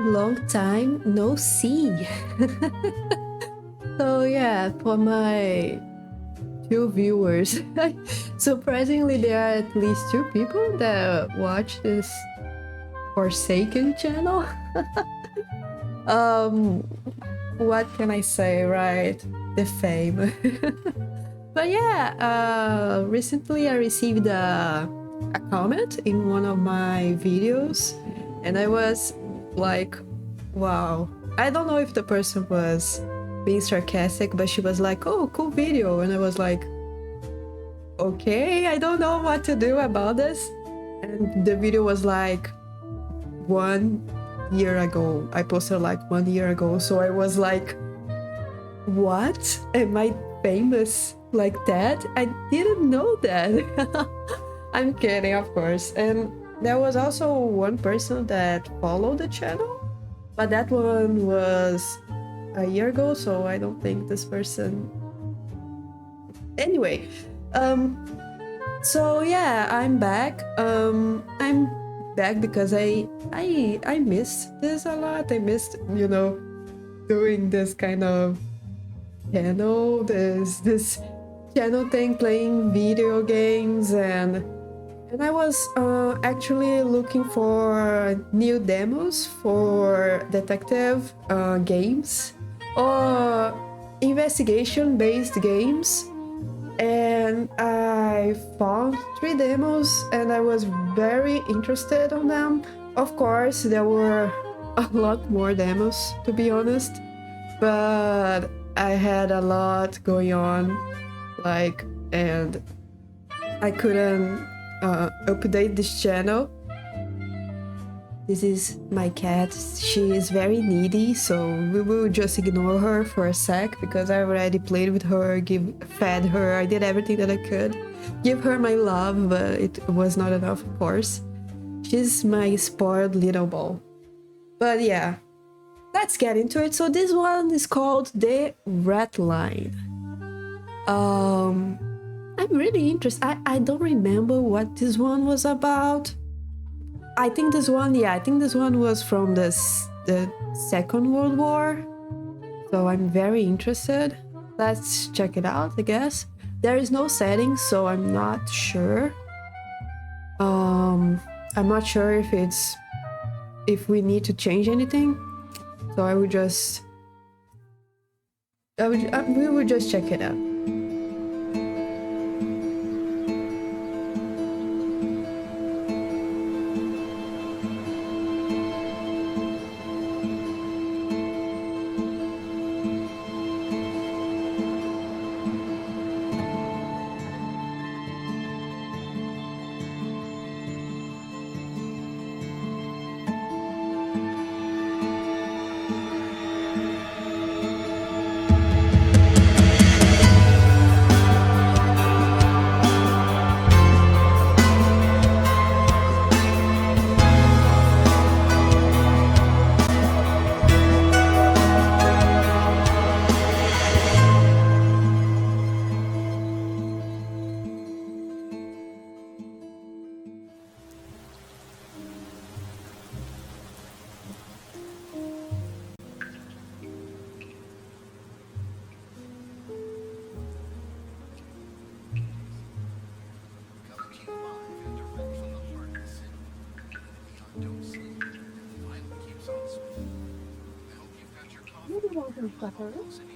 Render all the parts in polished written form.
long time no see. So yeah, for my two viewers, surprisingly there are at least two people that watch this Forsaken channel. um what can I say, right? The fame. But yeah, recently I received a comment in one of my videos, and I was like, wow. I don't know if the person was being sarcastic, but she was like, oh, cool video. And I was like, okay, I don't know what to do about this. And the video was like 1 year ago. I posted like 1 year ago. So I was like, what? Am I famous like that? I didn't know that. I'm kidding, of course. And there was also one person that followed the channel, but that one was a year ago, so I don't think this person... Anyway, so yeah, I'm back. I'm back because I missed this a lot. I missed, you know, doing this kind of channel, this channel thing, playing video games, and I was actually looking for new demos for detective games or investigation-based games, and I found 3 demos and I was very interested on them. Of course, there were a lot more demos, to be honest, but I had a lot going on, like, and I couldn't update this channel. This is my cat. She is very needy, so we will just ignore her for a sec because I already played with her, fed her, I did everything that I could. Give her my love, but it was not enough, of course. She's my spoiled little ball. But yeah, let's get into it. So this one is called the Ratline. I'm really interested. I don't remember what this one was about. I think this one was from the Second World War. So I'm very interested. Let's check it out, I guess. There is no settings, so I'm not sure. I'm not sure if we need to change anything. So we will just check it out.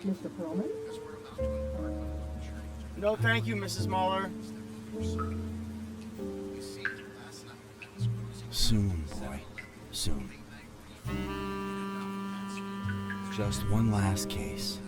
Mr. Perlman? No, thank you, Mrs. Mahler. Soon, boy. Soon. Just one last case.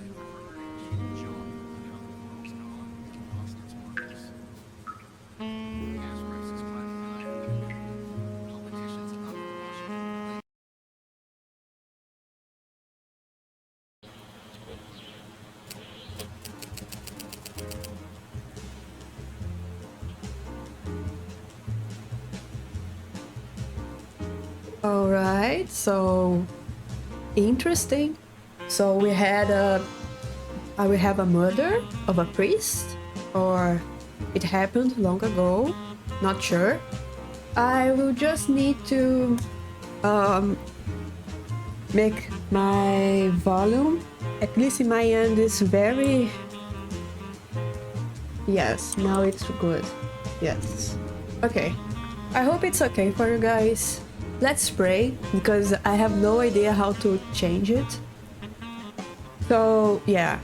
Alright, so interesting. So we have a murder of a priest, or it happened long ago, not sure. I will just need to make my volume, at least in my end, is very... Yes, now it's good. Yes. Okay. I hope it's okay for you guys. Let's pray, because I have no idea how to change it. So, yeah.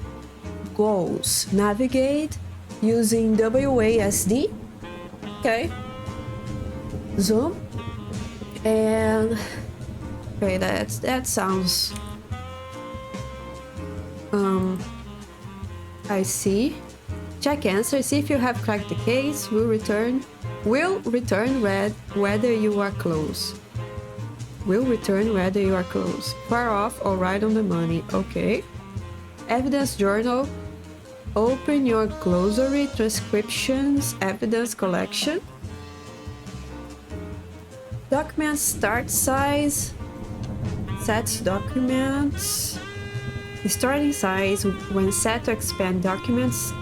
Goals. Navigate using WASD. Okay. Zoom. And... Okay, that sounds... I see. Check answer. See if you have cracked the case. Will return red whether you are close. Will return whether you are close. Far off or right on the money. Okay. Evidence journal. Open your glossary, transcriptions, evidence collection. Document start size. Sets documents. Starting size when set to expand documents.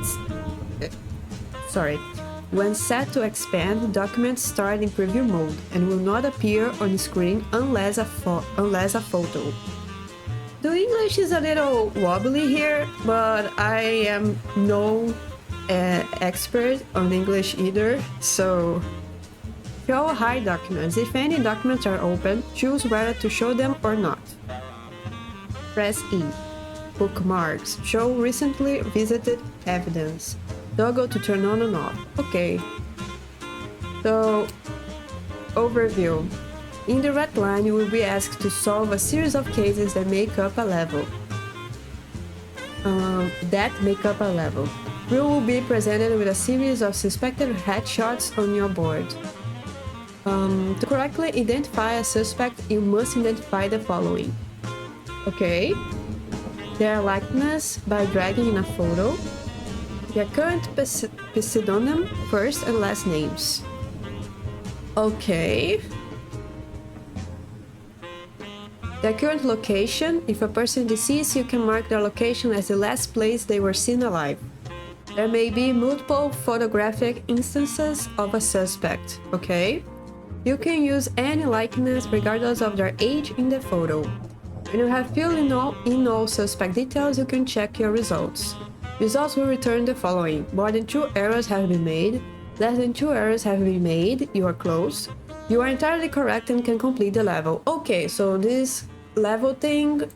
When set to expand, documents start in preview mode and will not appear on screen unless a photo. The English is a little wobbly here, but I am no expert on English either, so show hide documents. If any documents are open, choose whether to show them or not. Press E. Bookmarks. Show recently visited evidence. Toggle to turn on and off. Okay. So, overview. In the Ratline, you will be asked to solve a series of cases that make up a level. You will be presented with a series of suspected headshots on your board. To correctly identify a suspect, you must identify the following. Okay. Their likeness by dragging in a photo. Their current pseudonym, first and last names. Okay. Their current location. If a person deceased, you can mark their location as the last place they were seen alive. There may be multiple photographic instances of a suspect. Okay. You can use any likeness regardless of their age in the photo. When you have filled in all suspect details, you can check your results. Results will return the following. More than 2 errors have been made. Less than 2 errors have been made. You are close. You are entirely correct and can complete the level. Okay, so this level thing...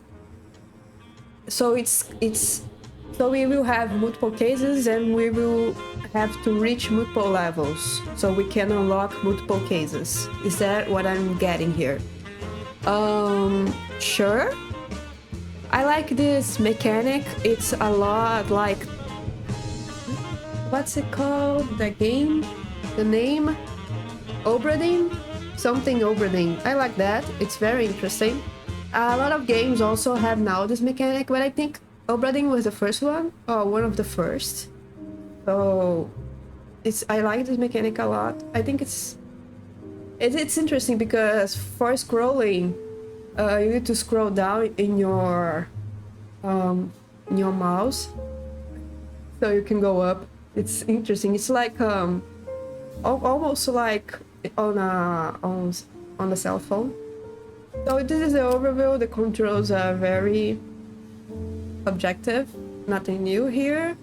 So so we will have multiple cases and we will have to reach multiple levels. So we can unlock multiple cases. Is that what I'm getting here? Sure. I like this mechanic. It's a lot like... What's it called? The game? The name? Obradin? Something Obradin. I like that. It's very interesting. A lot of games also have now this mechanic, but I think Obradin was the first one. Or one of the first. So... I like this mechanic a lot. I think it's interesting because for scrolling... you need to scroll down in your mouse, so you can go up. It's interesting. It's like almost like on a cell phone. So this is the overview. The controls are very objective. Nothing new here.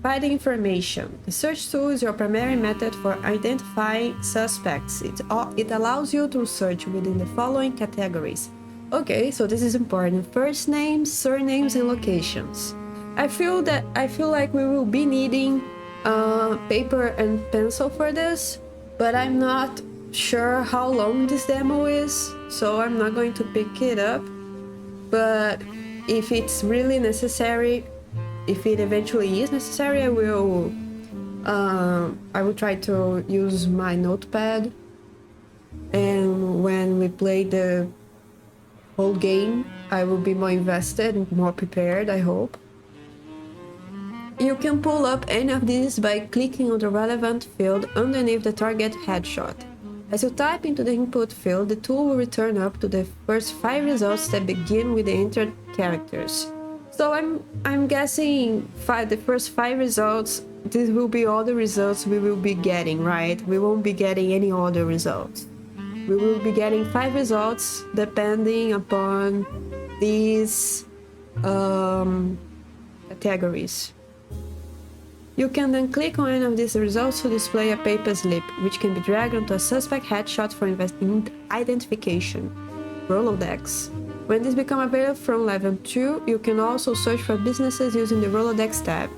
Finding information. The search tool is your primary method for identifying suspects. It allows you to search within the following categories. Okay, so this is important. First names, surnames, and locations. I feel like we will be needing paper and pencil for this, but I'm not sure how long this demo is, so I'm not going to pick it up. But if it's really necessary, if it eventually is necessary, I will try to use my notepad, and when we play the whole game, I will be more invested and more prepared, I hope. You can pull up any of these by clicking on the relevant field underneath the target headshot. As you type into the input field, the tool will return up to the first 5 results that begin with the entered characters. So I'm guessing the first 5 results, this will be all the results we will be getting, right? We won't be getting any other results. We will be getting 5 results depending upon these categories. You can then click on any of these results to display a paper slip, which can be dragged onto a suspect headshot for identification. Rolodex. When these become available from level 2, you can also search for businesses using the Rolodex tab.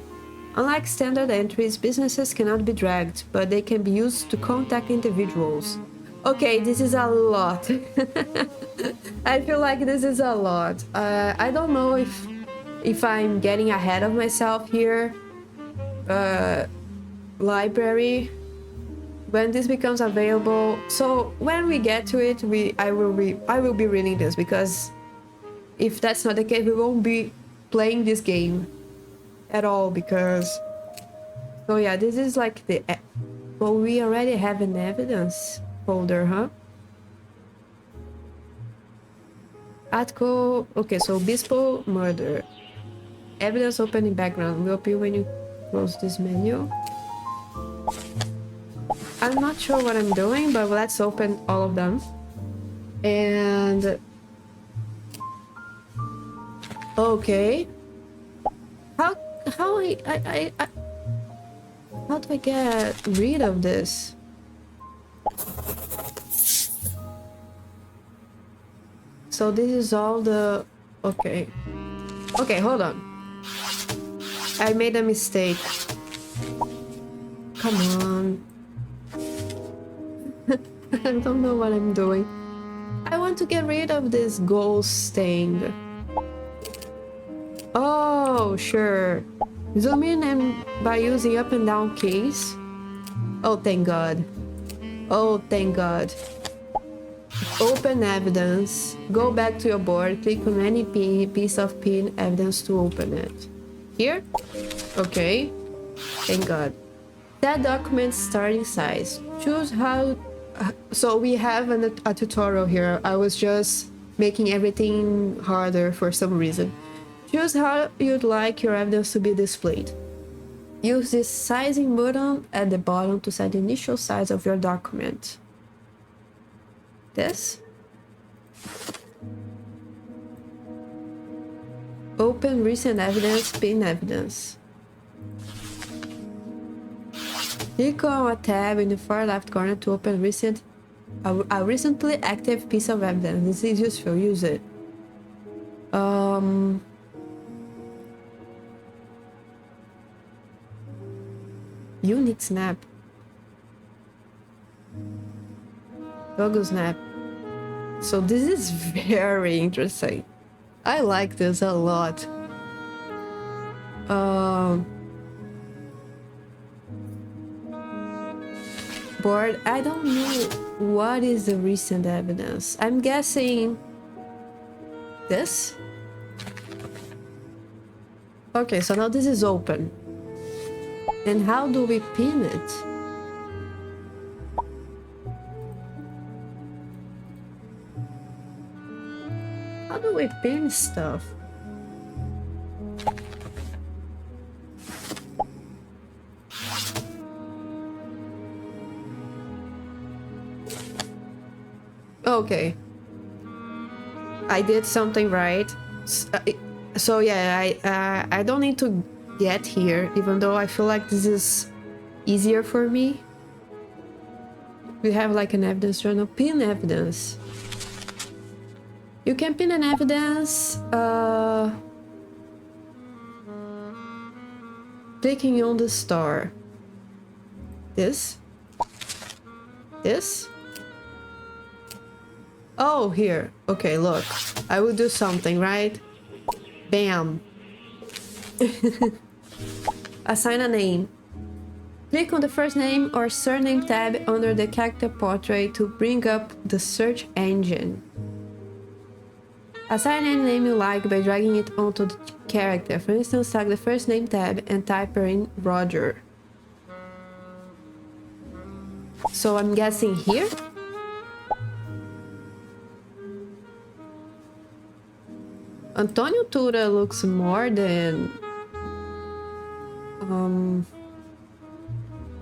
Unlike standard entries, businesses cannot be dragged, but they can be used to contact individuals. Okay, this is a lot. I feel like this is a lot. I don't know if I'm getting ahead of myself here. Library. When this becomes available, so when we get to it, I will be reading this, because if that's not the case, we won't be playing this game at all. Because so yeah, this is like the well, we already have an evidence folder, huh? Article. Okay, so Bispo murder. Evidence open in background will appear when you close this menu. I'm not sure what I'm doing, but let's open all of them. And okay, how do I get rid of this? So this is all the okay, hold on. I made a mistake. Come on. I don't know what I'm doing. I want to get rid of this ghost thing. Oh, sure. Zoom in and by using up and down keys. Oh, thank God. Oh, thank God. Open evidence. Go back to your board. Click on any piece of pin evidence to open it. Here? Okay. Thank God. That document starting size. Choose how. So we have a tutorial here. I was just making everything harder for some reason. Choose how you'd like your evidence to be displayed. Use this sizing button at the bottom to set the initial size of your document. This. Open recent evidence, pin evidence. Click on a tab in the far left corner to open a recently active piece of evidence. This is useful, use it. Unit snap. Logo snap. So this is very interesting. I like this a lot. Board. I don't know what is the recent evidence. I'm guessing this. Okay, so now this is open. And how do we pin it? How do we pin stuff? Okay. I did something right. So yeah, I don't need to get here, even though I feel like this is easier for me. We have like an evidence journal. Pin evidence. You can pin an evidence clicking on the star. This. Oh, here. Okay, look. I will do something, right? Bam. Assign a name. Click on the first name or surname tab under the character portrait to bring up the search engine. Assign any name you like by dragging it onto the character. For instance, tag the first name tab and type in Roger. So I'm guessing here? Antonio Tura looks more than...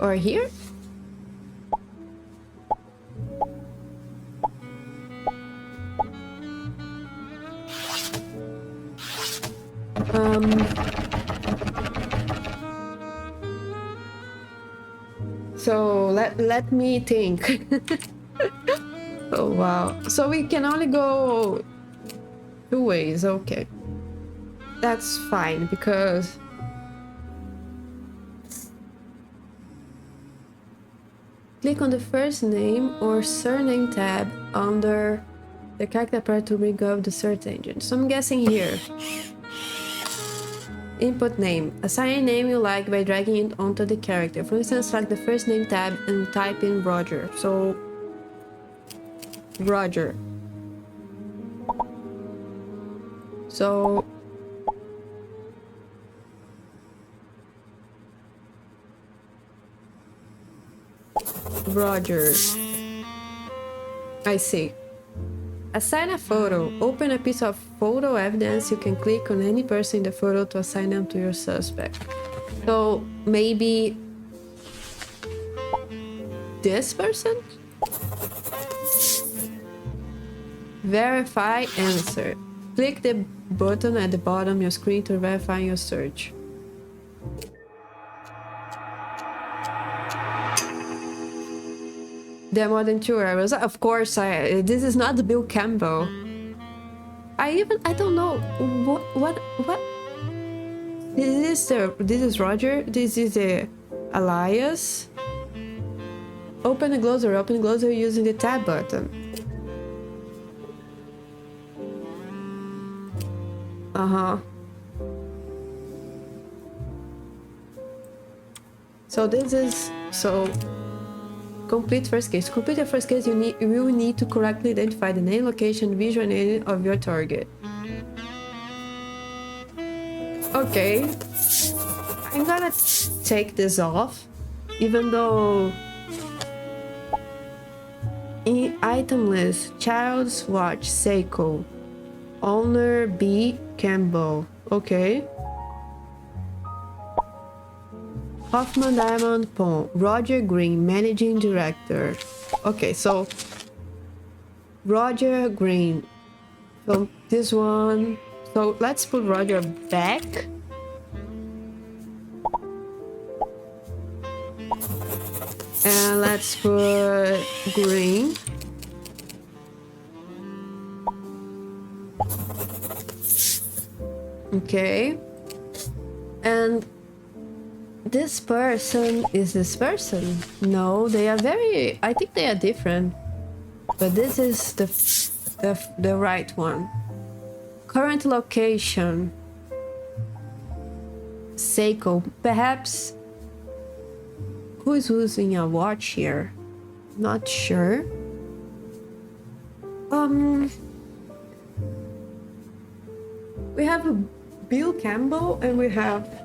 or here? So let me think. Oh wow. So we can only go 2 ways, okay. That's fine because click on the first name or surname tab under the character part to bring up the search engine. So I'm guessing here. Input name. Assign a name you like by dragging it onto the character. For instance, select the first name tab and type in Roger. So, Roger. So, Roger. I see. Assign a photo. Open a piece of photo evidence. You can click on any person in the photo to assign them to your suspect. So maybe this person? Verify answer. Click the button at the bottom of your screen to verify your search. There are more than 2 errors. Of course, this is not Bill Campbell. I don't know what. This is Roger. This is Elias. Open the glossary using the tab button. So this is complete first case. To complete the first case, you will need to correctly identify the name, location, visual name of your target. Okay. I'm gonna take this off, even though in item list, Child's Watch, Seiko, owner B. Campbell. Okay. Hoffman Diamond Pawn, Roger Green, Managing Director. Okay, so Roger Green. So this one. So let's put Roger back. And let's put Green. Okay. And this person is this person. No, they are very, I think they are different. But this is the right one. Current location. Seiko. Perhaps who is using a watch here? Not sure. We have Bill Campbell and we have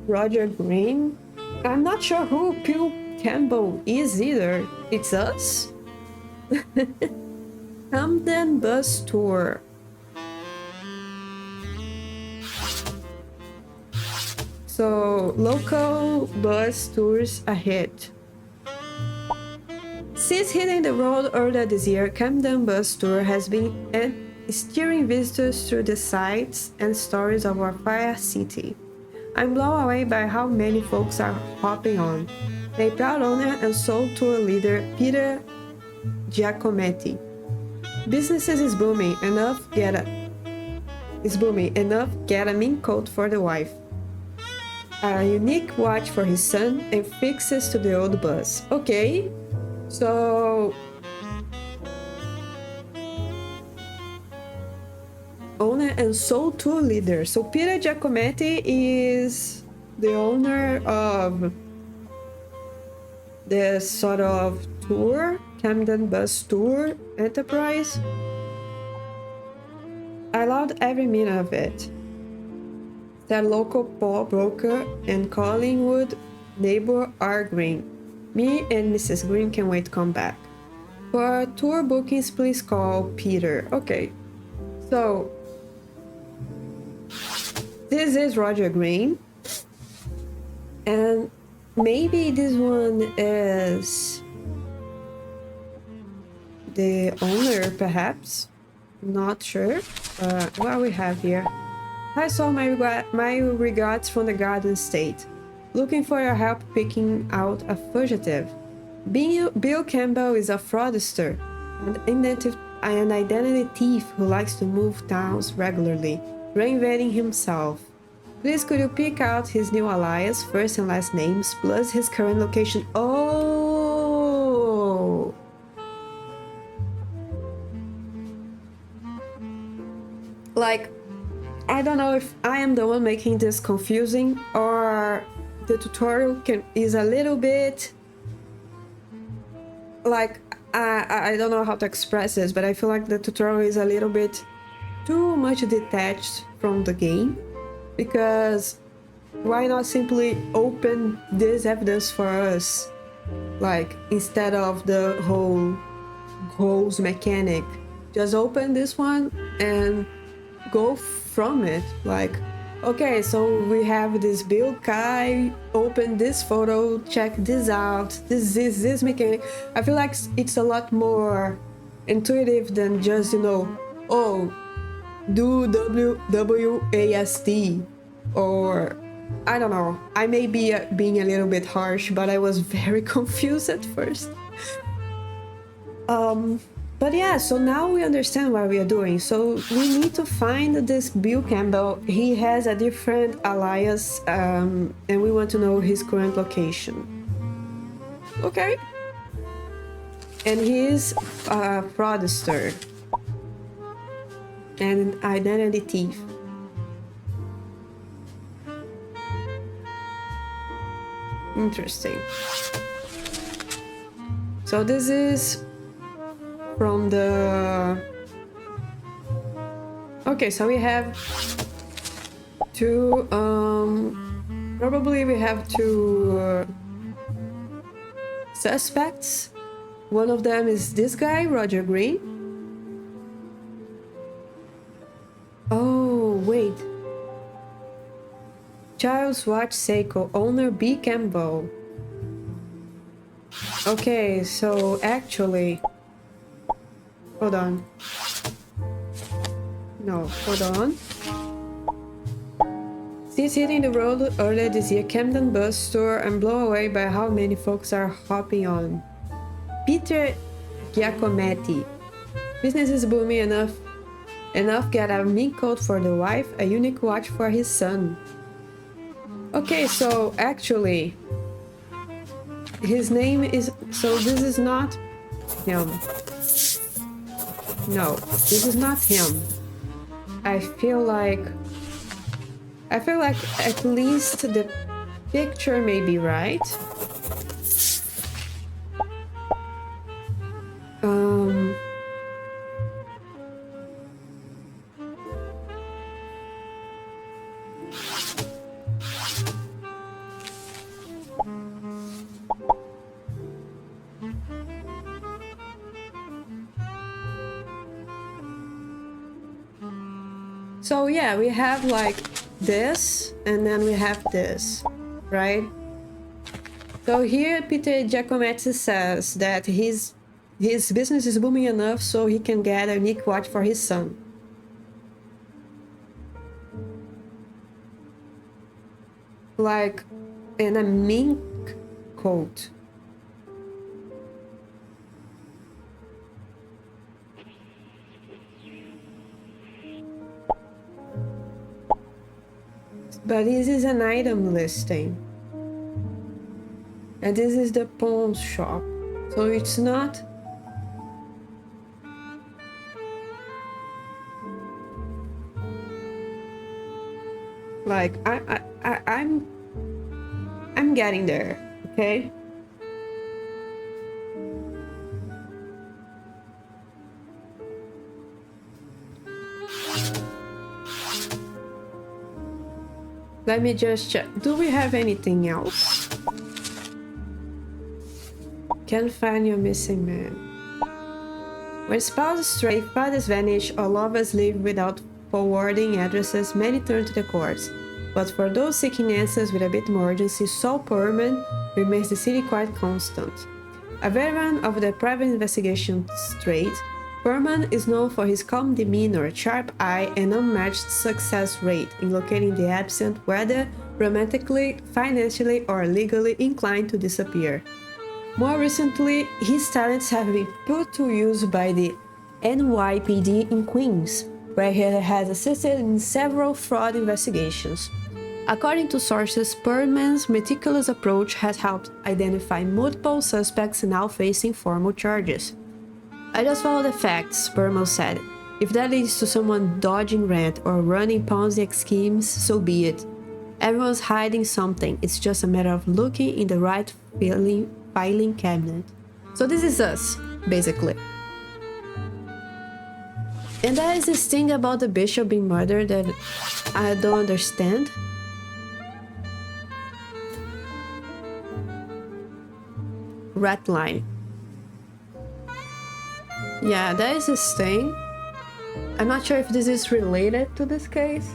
Roger Green. I'm not sure who Bill Campbell is either. It's us? Camden Bus Tour. So, local bus tours ahead. Since hitting the road earlier this year, Camden Bus Tour has been steering visitors through the sights and stories of our fair city. I'm blown away by how many folks are hopping on. The proud owner and sole tour leader, Peter Giacometti. Businesses is booming, enough get a mink coat for the wife, a unique watch for his son, and fixes to the old bus. Okay, so owner and sole tour leader. So Peter Giacometti is the owner of the sort of tour, Camden Bus Tour enterprise. I loved every minute of it. That local pawnbroker and Collingwood neighbor are Green. Me and Mrs. Green can't wait to come back. For tour bookings, please call Peter. Okay, so this is Roger Green, and maybe this one is the owner, perhaps. Not sure. What we have here? I saw my regards from the Garden State. Looking for your help picking out a fugitive. Bill Campbell is a fraudster, an identity thief who likes to move towns regularly, reinventing himself. Please could you pick out his new alias, first and last names, plus his current location? Oh! Like, I don't know if I am the one making this confusing or the tutorial is a little bit like I don't know how to express this, but I feel like the tutorial is a little bit too much detached from the game, because why not simply open this evidence for us, like instead of the whole goals mechanic, just open this one and go from it. Like, okay, so we have this Bill Kai, open this photo, check this out, this mechanic. I feel like it's a lot more intuitive than just, you know, oh, do WASD, or I don't know. I may be being a little bit harsh, but I was very confused at first. But yeah, so now we understand what we are doing. So we need to find this Bill Campbell. He has a different alias, and we want to know his current location. Okay. And he's a fraudster and an identity thief. Interesting. So this is from the... Okay, so we have two, probably we have two suspects. One of them is this guy, Roger Green. Oh, wait. Child's Watch Seiko, owner B. Campbell. Okay, so actually... Hold on. No, hold on. Since hitting the road earlier this year, Camden bus store, I'm blown away by how many folks are hopping on. Peter Giacometti. Business is booming enough get a mink coat for the wife, a unique watch for his son. Okay, so actually, his name is... So this is not him. No, this is not him. I feel like at least the picture may be right. So yeah, we have like this, and then we have this, right? So here Peter Giacometti says that his business is booming enough so he can get a unique watch for his son. Like, and a mink coat. But this is an item listing. And this is the pawn shop. So it's not... Like, I'm getting there, okay? Let me just check. Do we have anything else? Can't find your missing man. When spouses stray, fathers vanish, or lovers leave without forwarding addresses, many turn to the courts. But for those seeking answers with a bit more urgency, Saul Perman remains the city quite constant. A veteran of the private investigation trade, Berman is known for his calm demeanor, sharp eye, and unmatched success rate in locating the absent, whether romantically, financially, or legally inclined to disappear. More recently, his talents have been put to use by the NYPD in Queens, where he has assisted in several fraud investigations. According to sources, Birdman's meticulous approach has helped identify multiple suspects now facing formal charges. I just follow the facts, Birdman said. If that leads to someone dodging rent or running Ponzi schemes, so be it. Everyone's hiding something, it's just a matter of looking in the right filing cabinet. So this is us, basically. And there is this thing about the bishop being murdered that I don't understand. Ratline. Yeah, there is this thing. I'm not sure if this is related to this case.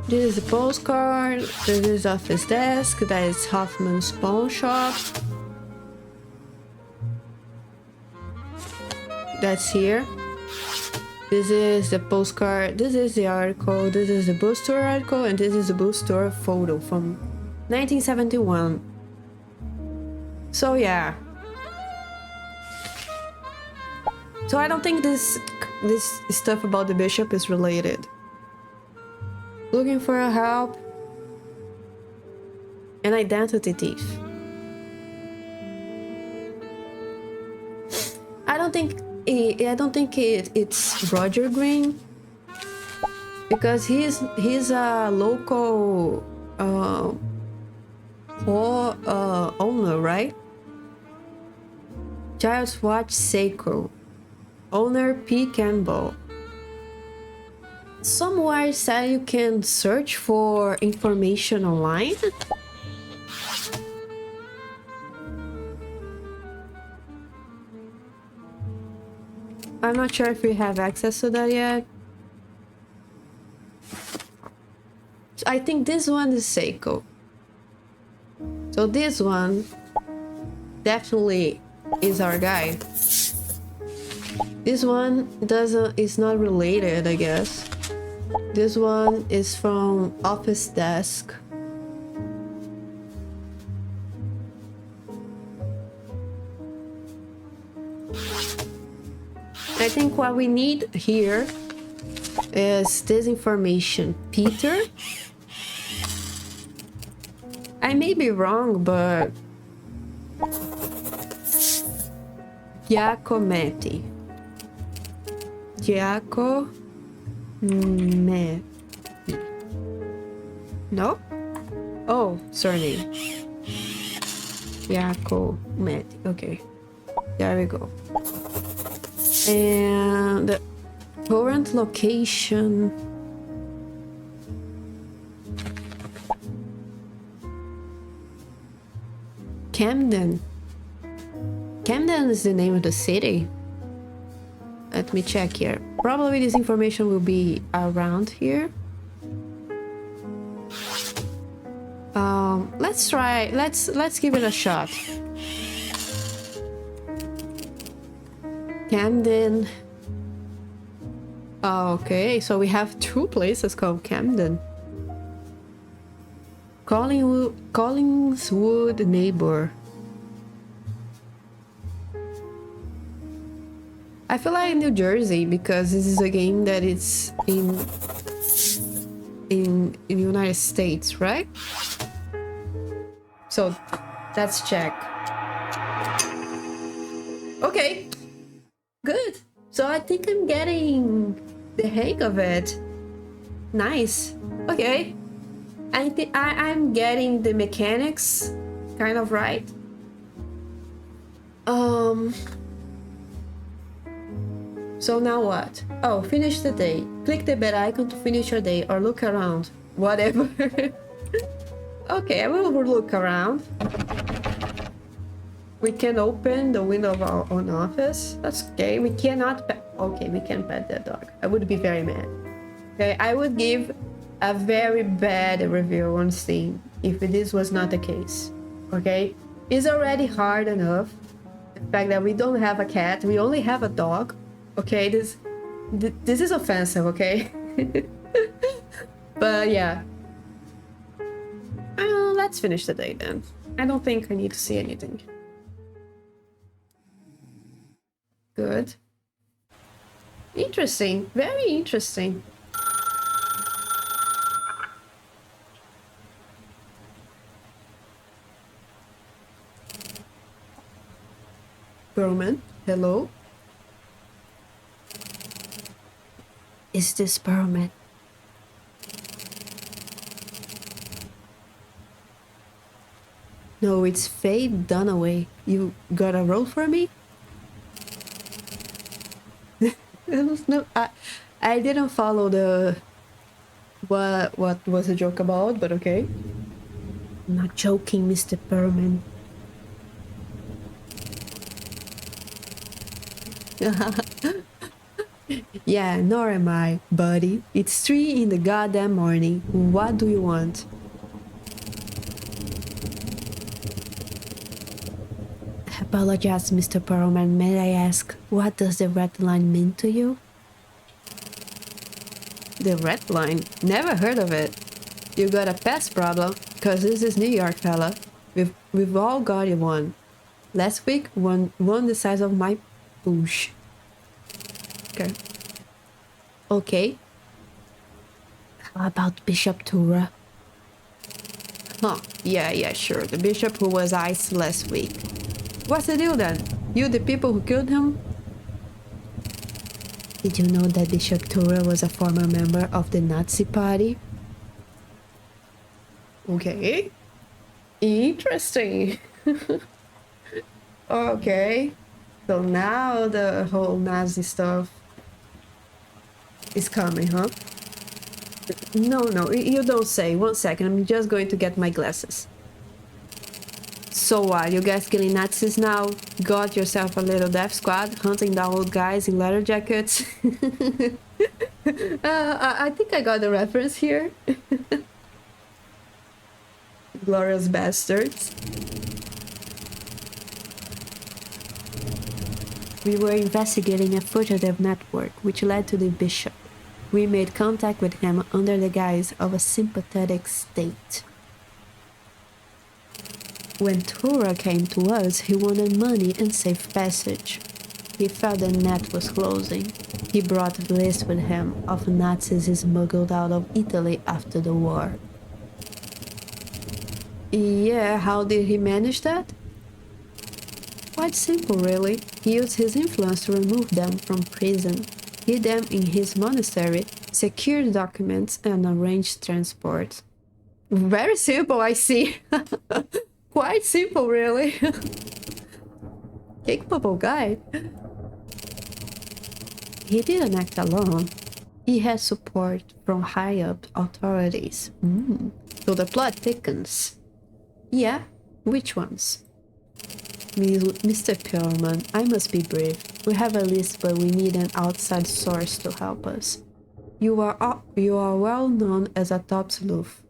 This is a postcard, this is office desk, that is Hoffman's pawn shop. That's here. This is the postcard, this is the article, this is the bookstore article, and this is the bookstore photo from 1971. So yeah. So I don't think this stuff about the bishop is related. Looking for a help. An identity thief. I don't think it's Roger Green, because he's a local owner, right? Child's Watch Seiko. Owner P. Campbell. Somewhere said you can search for information online. I'm not sure if we have access to that yet. So I think this one is Seiko. So this one definitely is our guy. This one is not related, I guess. This one is from office desk. I think what we need here is this information. Peter? I may be wrong, but Giacometti. Giacometti. No? Oh, surname. Giacometti. Okay. There we go. And current location. Camden. Camden is the name of the city. Let me check here. Probably this information will be around here. Let's try. Let's give it a shot. Camden. Oh, okay, so we have two places called Camden. Collingswood neighbor. I feel like New Jersey because this is a game that it's in the United States, right? So let's check. Okay, good. So I think I'm getting the hang of it. Nice. Okay. I think I'm getting the mechanics kind of right. So now what? Oh, finish the day. Click the bell icon to finish your day or look around. Whatever. Okay, I will look around. We can open the window of our own office. That's okay. We cannot pet. Okay, we can pet that dog. I would be very mad. Okay, I would give a very bad review on Steam if this was not the case. Okay, it's already hard enough the fact that we don't have a cat, we only have a dog. Okay, this is offensive. Okay. But yeah, let's finish the day then. I don't think I need to see anything. Good. Interesting. Very interesting. Perlman, hello? Is this Perlman? No, it's Faye Dunaway. You got a role for me? No, I didn't follow the what was the joke about, but okay. I'm not joking, Mr. Perlman. Yeah, nor am I, buddy. It's 3 in the goddamn morning. What do you want? Apologize, Mr. Perlman. May I ask, what does the red line mean to you? The red line? Never heard of it. You got a pest problem? Cause this is New York, fella. We've all got one. Last week, one the size of my bush. Okay. Okay. How about Bishop Tura? Huh, yeah, sure. The bishop who was iced last week. What's the deal then? You the people who killed him? Did you know that Bishop Tura was a former member of the Nazi party? Okay. Interesting. Okay. So now the whole Nazi stuff is coming, huh? No, you don't say. 1 second, I'm just going to get my glasses. So what, you guys killing Nazis now? Got yourself a little death squad, hunting down old guys in leather jackets? I think I got the reference here. Glorious bastards. We were investigating a fugitive network which led to the bishop. We made contact with him under the guise of a sympathetic state. When Tura came to us, he wanted money and safe passage. He felt the net was closing. He brought a list with him of Nazis smuggled out of Italy after the war. Yeah, how did he manage that? Quite simple, really. He used his influence to remove them from prison, hid them in his monastery, secured documents, and arranged transport. Very simple, I see. Quite simple, really. Capable guy. He didn't act alone. He had support from high-up authorities. So the plot thickens. Yeah? Which ones? Mr. Perlman, I must be brief. We have a list, but we need an outside source to help us. You are well known as a top sleuth.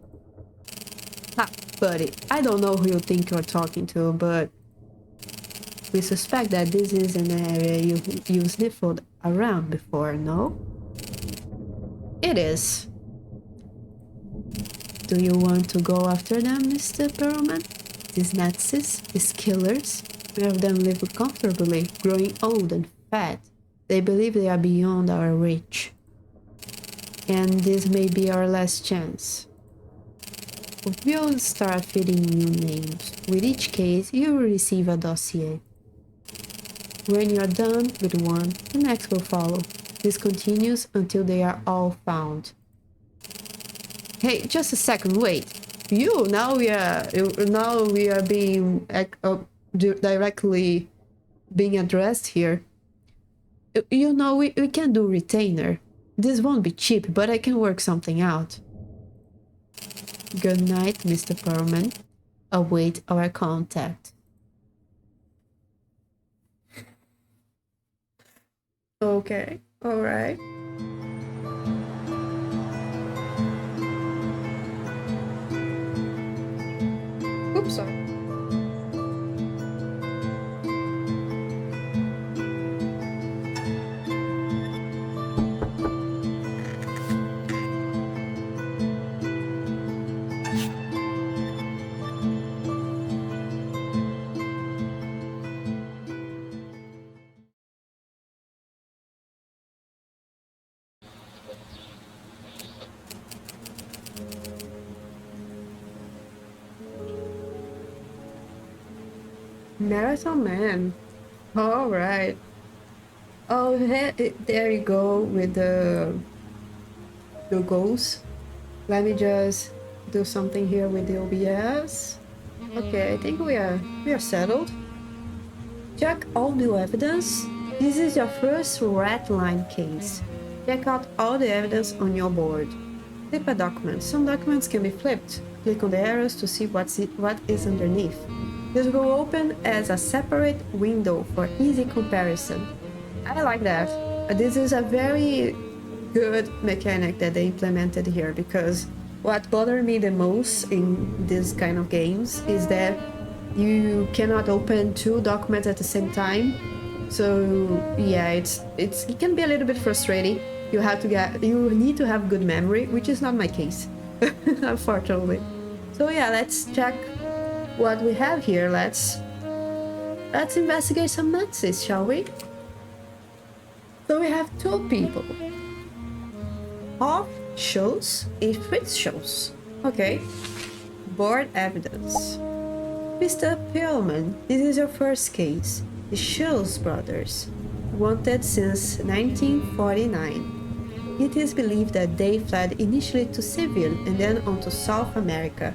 Ha, buddy, I don't know who you think you're talking to, but we suspect that this is an area you sniffled around before, no? It is. Do you want to go after them, Mr. Perlman? These Nazis, these killers, many of them live comfortably, growing old and fat. They believe they are beyond our reach. And this may be our last chance. We'll start feeding you names. With each case, you will receive a dossier. When you're done with one, the next will follow. This continues until they are all found. Hey, just a second, wait. Now we are being directly being addressed here. You know, we can do retainer. This won't be cheap, but I can work something out. Good night, Mr. Perlman. Await our contact. Okay, alright. I'm sorry. Marathon Man. All right. Oh, there you go with the goals. Let me just do something here with the OBS. Okay, I think we are settled. Check all the evidence. This is your first Ratline case. Check out all the evidence on your board. Flip a document. Some documents can be flipped. Click on the arrows to see what is underneath. This will open as a separate window for easy comparison. I like that. This is a very good mechanic that they implemented here, because what bothered me the most in this kind of games is that you cannot open two documents at the same time. So yeah, it can be a little bit frustrating. You need to have good memory, which is not my case, unfortunately. So yeah, let's check what we have here. Let's investigate some Nazis, shall we? So we have two people. Off shows a Fritz shows. Okay. Board evidence. Mr. Perlman, this is your first case. The Schultz brothers, wanted since 1949. It is believed that they fled initially to Seville and then on to South America.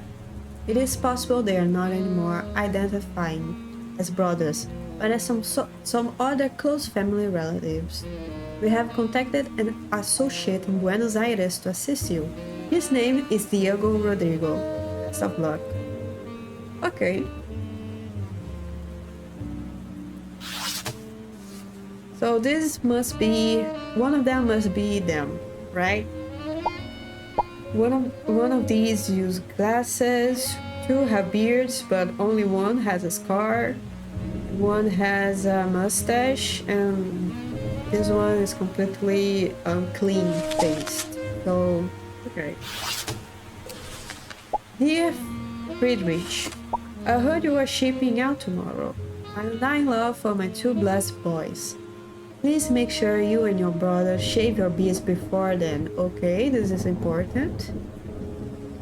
It is possible they are not anymore identifying as brothers, but as some other close family relatives. We have contacted an associate in Buenos Aires to assist you. His name is Diego Rodrigo. Best of luck. Okay. So this must be, one of them must be them, right? One of these use glasses, two have beards, but only one has a scar. One has a mustache, and this one is completely clean faced. So, okay. Dear Friedrich, I heard you are shipping out tomorrow. I'm dying love for my two blessed boys. Please make sure you and your brother shave your beards before then, okay? This is important.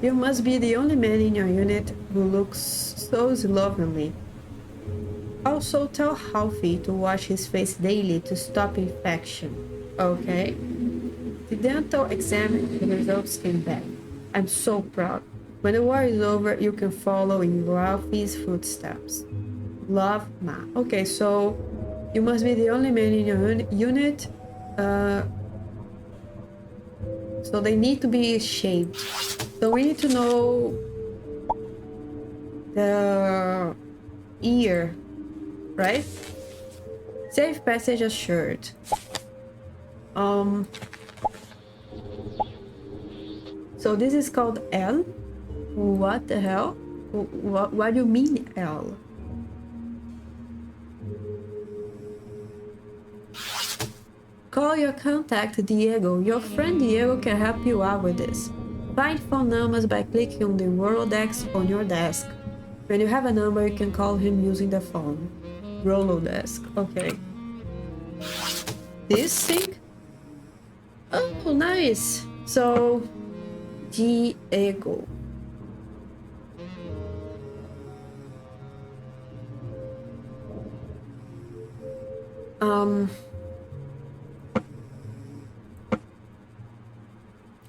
You must be the only man in your unit who looks so slovenly. Also, tell Halfie to wash his face daily to stop infection, okay? The dental exam results came back. I'm so proud. When the war is over, you can follow in Ralphie's footsteps. Love, Ma. Okay, so you must be the only man in your unit. So they need to be shaved. So we need to know the ear, right? Safe passage assured. So this is called L. What the hell? What do you mean L? Call your contact Diego. Your friend Diego can help you out with this. Find phone numbers by clicking on the Rolodex on your desk. When you have a number, you can call him using the phone. Rolodex. Okay. This thing? Oh, nice. So, Diego.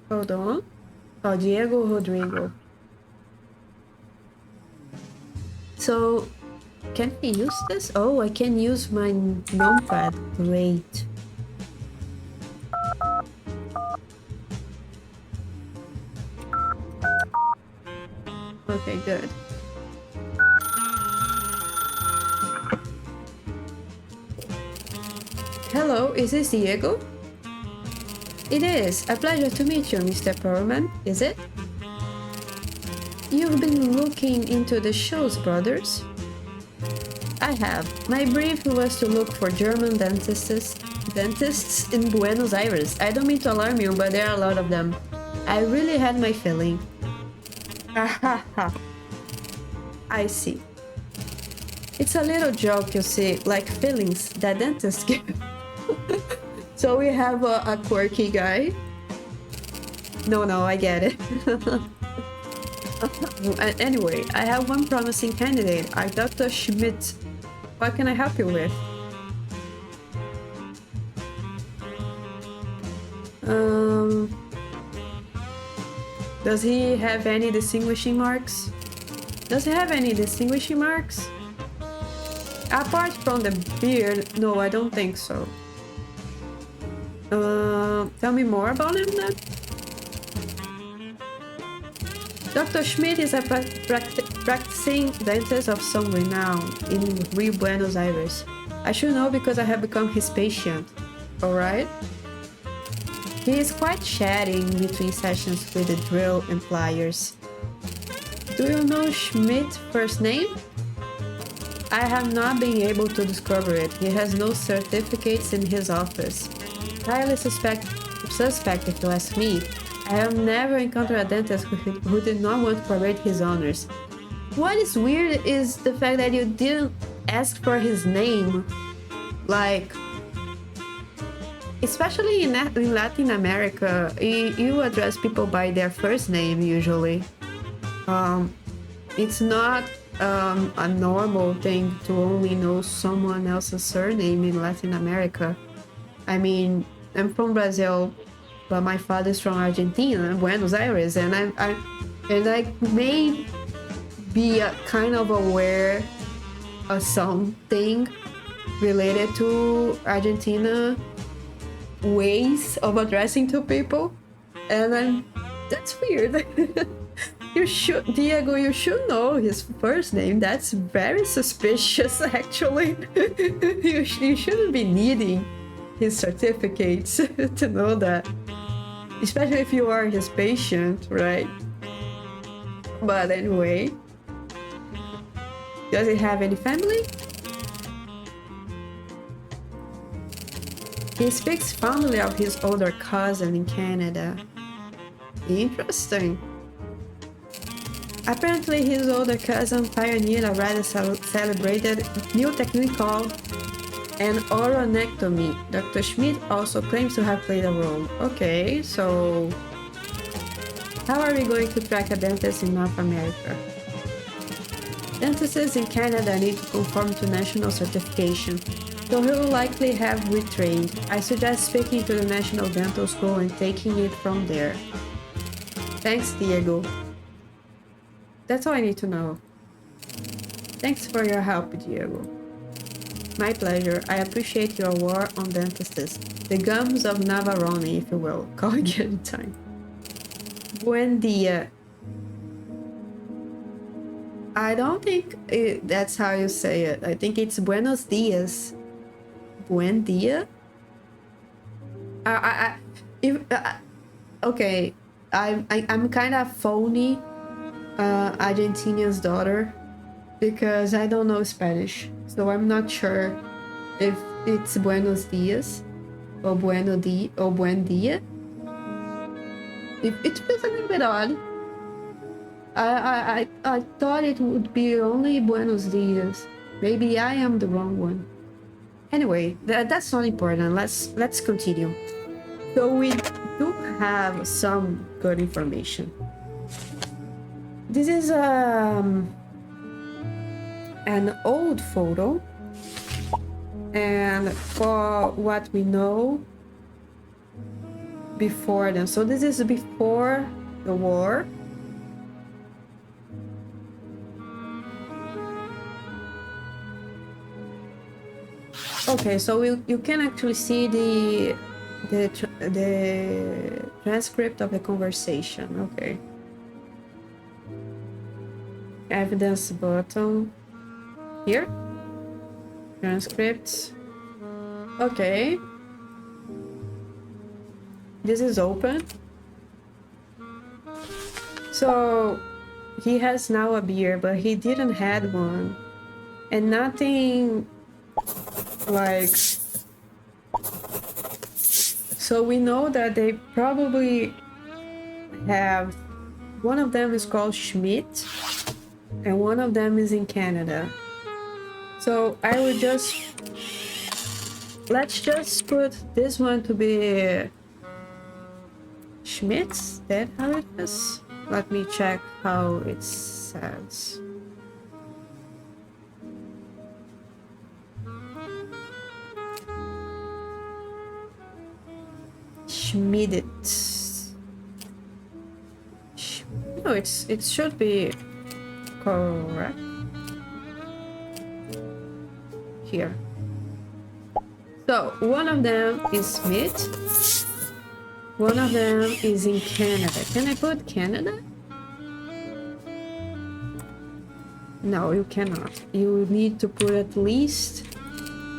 Hold on. Oh, Diego Rodrigo. So, can we use this? Oh, I can use my numpad. Great. Okay, good. Hello, is this Diego? It is. A pleasure to meet you, Mr. Perlman. Is it? you've been looking into the shows, brothers? I have. My brief was to look for German dentists in Buenos Aires. I don't mean to alarm you, but there are a lot of them. I really had my feeling. Ahaha. I see. It's a little joke, you see, like feelings that dentists give. So we have a quirky guy. No, I get it. Anyway, I have one promising candidate, Dr. Schmidt. What can I help you with? Does he have any distinguishing marks? Does he have any distinguishing marks? Apart from the beard, no, I don't think so. Tell me more about him then. Dr. Schmidt is a practicing dentist of some renown in Rio Buenos Aires. I should know because I have become his patient. Alright? He is quite chatty in between sessions with the drill and pliers. Do you know Schmidt's first name? I have not been able to discover it. He has no certificates in his office. Highly suspect if you ask me. I have never encountered a dentist who did not want to parade his honors. What is weird is the fact that you didn't ask for his name. Like, especially in Latin America, you address people by their first name usually. It's not a normal thing to only know someone else's surname in Latin America. I mean, I'm from Brazil, but my father's from Argentina, Buenos Aires, and I may be kind of aware of something related to Argentina ways of addressing to people, and that's weird. Diego, you should know his first name. That's very suspicious, actually. You shouldn't be needing his certificates to know that. Especially if you are his patient, right? But anyway. Does he have any family? He speaks fondly of his older cousin in Canada. Interesting. Apparently, his older cousin pioneered a rather celebrated new technique called an oronectomy. Dr. Schmidt also claims to have played a role. Okay, so how are we going to track a dentist in North America? Dentists in Canada need to conform to national certification, so he will likely have retrained. I suggest speaking to the National Dental School and taking it from there. Thanks, Diego. That's all I need to know. Thanks for your help, Diego. My pleasure. I appreciate your war on dentists. The gums of Navarone, if you will. Call again time. Buen dia. I don't think that's how you say it. I think it's buenos dias. Buen dia? Okay. I'm kind of phony Argentinian's daughter because I don't know Spanish. So I'm not sure if it's buenos dias or buen dia. It feels a little bit odd. I thought it would be only buenos dias. Maybe I am the wrong one. Anyway, that's not important. Let's continue. So we do have some good information. This is an old photo, and for what we know before then. So this is before the war. Okay, so you can actually see the transcript of the conversation. Okay. Evidence button here. Transcripts. Okay. This is open. So he has now a beer, but he didn't had one. And nothing like... So we know that they probably have... One of them is called Schmidt, and one of them is in Canada. So I would just... Let's just put this one to be Schmidt's. That how it is? Let me check how it says. Schmidt. No, it should be correct. Here. So one of them is Smith. One of them is in Canada. Can I put Canada? No, you cannot. You need to put at least...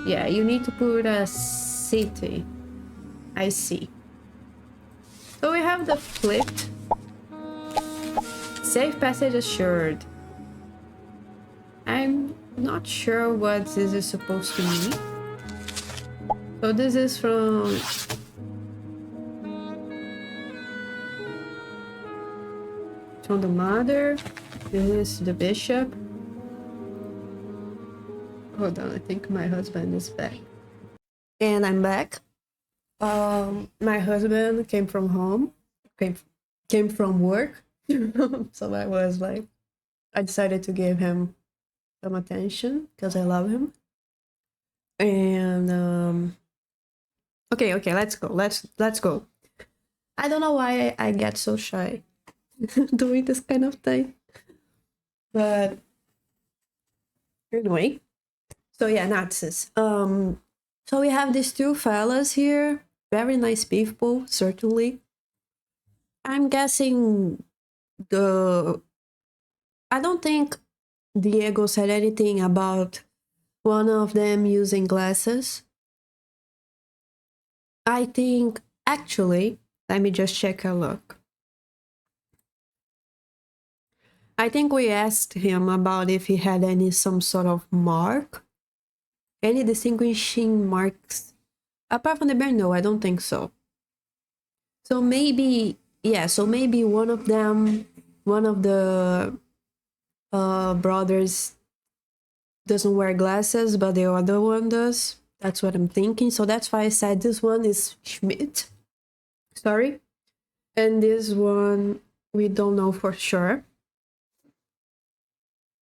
Yeah, you need to put a city. I see. So we have the flipped. Safe passage assured. I'm not sure what this is supposed to mean. So this is from... From the mother. This is the bishop. Hold on, I think my husband is back. And I'm back. My husband came from home. Came from work. So I was like... I decided to give him some attention because I love him. And okay, let's go. Let's go. I don't know why I get so shy doing this kind of thing. But anyway. So yeah, Nazis. So we have these two fellas here. Very nice people, certainly. I'm guessing I don't think Diego said anything about one of them using glasses. I think, actually, let me just check a look. I think we asked him about if he had some sort of mark. Any distinguishing marks. Apart from the bear, no, I don't think so. So maybe, yeah, so maybe one of them, one of the brothers doesn't wear glasses, but the other one does. That's what I'm thinking. So that's why I said this one is Schmidt. Sorry. And this one, we don't know for sure.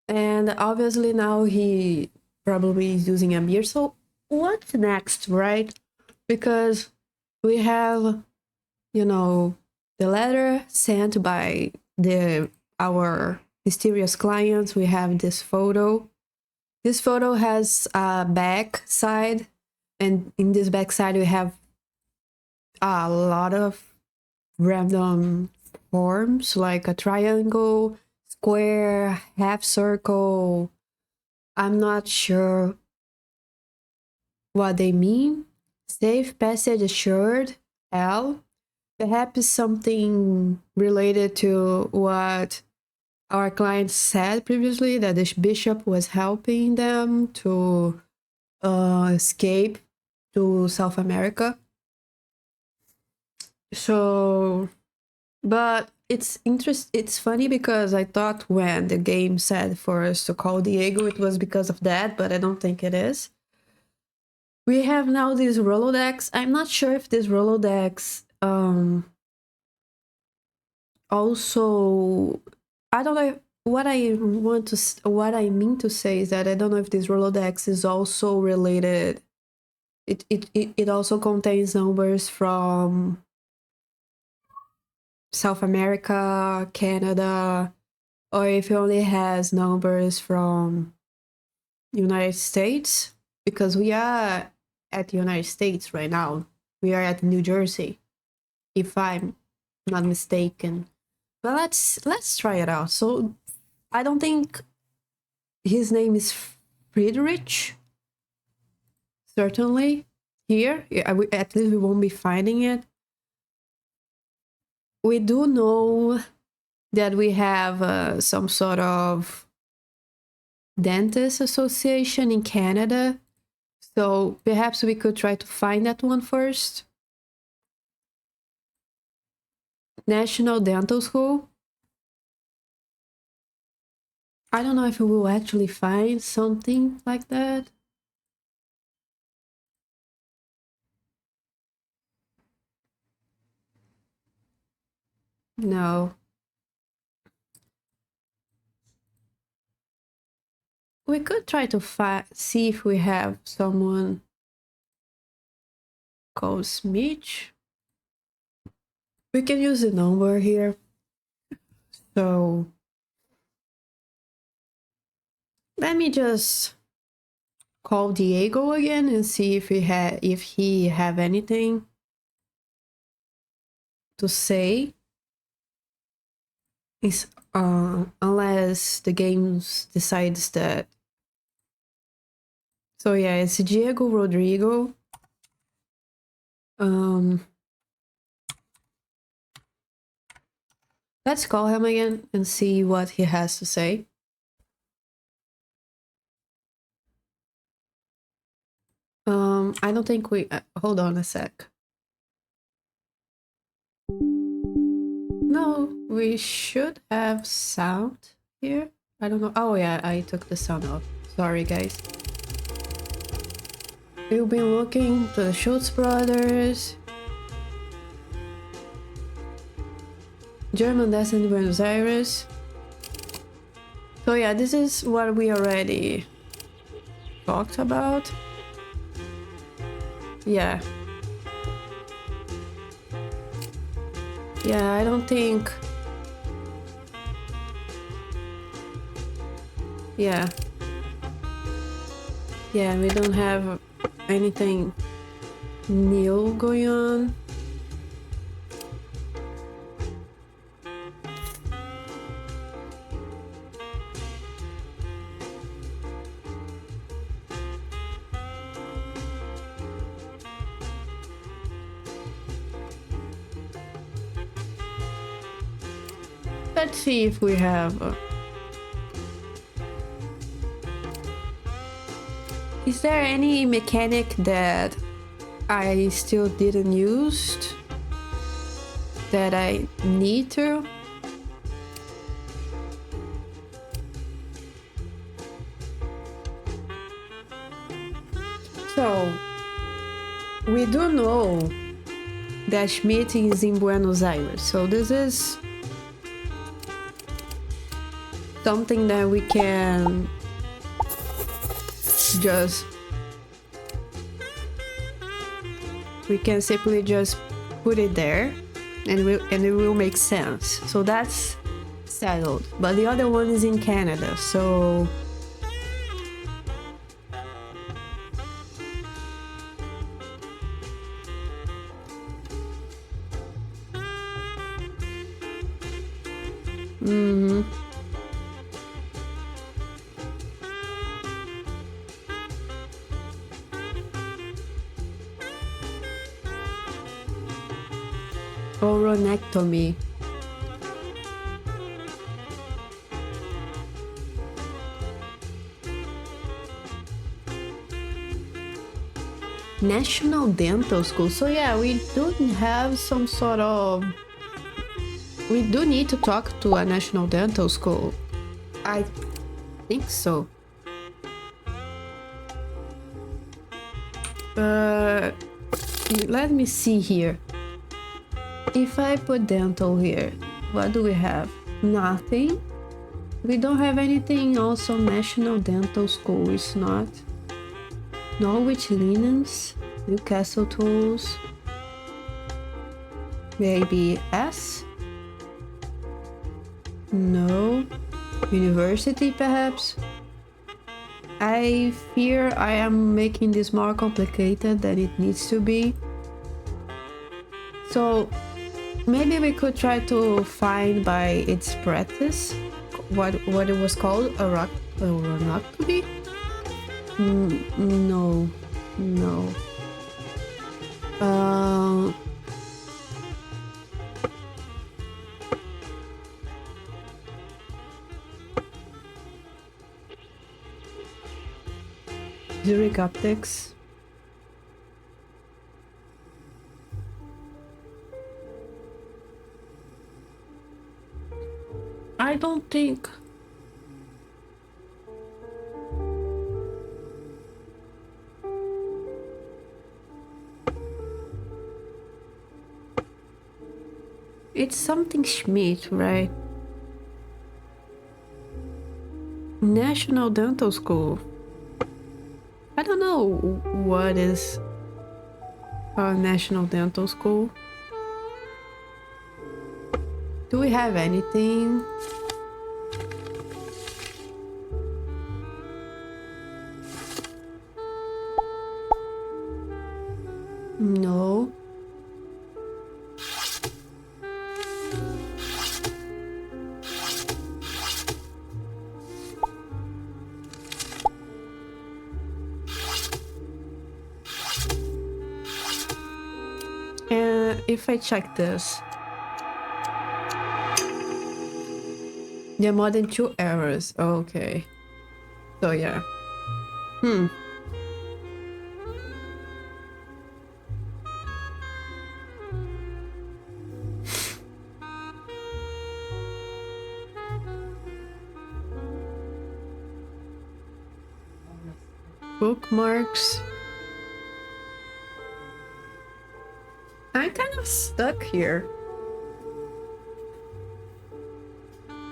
And obviously now he probably is using a beer. So what's next, right? Because we have, you know, the letter sent by our mysterious clients. We have this photo. This photo has a back side, and in this back side we have a lot of random forms like a triangle, square, half circle. I'm not sure what they mean. Safe passage assured, L. Perhaps something related to what our client said previously, that the bishop was helping them to escape to South America. So, but it's funny because I thought when the game said for us to call Diego, it was because of that, but I don't think it is. We have now this Rolodex. I'm not sure if this Rolodex also... I don't know what I mean to say is that I don't know if this Rolodex is also related. It also contains numbers from South America, Canada, or if it only has numbers from United States, because we are at the United States right now. We are at New Jersey, if I'm not mistaken. But let's try it out. So I don't think his name is Friedrich. Certainly here, at least we won't be finding it. We do know that we have some sort of dentist association in Canada. So perhaps we could try to find that one first. National Dental School. I don't know if we will actually find something like that. No. We could try to see if we have someone called Smith. We can use the number here. So let me just call Diego again and see if he have anything to say. Unless the game decides that. So yeah, it's Diego Rodrigo. Let's call him again and see what he has to say. I don't think we... hold on a sec. No, we should have sound here. I don't know. Oh yeah, I took the sound off. Sorry, guys. We'll be looking to the Schultz brothers. German descent in Buenos Aires. So yeah, this is what we already talked about. Yeah. Yeah, I don't think... Yeah. Yeah, we don't have anything new going on. Let's see if we have... Is there any mechanic that I still didn't use that I need to? So, we do know that Schmidt is in Buenos Aires, so this is something that we can just... we can simply just put it there and it will make sense. So that's settled. But the other one is in Canada, so... Oronectomy. National Dental School. So yeah, we do have some sort of... we do need to talk to a National Dental School. I think so. Let me see here. If I put dental here, what do we have? Nothing. We don't have anything. Also, National Dental School is not. Norwich Linens, Newcastle Tools. Maybe S? No. University, perhaps? I fear I am making this more complicated than it needs to be. So maybe we could try to find by its practice what it was called, a rhinotomy? No. Zurich Optics. I don't think... It's something Schmidt, right? National Dental School. I don't know what is a National Dental School. Do we have anything? No. If I check this, there are more than 2 errors. Okay. So yeah. Bookmarks. I'm kind of stuck here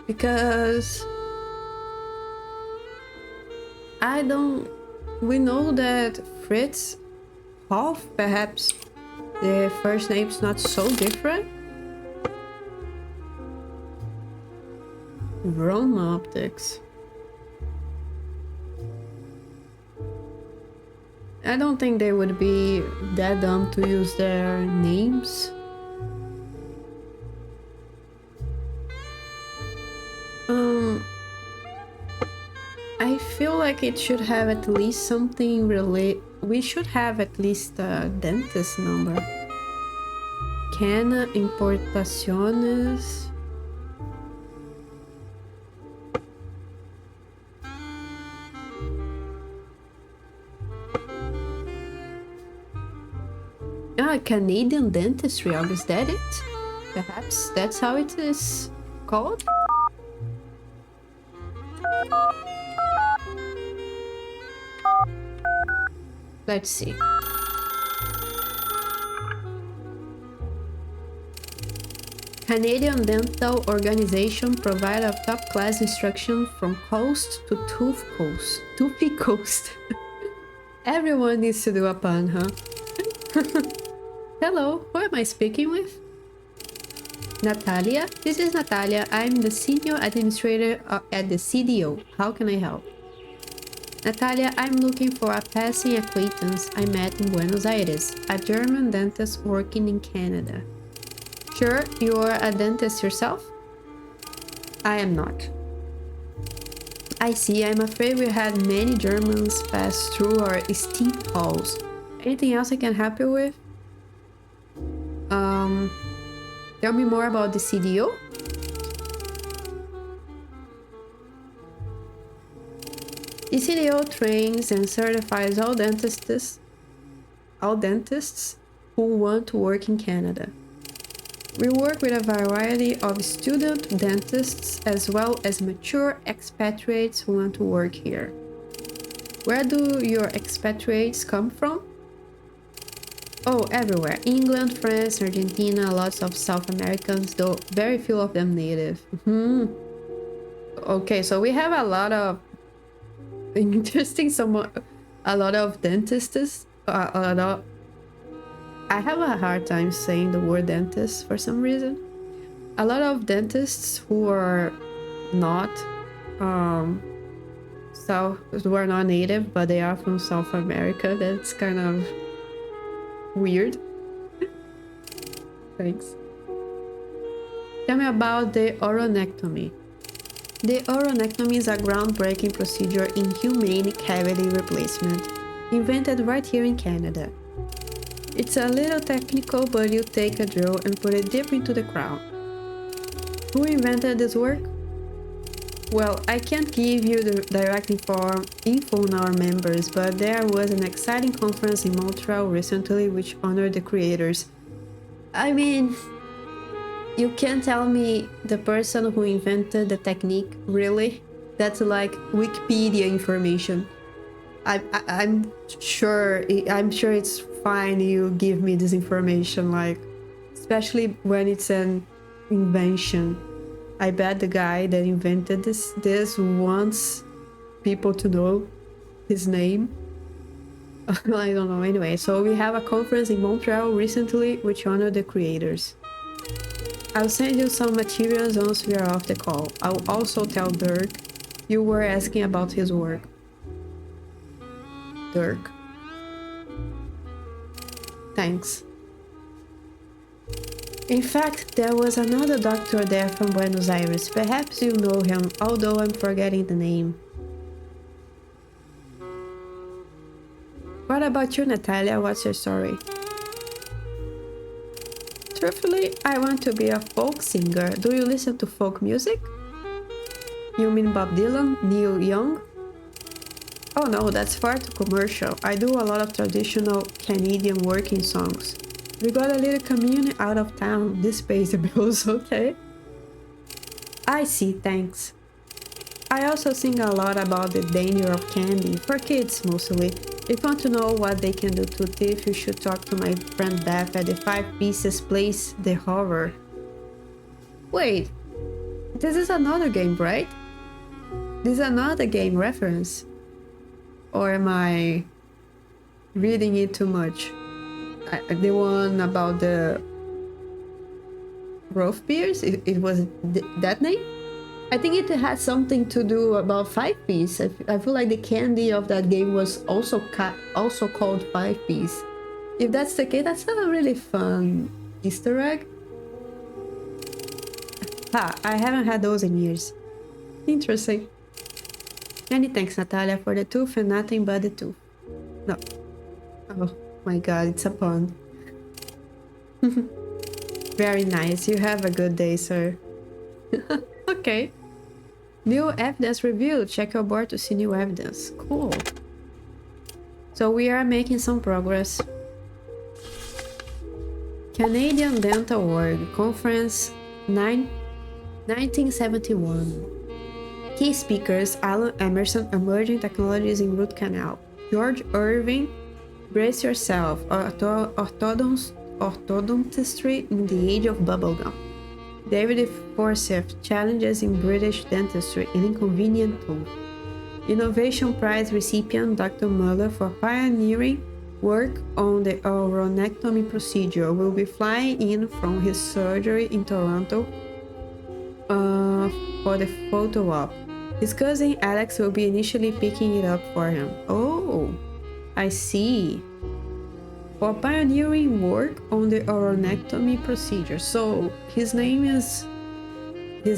because we know that Fritz Hoff, perhaps the first name's not so different. Rome Optics. I don't think they would be that dumb to use their names. I feel like it should have at least something we should have at least a dentist number. Cana Importaciones. Canadian Dentistry, is that it? Perhaps that's how it is called? Let's see. Canadian Dental Organization provide a top-class instruction from coast to toothy coast. Everyone needs to do a pun, huh? Hello, who am I speaking with? Natalia? This is Natalia. I'm the senior administrator at the CDO. How can I help? Natalia, I'm looking for a passing acquaintance I met in Buenos Aires, a German dentist working in Canada. Sure, you're a dentist yourself? I am not. I see. I'm afraid we had many Germans pass through our esteemed halls. Anything else I can help you with? Tell me more about the CDO. The CDO trains and certifies all dentists who want to work in Canada. We work with a variety of student dentists as well as mature expatriates who want to work here. Where do your expatriates come from? Oh, everywhere. England, France, Argentina, lots of South Americans, though very few of them native. Okay, so we have a lot of interesting, a lot of dentists. I have a hard time saying the word dentist for some reason. A lot of dentists who are not who are not native, but they are from South America. That's kind of weird. Thanks. Tell me about the oronectomy. The oronectomy is a groundbreaking procedure in humane cavity replacement, invented right here in Canada. It's a little technical, but you take a drill and put it deep into the crown. Who invented this work? Well, I can't give you the direct info on our members, but there was an exciting conference in Montreal recently which honored the creators. I mean, you can't tell me the person who invented the technique, really? That's like Wikipedia information. I'm sure it's fine you give me this information, like, especially when it's an invention. I bet the guy that invented this wants people to know his name. I don't know. Anyway, so we have a conference in Montreal recently which honored the creators. I'll send you some materials once we are off the call. I'll also tell Dirk you were asking about his work. Dirk. Thanks. In fact, there was another doctor there from Buenos Aires. Perhaps you know him, although I'm forgetting the name. What about you, Natalia? What's your story? Truthfully, I want to be a folk singer. Do you listen to folk music? You mean Bob Dylan? Neil Young? Oh no, that's far too commercial. I do a lot of traditional Canadian working songs. We got a little community out of town. This pays the bills, okay? I see, thanks. I also sing a lot about the danger of candy, for kids mostly. If you want to know what they can do to teeth, you should talk to my friend Beth at the 5 Pieces Place, The Horror. Wait, this is another game, right? This is another game reference. Or am I reading it too much? The one about the rough beers? It was that name? I think it had something to do about 5 Piece. I feel like the candy of that game was also called 5 Piece. If that's the case, that's a really fun Easter egg. I haven't had those in years. Interesting. Many thanks, Natalia, for the tooth and nothing but the tooth. No. Oh my god, it's a pun. Very nice. You have a good day, sir. Okay. New evidence reviewed. Check your board to see new evidence. Cool. So we are making some progress. Canadian Dental Org Conference 1971. Key speakers: Alan Emerson, Emerging Technologies in Root Canal. George Irving, Brace Yourself, Orthodontistry in the Age of Bubblegum. David Forsyth, Challenges in British Dentistry, an Inconvenient Tool. Innovation Prize recipient Dr. Muller for pioneering work on the oronectomy procedure will be flying in from his surgery in Toronto for the photo op. His cousin Alex will be initially picking it up for him. Oh, I see. For pioneering work on the oronectomy procedure. So his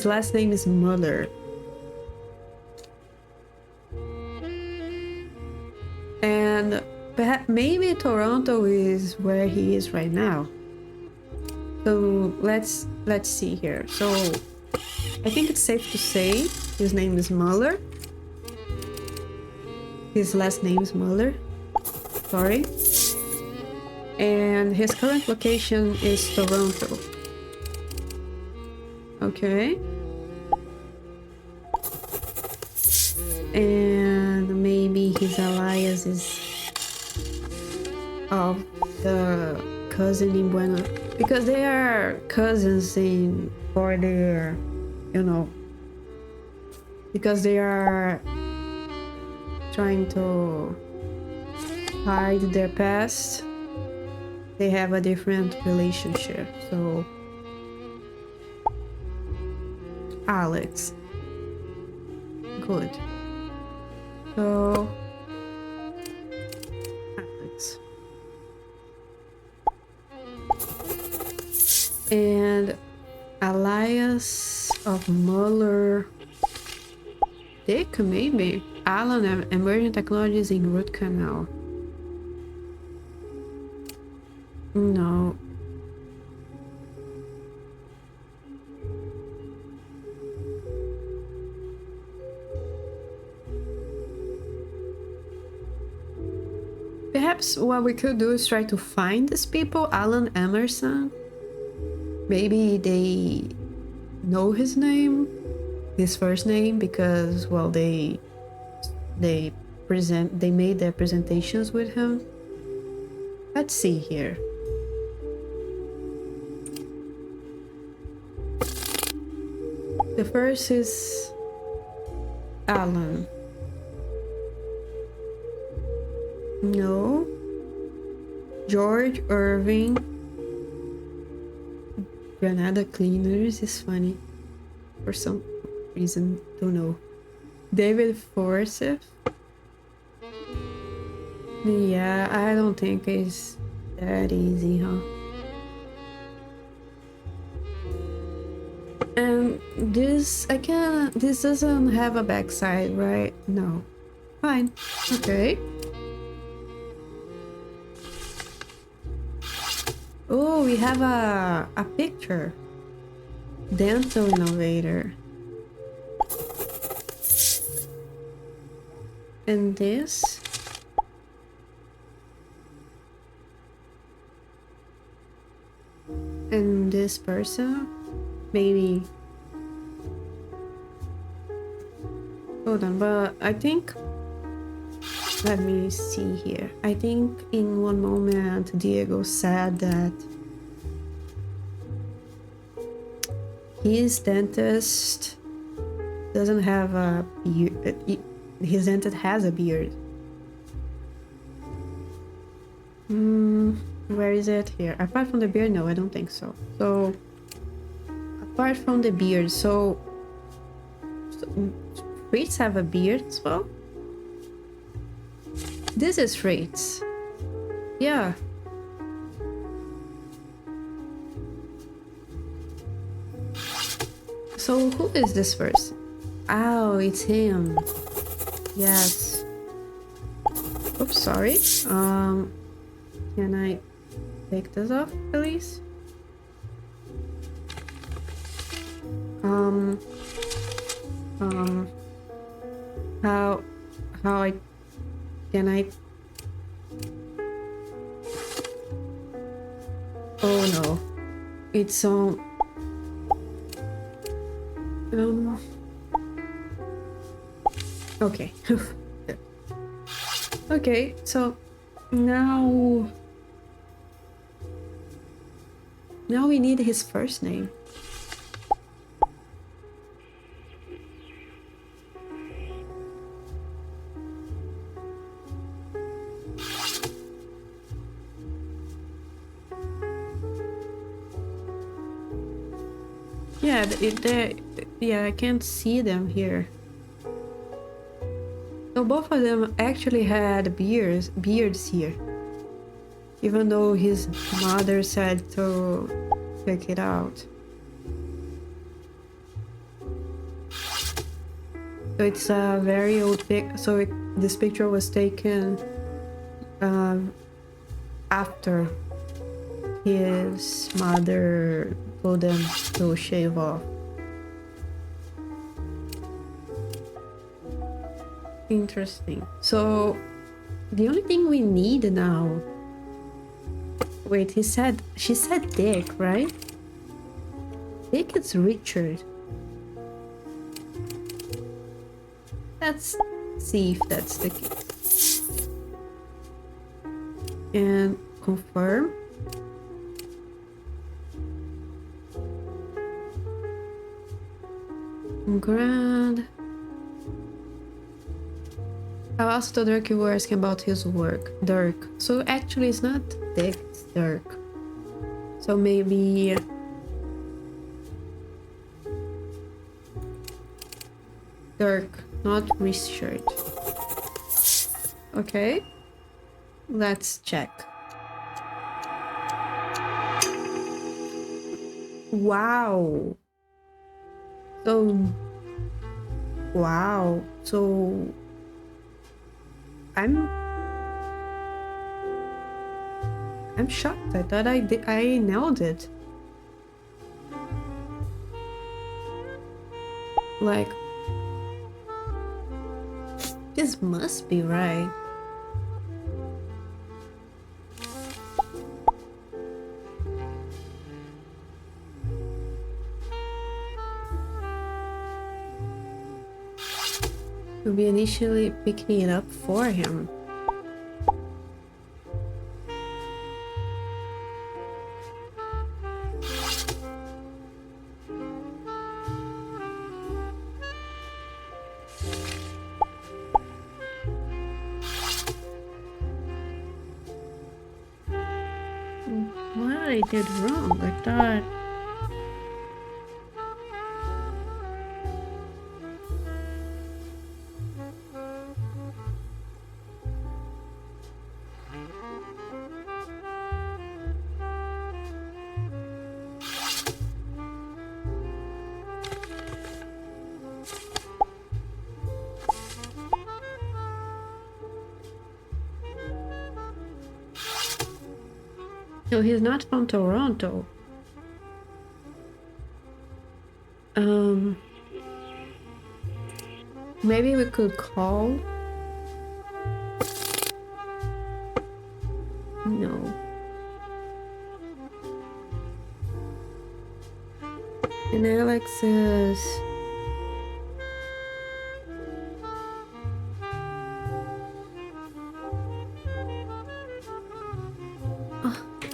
last name is Muller. And perhaps maybe Toronto is where he is right now. So let's see here. So I think it's safe to say his name is Muller. His last name is Muller. Sorry. And his current location is Toronto. Okay. And maybe his alias is of the cousin in Buenos, because they are cousins for their, because they are trying to hide their past. They have a different relationship. So Alex. Good. So Alex. And alias of Muller. Dick, maybe. Alan, Emerging Technologies in Root Canal. No. Perhaps what we could do is try to find these people, Alan Emerson. Maybe they know his name, his first name, because well they made their presentations with him. Let's see here. The first is Alan. No. George Irving. Granada Cleaners is funny. For some reason, don't know. David Forsyth. Yeah, I don't think it's that easy, huh? And this doesn't have a backside, right? No. Fine. Okay. Oh, we have a picture. Dental innovator. And this. And this person. Maybe. Hold on, but I think. Let me see here. I think in one moment Diego said that his dentist doesn't have a beard. His dentist has a beard. Where is it here? Apart from the beard, no, I don't think so. So, apart from the beard, so Fritz have a beard as well? This is Fritz. Yeah. So who is this person? Oh, it's him. Yes. Oops, sorry. Can I take this off, please? How can I? Oh no, it's on. Okay. Okay, so now we need his first name. Yeah, I can't see them here. So both of them actually had beards here. Even though his mother said to check it out. So it's a very old pic. So this picture was taken after his mother told them to shave off. Interesting. So the only thing we need now. Wait, she said Dick, right? Dick is Richard. Let's see if that's the case. And confirm. Grand. I asked Dirk if you were asking about his work. Dirk. So actually it's not Dick, it's Dirk. So maybe... Dirk, not Richard. Okay. Let's check. Wow. So... Wow. So... I'm shocked. I thought I nailed it. Like, this must be right. Will be initially picking it up for him. What I did wrong? I thought. No, he's not from Toronto. Maybe we could call. No. And Alex says.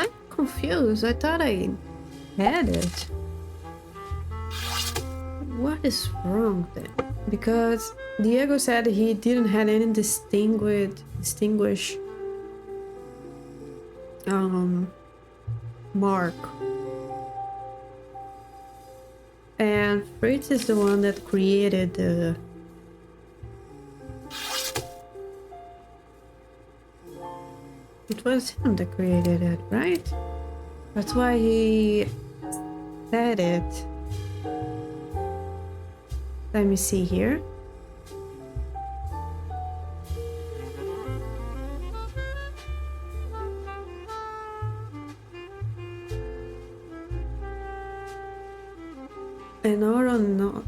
I'm confused. I thought I had it. What is wrong then? Because Diego said he didn't have any distinguished mark. And Fritz is the one that created the it was him that created it, right? That's why he said it. Let me see here. An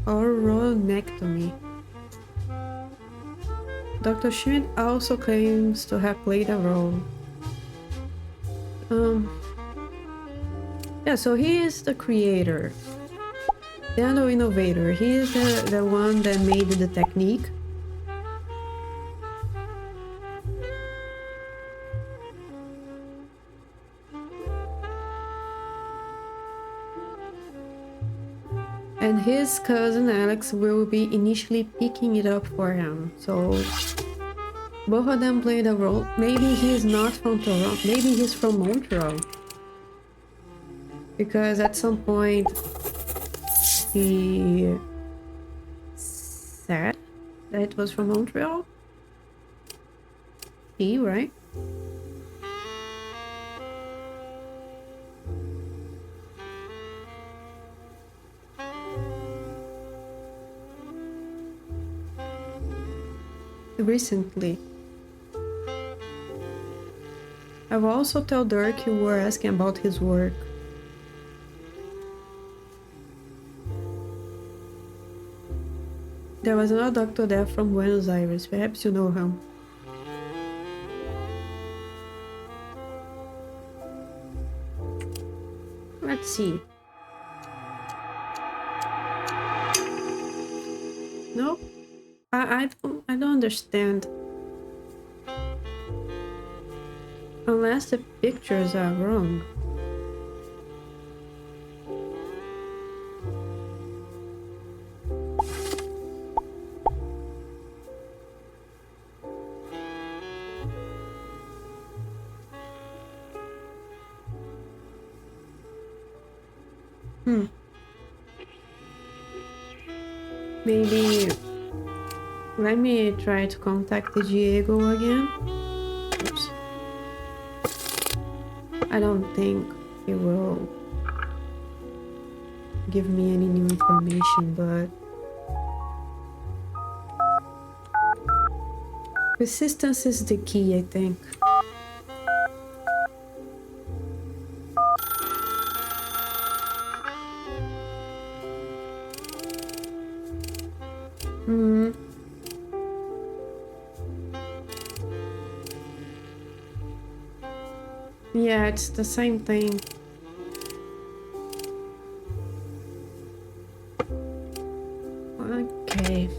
oronectomy. Dr. Schmidt also claims to have played a role. Yeah, so he is the creator. The other innovator. He is the one that made the technique. And his cousin Alex will be initially picking it up for him. So both of them played a role. Maybe he's not from Toronto. Maybe he's from Montreal. Because at some point he said that it was from Montreal. He, right? Recently. I will also tell Dirk you were asking about his work. There was another doctor there from Buenos Aires. Perhaps you know him. Let's see. Nope. I don't understand. Unless the pictures are wrong. Maybe let me try to contact Diego again. Oops. I don't think he will give me any new information, but persistence is the key, I think. Yeah, it's the same thing. Okay.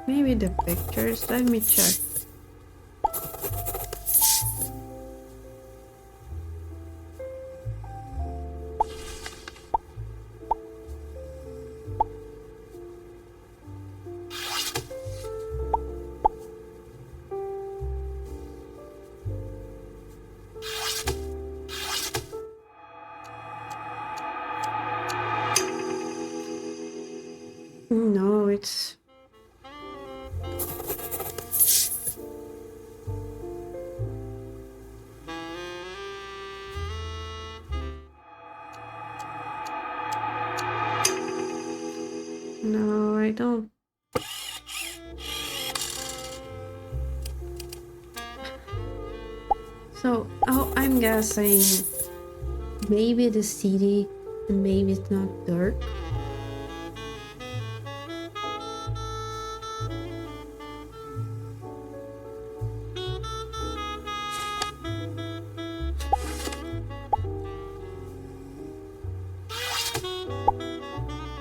Maybe the pictures. Let me check. No, it's... No, I don't. So, oh, I'm guessing maybe the city and maybe it's not dark.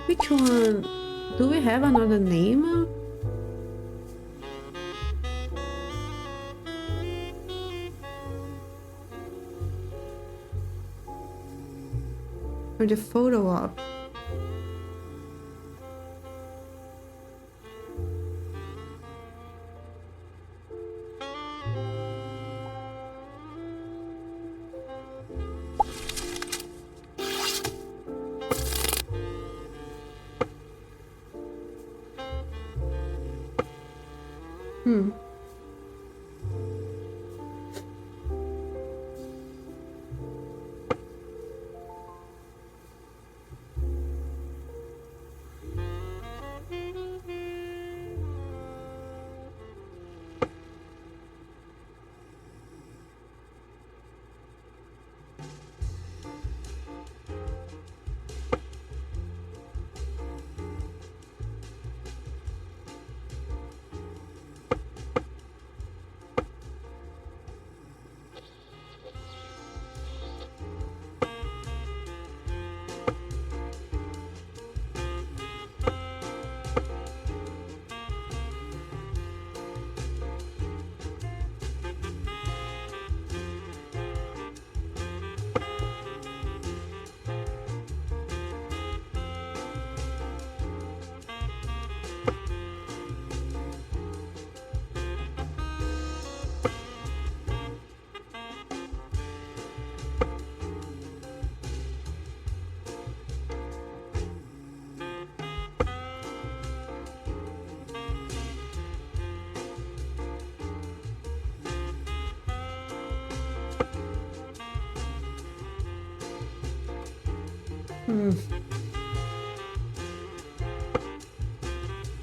Which one? Do we have another name? Or the photo op? Hmm.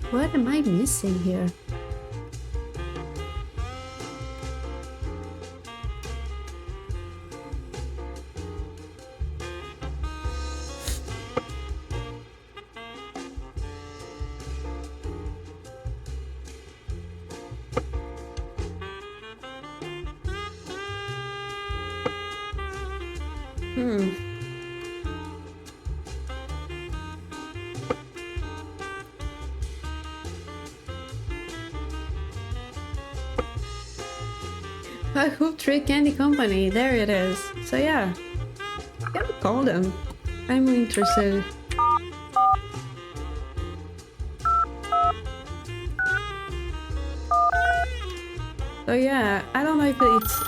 What am I missing here? A Hoop Tree Candy Company, there it is. So yeah, I can call them. I'm interested. So yeah, I don't know if it's...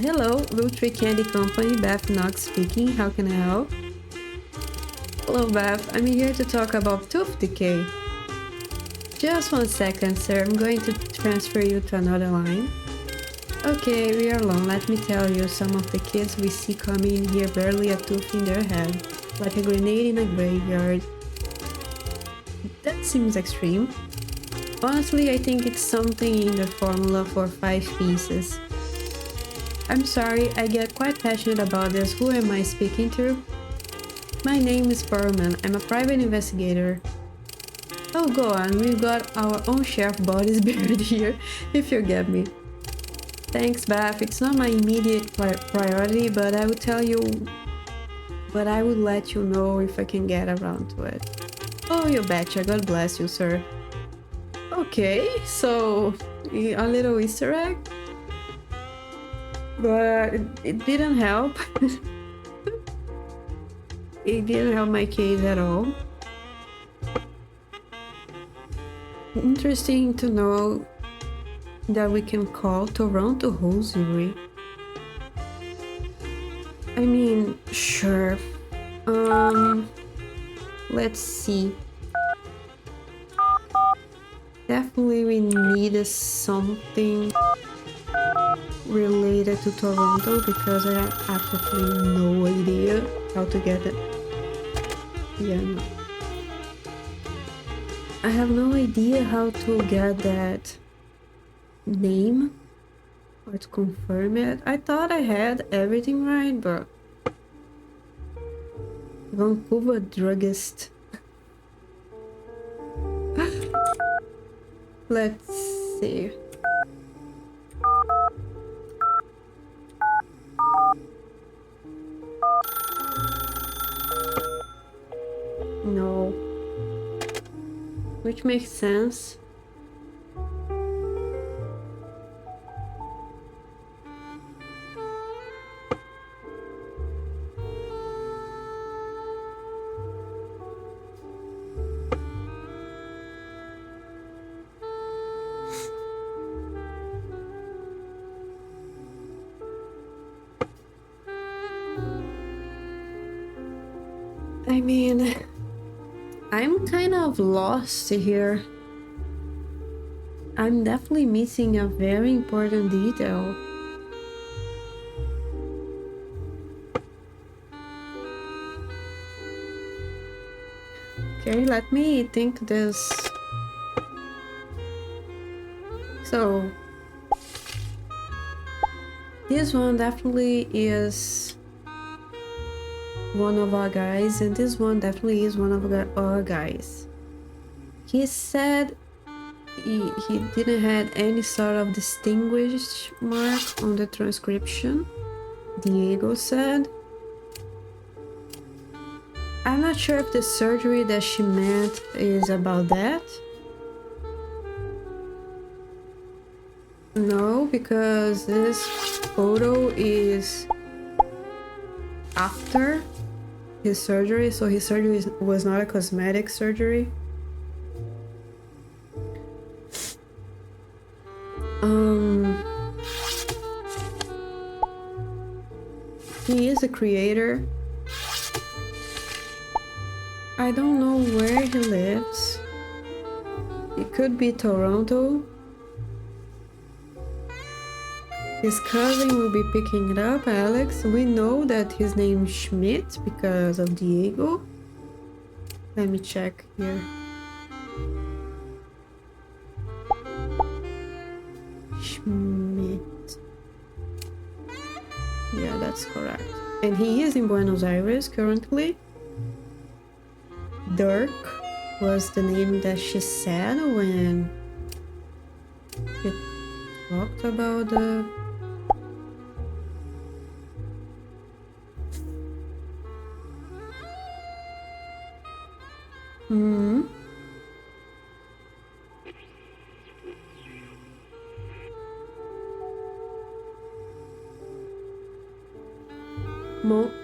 Hello, Hoop Tree Candy Company, Beth Knox speaking. How can I help? Hello Beth, I'm here to talk about tooth decay. Just 1 second, sir. I'm going to transfer you to another line. Okay, we are alone. Let me tell you, some of the kids we see coming in here barely a tooth in their head, like a grenade in a graveyard. That seems extreme. Honestly, I think it's something in the formula for 5 pieces. I'm sorry, I get quite passionate about this. Who am I speaking to? My name is Furman. I'm a private investigator. Oh, go on, we've got our own share of bodies buried here, if you get me. Thanks, Beth. It's not my immediate priority, but I will tell you... But I will let you know if I can get around to it. Oh, you betcha. God bless you, sir. Okay, so a little Easter egg, but it didn't help. It didn't help my case at all. Interesting to know that we can call Toronto hosiery. I mean, sure. Let's see. Definitely we needed something related to Toronto because I have absolutely no idea how to get it. Yeah, no. I have no idea how to get that name or to confirm it. I thought I had everything right, but Vancouver druggist. Let's see. No. Which makes sense. I mean, I'm kind of lost here. I'm definitely missing a very important detail. Okay, let me think this. So, this one definitely is one of our guys, and this one definitely is one of our guys. He said he didn't have any sort of distinguished mark on the transcription. Diego said. I'm not sure if the surgery that she meant is about that. No, because this photo is after his surgery, so his surgery was not a cosmetic surgery. He is a creator. I don't know where he lives. It could be Toronto. His cousin will be picking it up, Alex. We know that his name is Schmidt because of Diego. Let me check here. Schmidt. Yeah, that's correct. And he is in Buenos Aires currently. Dirk was the name that she said when he talked about the...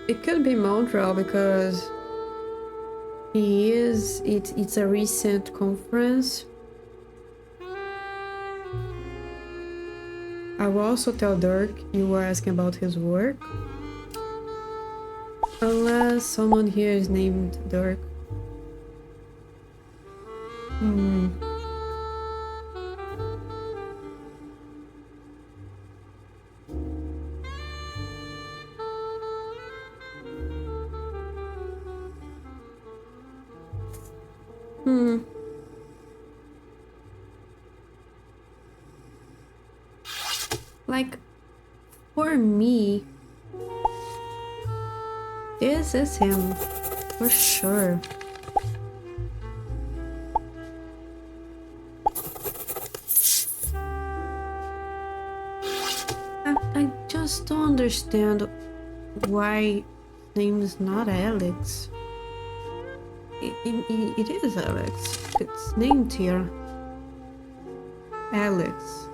It could be Montreal because it's a recent conference. I will also tell Dirk you were asking about his work. Unless someone here is named Dirk. Like, for me, this is him, for sure. I just don't understand why his name is not Alex. It is Alex. It's named here. Alex.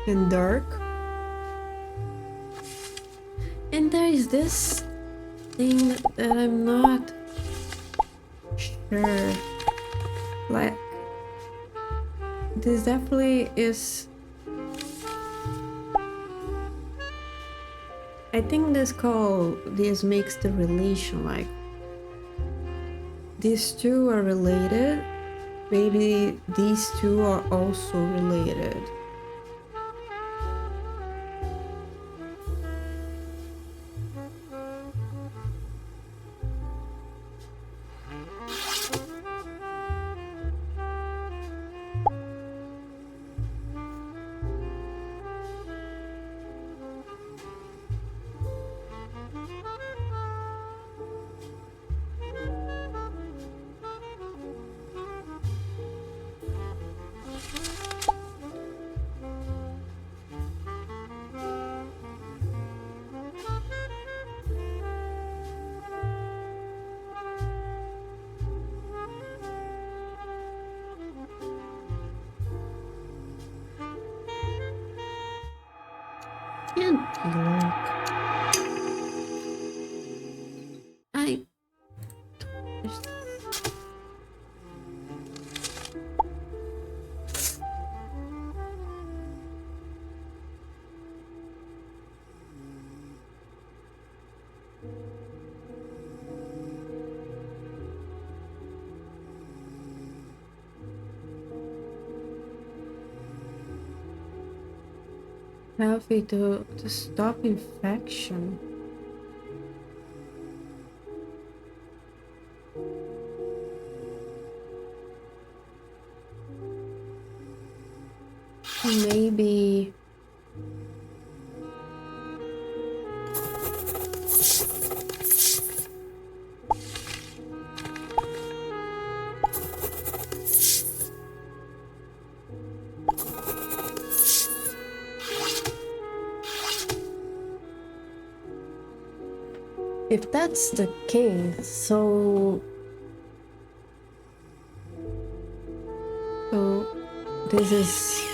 And dark. And there is this thing that I'm not sure. Like, this definitely is. I think this makes the relation, like these two are related. Maybe these two are also related. Can't look. I healthy to stop infection. Maybe if that's the case, so this is,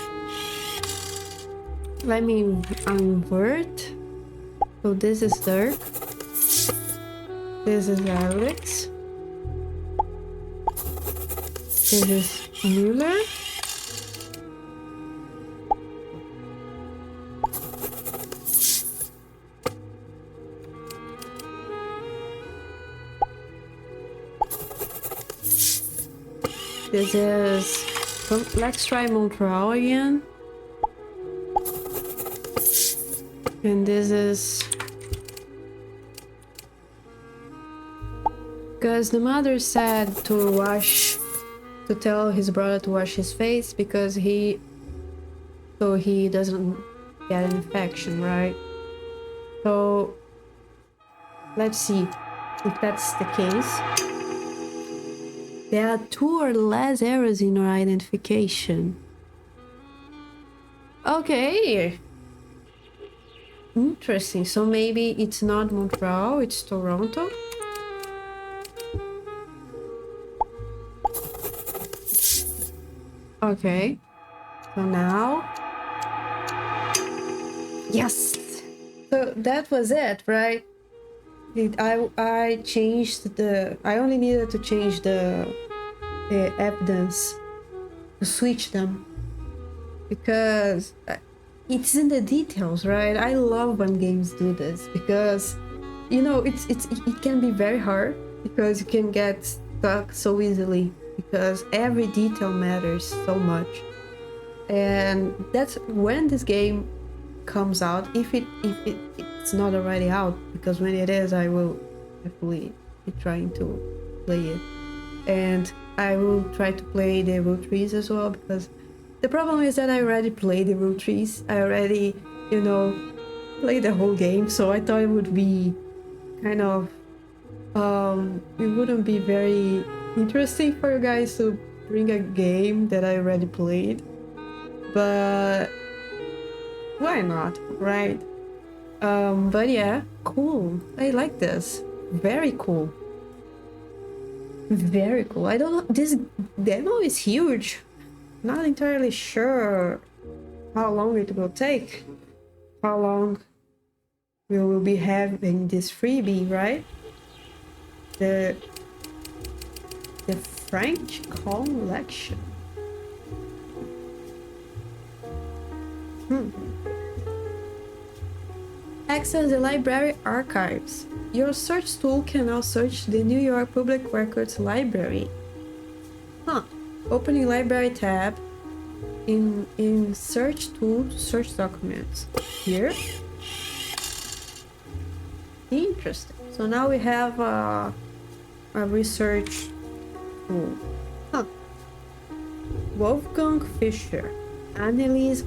let me invert. So this is Dirk, this is Alex, this is Mueller, this is, let's try Montreal again. And this is because the mother said to tell his brother to wash his face because he doesn't get an infection, right? So let's see if that's the case. There are 2 or less errors in our identification. Okay. Interesting. So maybe it's not Montreal, it's Toronto. Okay. So now. Yes. So that was it, right? I changed I only needed to change the evidence to switch them because it's in the details, right? I love when games do this because, you know, it can be very hard because you can get stuck so easily because every detail matters so much. And that's when this game comes out, if it's not already out, because when it is, I will definitely be trying to play it. And I will try to play the root trees as well, because the problem is that I already played the root trees. I already, you know, played the whole game, so I thought it would be kind of, it wouldn't be very interesting for you guys to bring a game that I already played. But Why not, right? But yeah, cool. I like this. Very cool. Very cool. I don't know. This demo is huge. Not entirely sure how long it will take. How long we will be having this freebie, right? The French collection. Access the library archives. Your search tool can now search the New York Public Records Library. Opening library tab in search tool to search documents. Here. Interesting. So now we have a research tool. Wolfgang Fischer, Annelies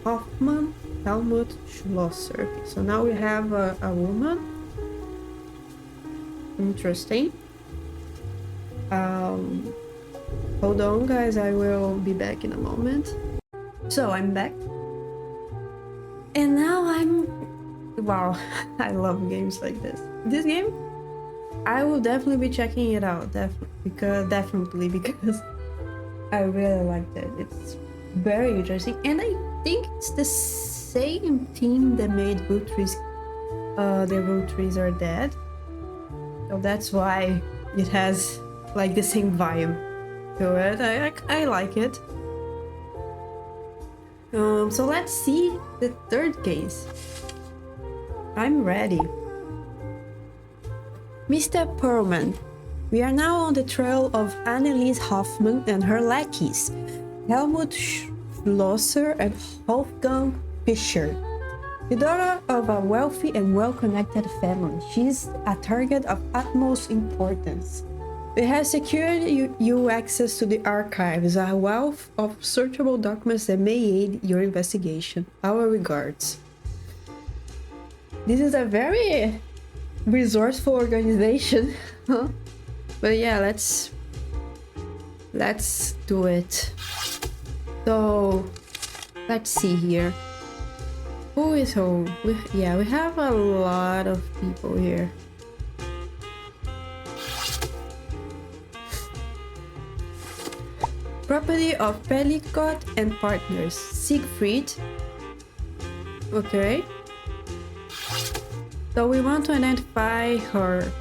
Hoffmann, Helmut Schlosser. Okay, so now we have a woman. Interesting. Hold on, guys. I will be back in a moment. So I'm back. And now wow, I love games like this. This game, I will definitely be checking it out. Definitely because I really liked it. It's very interesting, and I think it's the same team that made Root Trees. The Root Trees Are Dead. So that's why it has like the same vibe to it. I like it. So let's see the third case. I'm ready. Mr. Perlman, we are now on the trail of Annelies Hoffmann and her lackeys, Helmut Schlosser and Wolfgang Fischer. The daughter of a wealthy and well-connected family, she is a target of utmost importance. We have secured you access to the archives, a wealth of searchable documents that may aid your investigation. Our regards. This is a very resourceful organization, huh? But yeah, let's do it. So let's see here. Who is who? We have a lot of people here. Property of Pellicott and Partners, Siegfried. Okay. So we want to identify her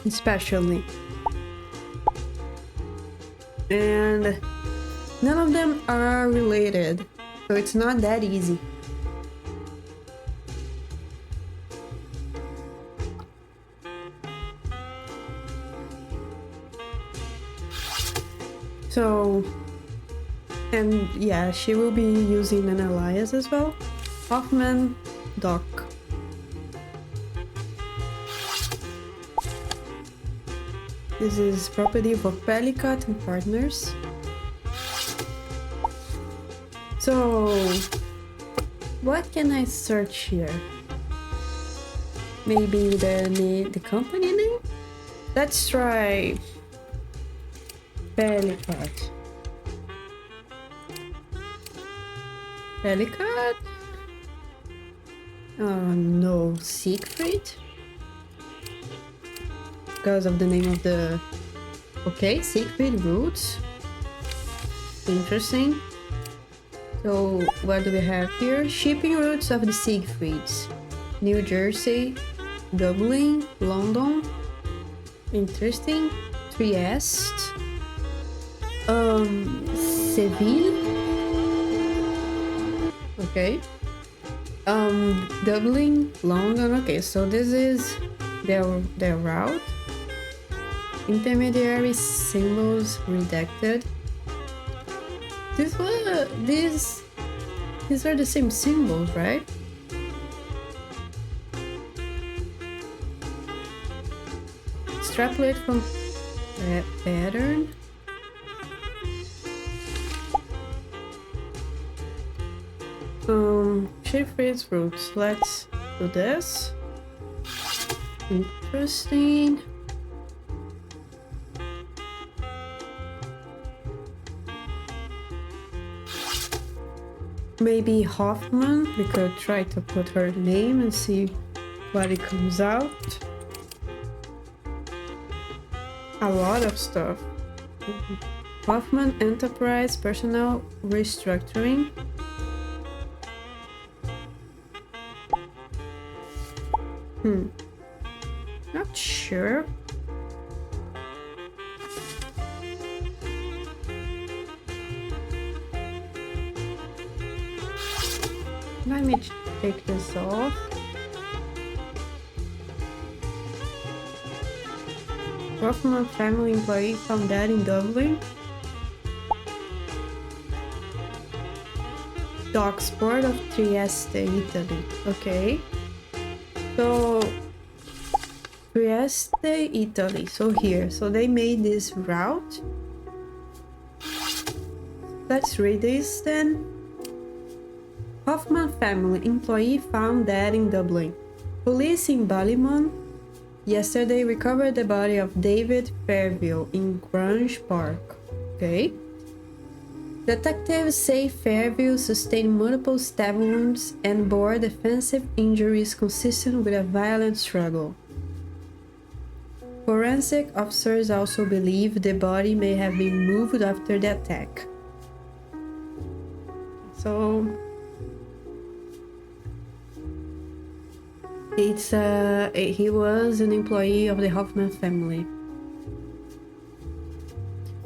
especially. And none of them are related, so it's not that easy. So, and yeah, she will be using an alias as well. Hoffman Doc. This is property of Pellicott and Partners. So, what can I search here? Maybe the company name? Let's try Pellicott. Pellicott? Oh no, Siegfried? Because of the name of the... Okay, Siegfried Roots. Interesting. So, what do we have here? Shipping routes of the Siegfrieds. New Jersey, Dublin, London. Interesting. Trieste. Seville. Okay. Dublin, London. Okay, so this is their route. Intermediary symbols redacted. These are the same symbols, right? Extrapolate from pattern. Shift phrase roots. Let's do this. Interesting. Maybe Hoffman. We could try to put her name and see what it comes out. A lot of stuff. Hoffman Enterprise Personnel Restructuring. Not sure. Let me take this off. Hoffman family employee found dead in Dublin. Docks port of Trieste, Italy. Okay. So Trieste, Italy. So here. So they made this route. Let's read this then. Hoffman family employee found dead in Dublin. Police in Ballymun yesterday recovered the body of David Fairview in Grange Park. Okay. Detectives say Fairview sustained multiple stab wounds and bore defensive injuries consistent with a violent struggle. Forensic officers also believe the body may have been moved after the attack. So he was an employee of the Hoffman family.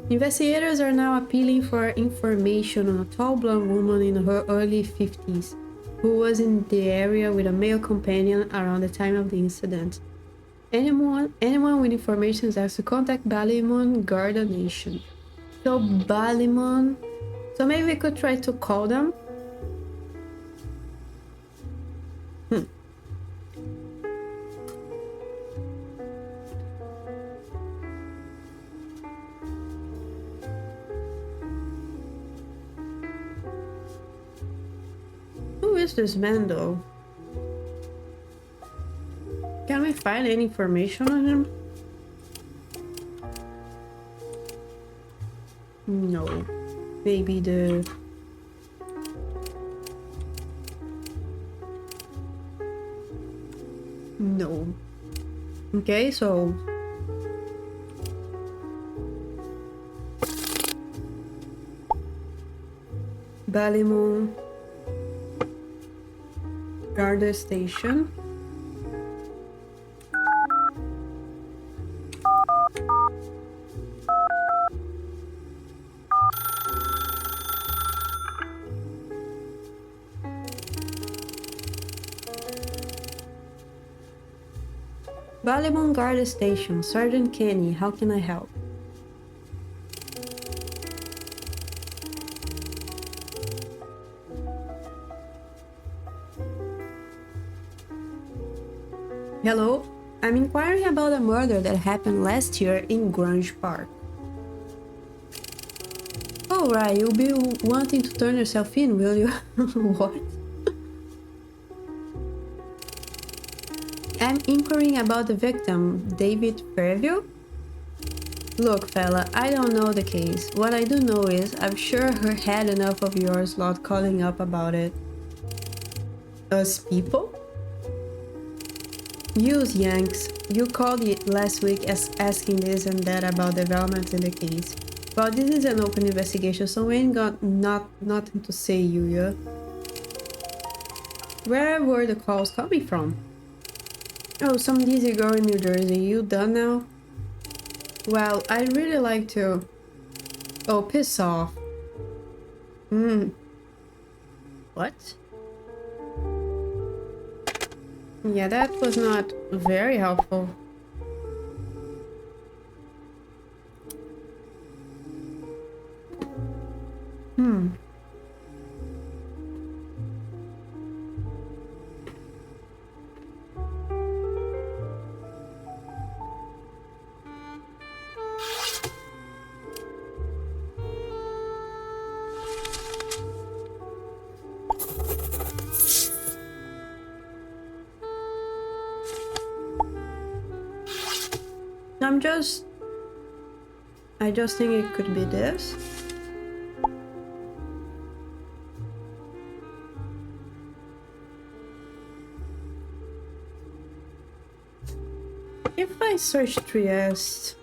Investigators are now appealing for information on a tall blonde woman in her early 50s who was in the area with a male companion around the time of the incident. Anyone with information is asked to contact Ballymun Garda Nation. So Ballymun. So maybe we could try to call them. Who is this man though? Can we find any information on him? No. Maybe the... No. Okay, so... Ballymun Garda Station. Ballymun Garda Station, Sergeant Kenny, how can I help? Hello, I'm inquiring about a murder that happened last year in Grange Park. Oh right, you'll be wanting to turn yourself in, will you? What? I'm inquiring about the victim, David Fairview. Look, fella, I don't know the case. What I do know is I've sure had enough of yours lot calling up about it. Us people? Yous Yanks, you called last week asking this and that about developments in the case. Well, this is an open investigation, so we ain't got nothing to say, yeah? Where were the calls coming from? Oh, some dizzy girl in New Jersey. You done now? Well, I'd really like to... Oh, piss off. What? Yeah, that was not very helpful. I just think it could be this. I search Trieste?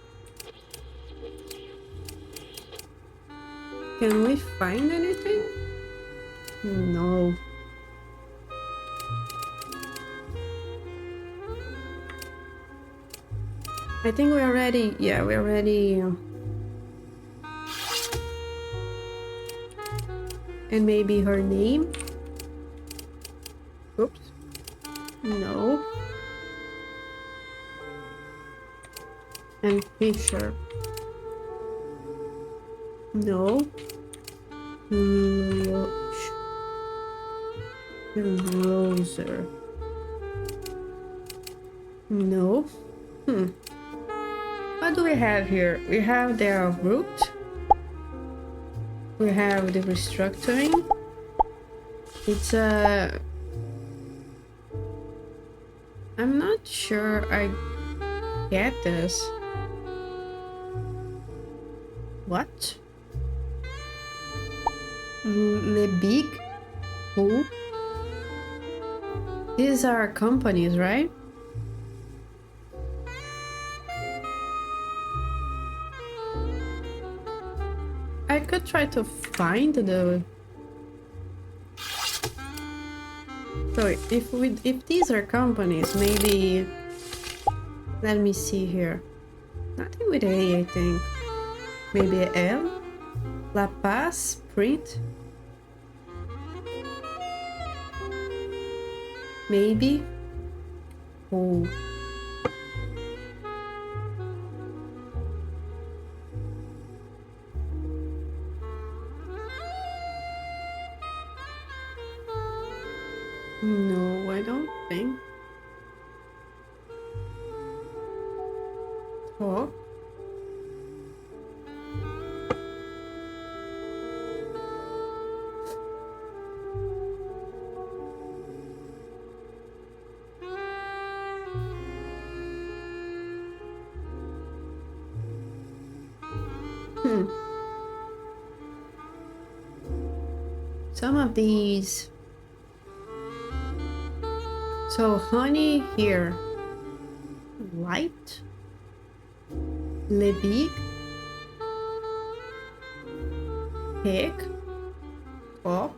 Can we find anything? No. I think we already, yeah, we already. And maybe her name? Oops. No. And Fisher. No. Roser. No. What do we have here? We have their route. We have the restructuring. It's a... I'm not sure I get this. What? Le Big? Who? These are companies, right? I could try to find the... So if these are companies, maybe... Let me see here. Nothing with A, I think. Maybe L? La Paz, Print? Maybe? Oh. No, I don't think. Talk. Some of these. So honey here. Light. Le Big. Pig. Top.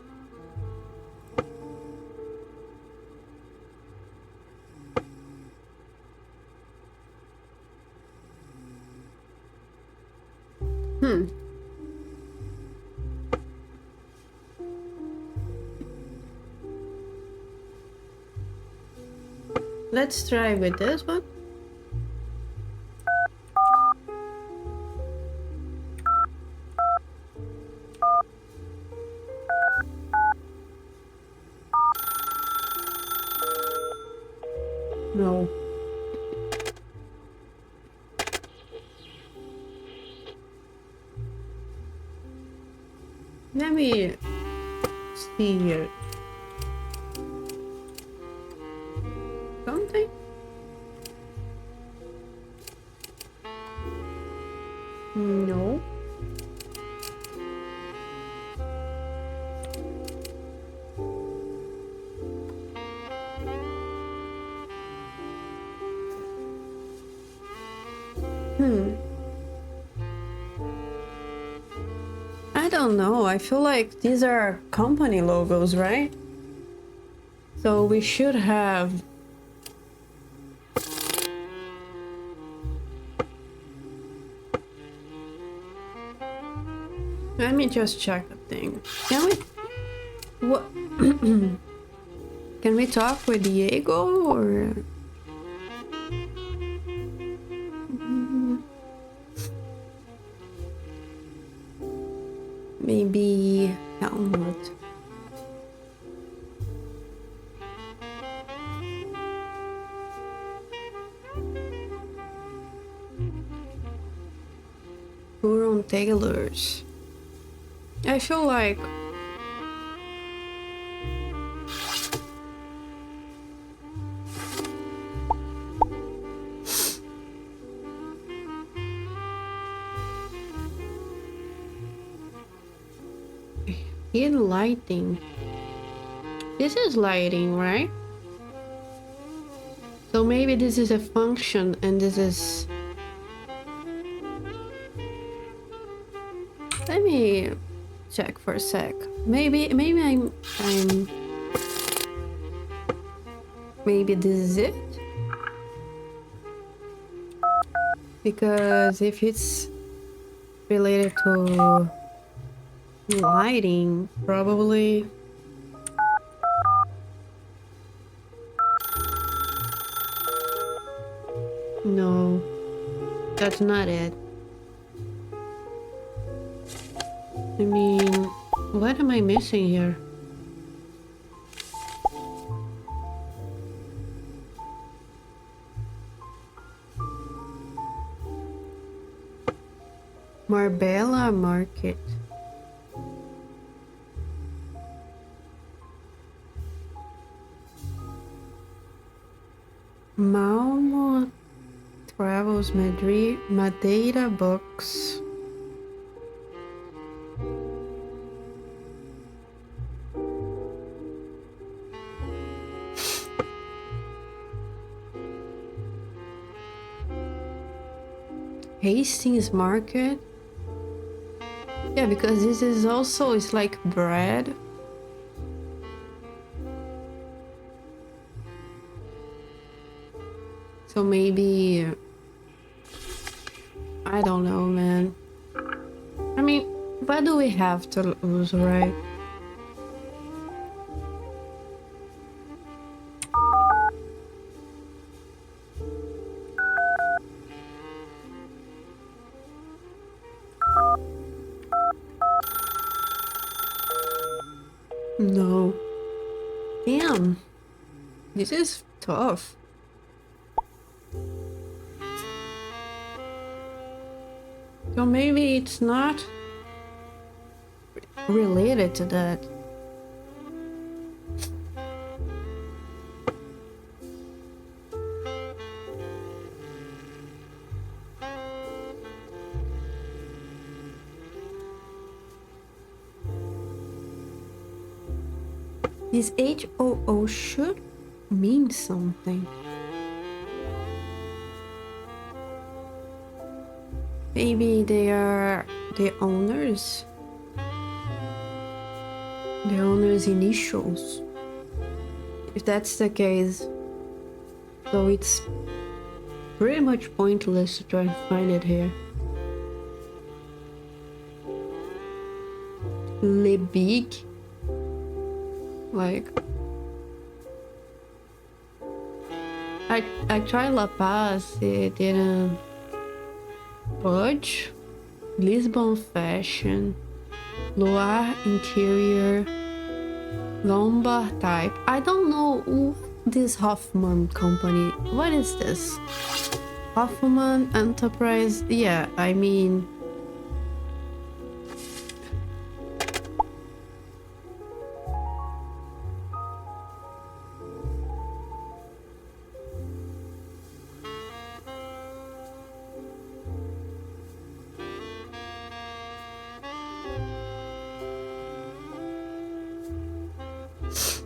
Let's try with this one. No. Let me see here. Something? No. I don't know. I feel like these are company logos, right? So we should have... Let me just check a thing. Can we... What? Can we talk with Diego or... Maybe Helmut. Huron tailors. I feel like in lighting. This is lighting, right? So maybe this is a function and this is... Let me check for a sec. Maybe I'm maybe this is it? Because if it's related to lighting, probably... No, that's not it. I mean, what am I missing here? Marbella Market. Malmo Travels Madrid, Madeira Books. Hastings Market. Yeah, because this is also, it's like bread. So maybe, I don't know, man. I mean, what do we have to lose, right? No. Damn. This is tough. So maybe it's not related to that. This HOO should mean something. Maybe they are the owners. The owner's initials. If that's the case, so it's pretty much pointless to try to find it here. Le Big. Like, I tried La Paz, it didn't budge. Lisbon Fashion, Loire Interior, Lombard Type. I don't know this Hoffman company. What is this? Hoffman Enterprise? Yeah, I mean...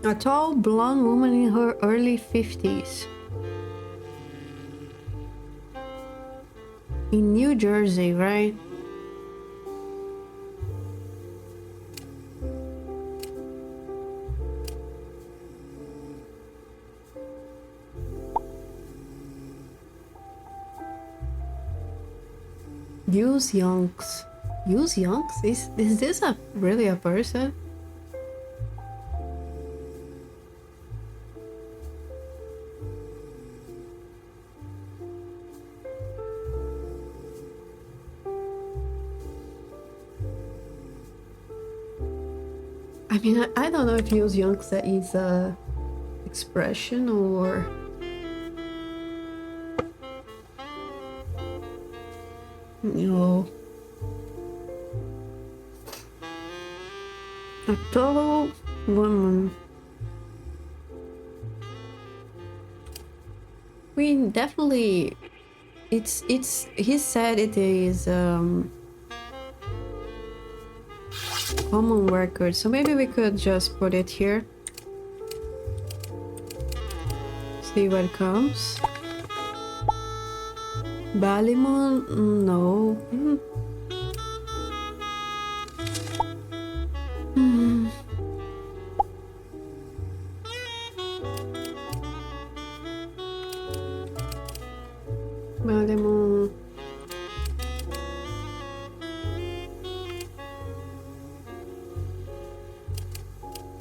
A tall blonde woman in her early 50s. In New Jersey, right? Use Youngs. Use Youngs? Is this really a person? I mean, I don't know if use Youngs is a expression or... You know... A tall woman. I mean, definitely... It's... He said it is, common record, so maybe we could just put it here. see what comes. Ballymun? No. Ballymun.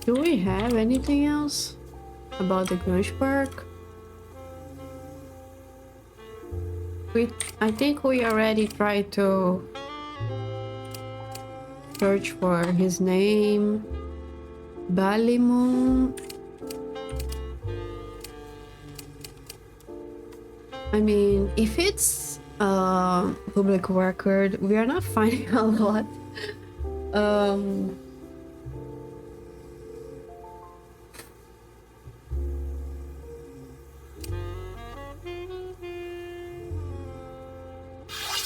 Do we have anything else about the Grunge Park? I think we already tried to search for his name. Ballymun. I mean, if it's a public record, we are not finding a lot.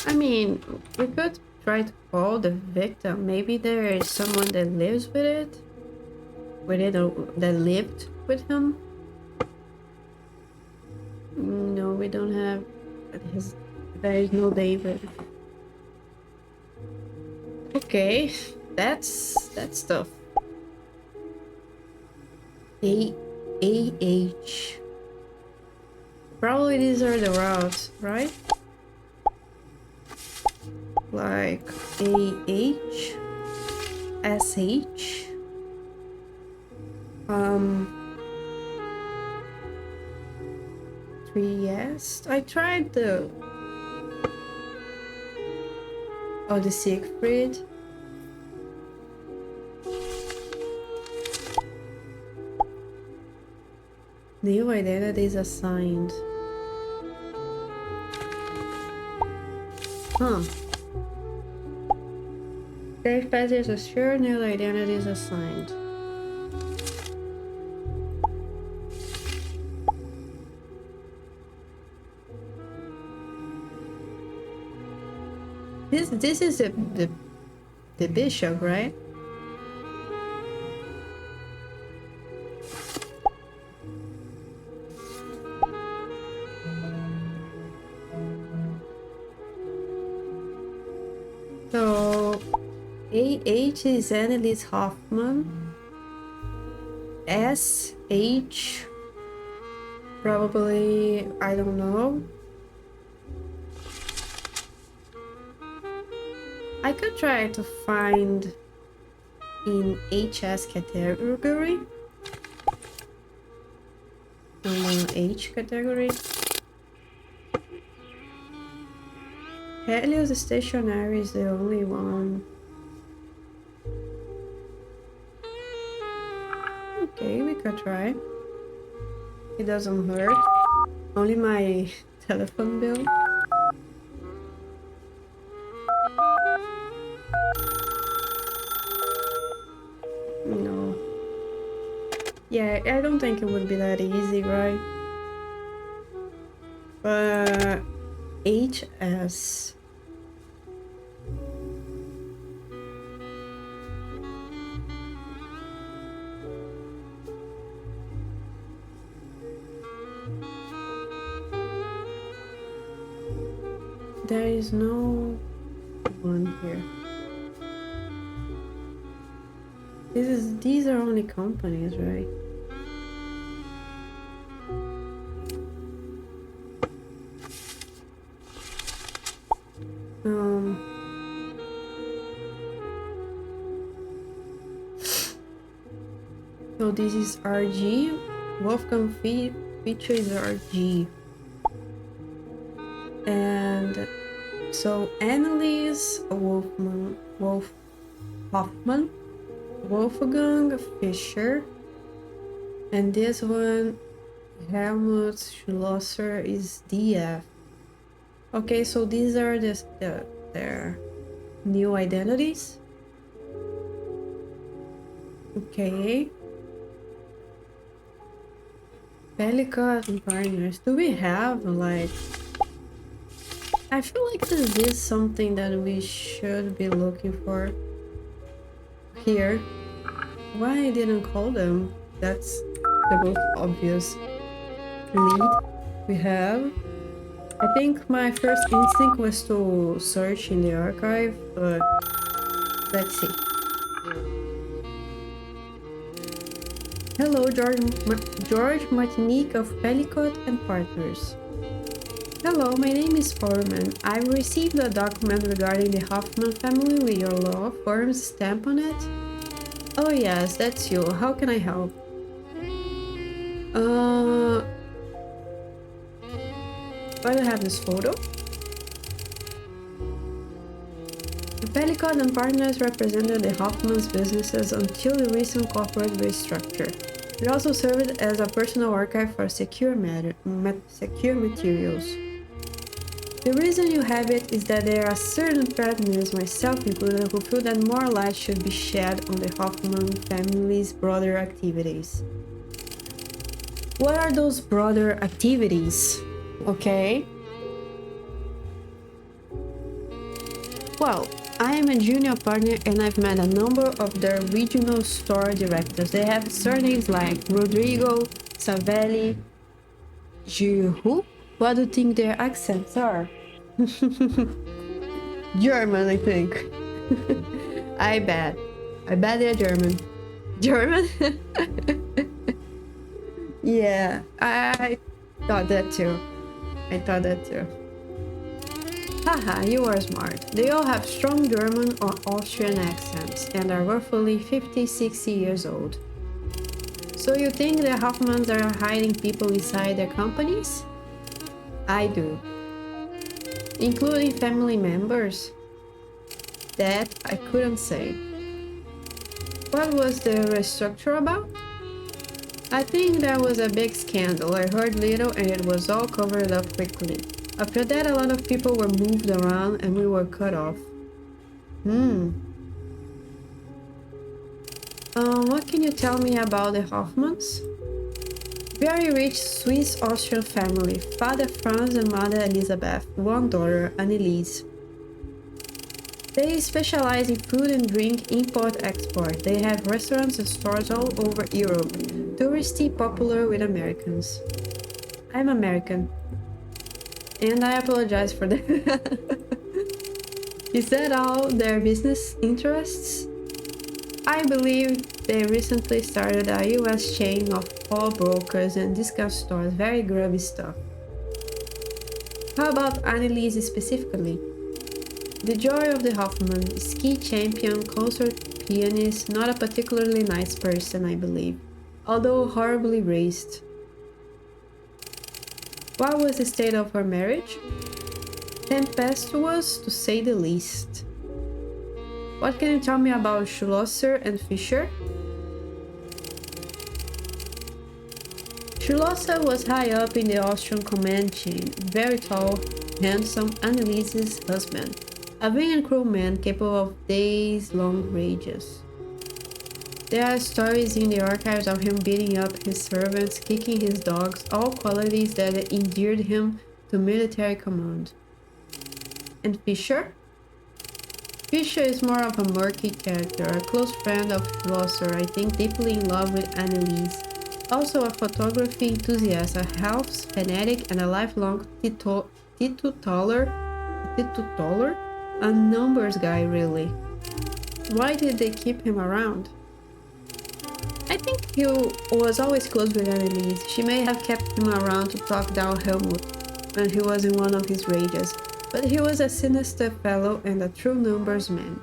I mean, we could try to call the victim. Maybe there is someone that lives with it. That lived with him. No, we don't have there is no David. Okay, that's tough. AH. Probably these are the routes, right? Like AH, SH. 3S. I tried the Siegfried. New identities assigned. Huh. Safe passage assured, new identities assigned. This is the bishop, right? So AH is Annelies Hoffman. SH probably, I don't know. I could try to find in HS category. H category. Helios stationary is the only one. Okay, we could try. It doesn't hurt. Only my telephone bill. No. Yeah, I don't think it would be that easy, right? But HS. There is no one here. These are only companies, right? So this is RG. Wolfgang feature is RG. And so Annelies Hoffman, Wolfgang Fischer, and this one Helmut Schlosser is DF. Okay, so these are their new identities. Okay. Pelican and partners. Do we have like? I feel like this is something that we should be looking for here. Why I didn't call them? That's the most obvious. lead we have. I think my first instinct was to search in the archive, but let's see. Hello, George Martinique of Pellicot and Partners. Hello, my name is Foreman. I've received a document regarding the Hoffman family with your law firm's stamp on it. Oh yes, that's you. How can I help? Why do I have this photo? Pellicot and Partners represented the Hoffman's businesses until the recent corporate restructure. It also served as a personal archive for secure materials. The reason you have it is that there are certain partners, myself included, who feel that more light should be shed on the Hoffman family's broader activities. What are those broader activities? Okay. Well, I am a junior partner and I've met a number of their regional store directors. They have surnames like Rodrigo, Savelli, Giroux. What do you think their accents are? German, I think. I bet they're German. German? Yeah, I thought that too. Haha, you are smart. They all have strong German or Austrian accents and are roughly 50-60 years old. So you think the Hoffmans are hiding people inside their companies? I do. Including family members? That I couldn't say. What was the restructure about? I think there was a big scandal. I heard little and it was all covered up quickly. After that, a lot of people were moved around and we were cut off. What can you tell me about the Hoffmans? Very rich Swiss-Austrian family. Father Franz and mother Elizabeth. One daughter, Anneliese. They specialize in food and drink import-export. They have restaurants and stores all over Europe. Touristy, popular with Americans. I'm American. And I apologize for that. Is that all their business interests? I believe they recently started a US chain of pawnbrokers and discount stores. Very grubby stuff. How about Anneliese specifically? The joy of the Hoffman, ski champion, concert pianist, not a particularly nice person, I believe, although horribly raised. What was the state of her marriage? Tempestuous, to say the least. What can you tell me about Schlosser and Fischer? Schlosser was high up in the Austrian command chain, very tall, handsome, Anneliese's husband. A vain and cruel man capable of days-long rages. There are stories in the archives of him beating up his servants, kicking his dogs, all qualities that endeared him to military command. And Fischer? Fischer is more of a murky character, a close friend of Schlosser, I think deeply in love with Anneliese. Also a photography enthusiast, a health fanatic, and a lifelong teetotaler? A numbers guy, really. Why did they keep him around? I think he was always close with Anneliese. She may have kept him around to talk down Helmut when he was in one of his rages, but he was a sinister fellow and a true numbers man.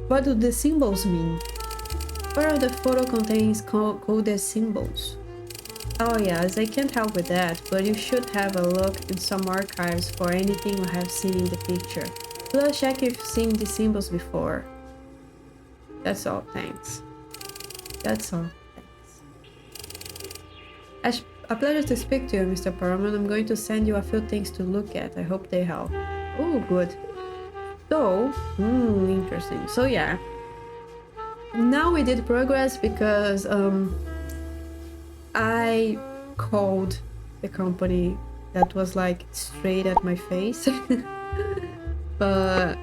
What do the symbols mean? Part of the photo contains coded symbols. Oh yes, I can't help with that, but you should have a look in some archives for anything you have seen in the picture. Plus check if you've seen the symbols before. That's all, thanks. That's all, thanks. A pleasure to speak to you, Mr. Perlman. I'm going to send you a few things to look at. I hope they help. Oh, good. So, interesting. So yeah. Now we did progress because I called the company that was like straight at my face. But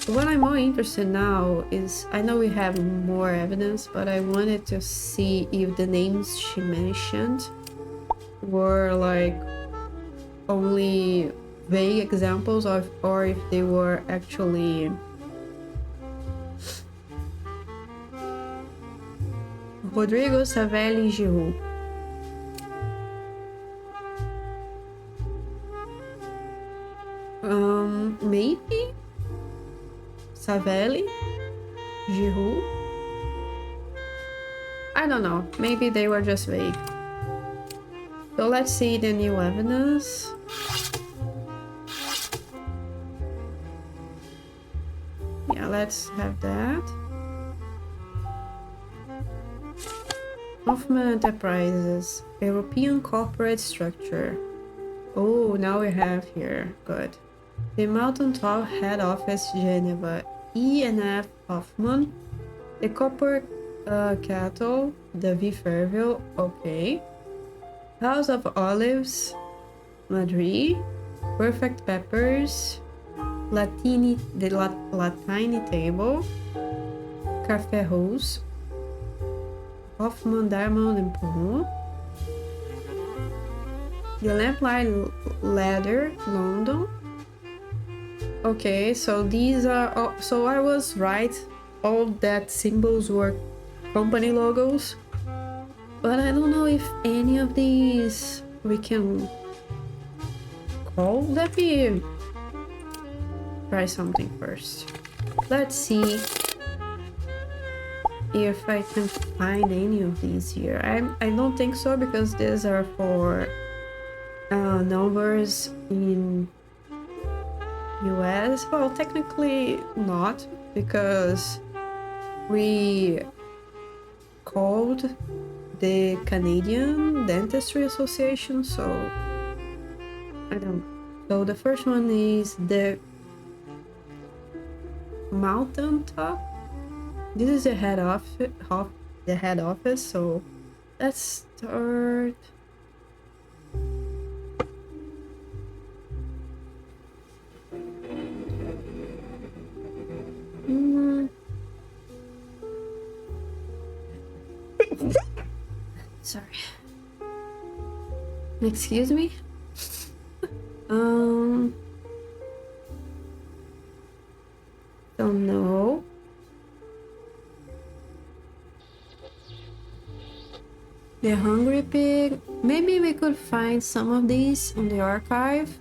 what I'm more interested now is, I know we have more evidence, but I wanted to see if the names she mentioned were like only vague examples of, or if they were actually Rodrigo, Savelli, Giroux. Maybe Savelli, Giroux. I don't know. Maybe they were just vague. So let's see the new evidence. Yeah, let's have that. Hoffman Enterprises, European corporate structure. Oh, now we have here. Good. The Mountaintop Head Office, Geneva, E&F Hoffman. The Copper Cattle, David Fairville. Okay. House of Olives, Madrid. Perfect Peppers, Latini Table, Café Rose, Hoffman Diamond and Pearl, The Lamplight Ladder, London. Okay, so these are all, so I was right, all that symbols were company logos, but I don't know if any of these we can call. Let me try something first. Let's see if I can find any of these here. I don't think so, because these are for numbers in US. Well, technically not, because we called the Canadian Dentistry Association, so I don't know. So the first one is the Mountaintop. This is the head office, so let's start. Sorry. Excuse me. Don't know. The Hungry Pig. Maybe we could find some of these in the archive.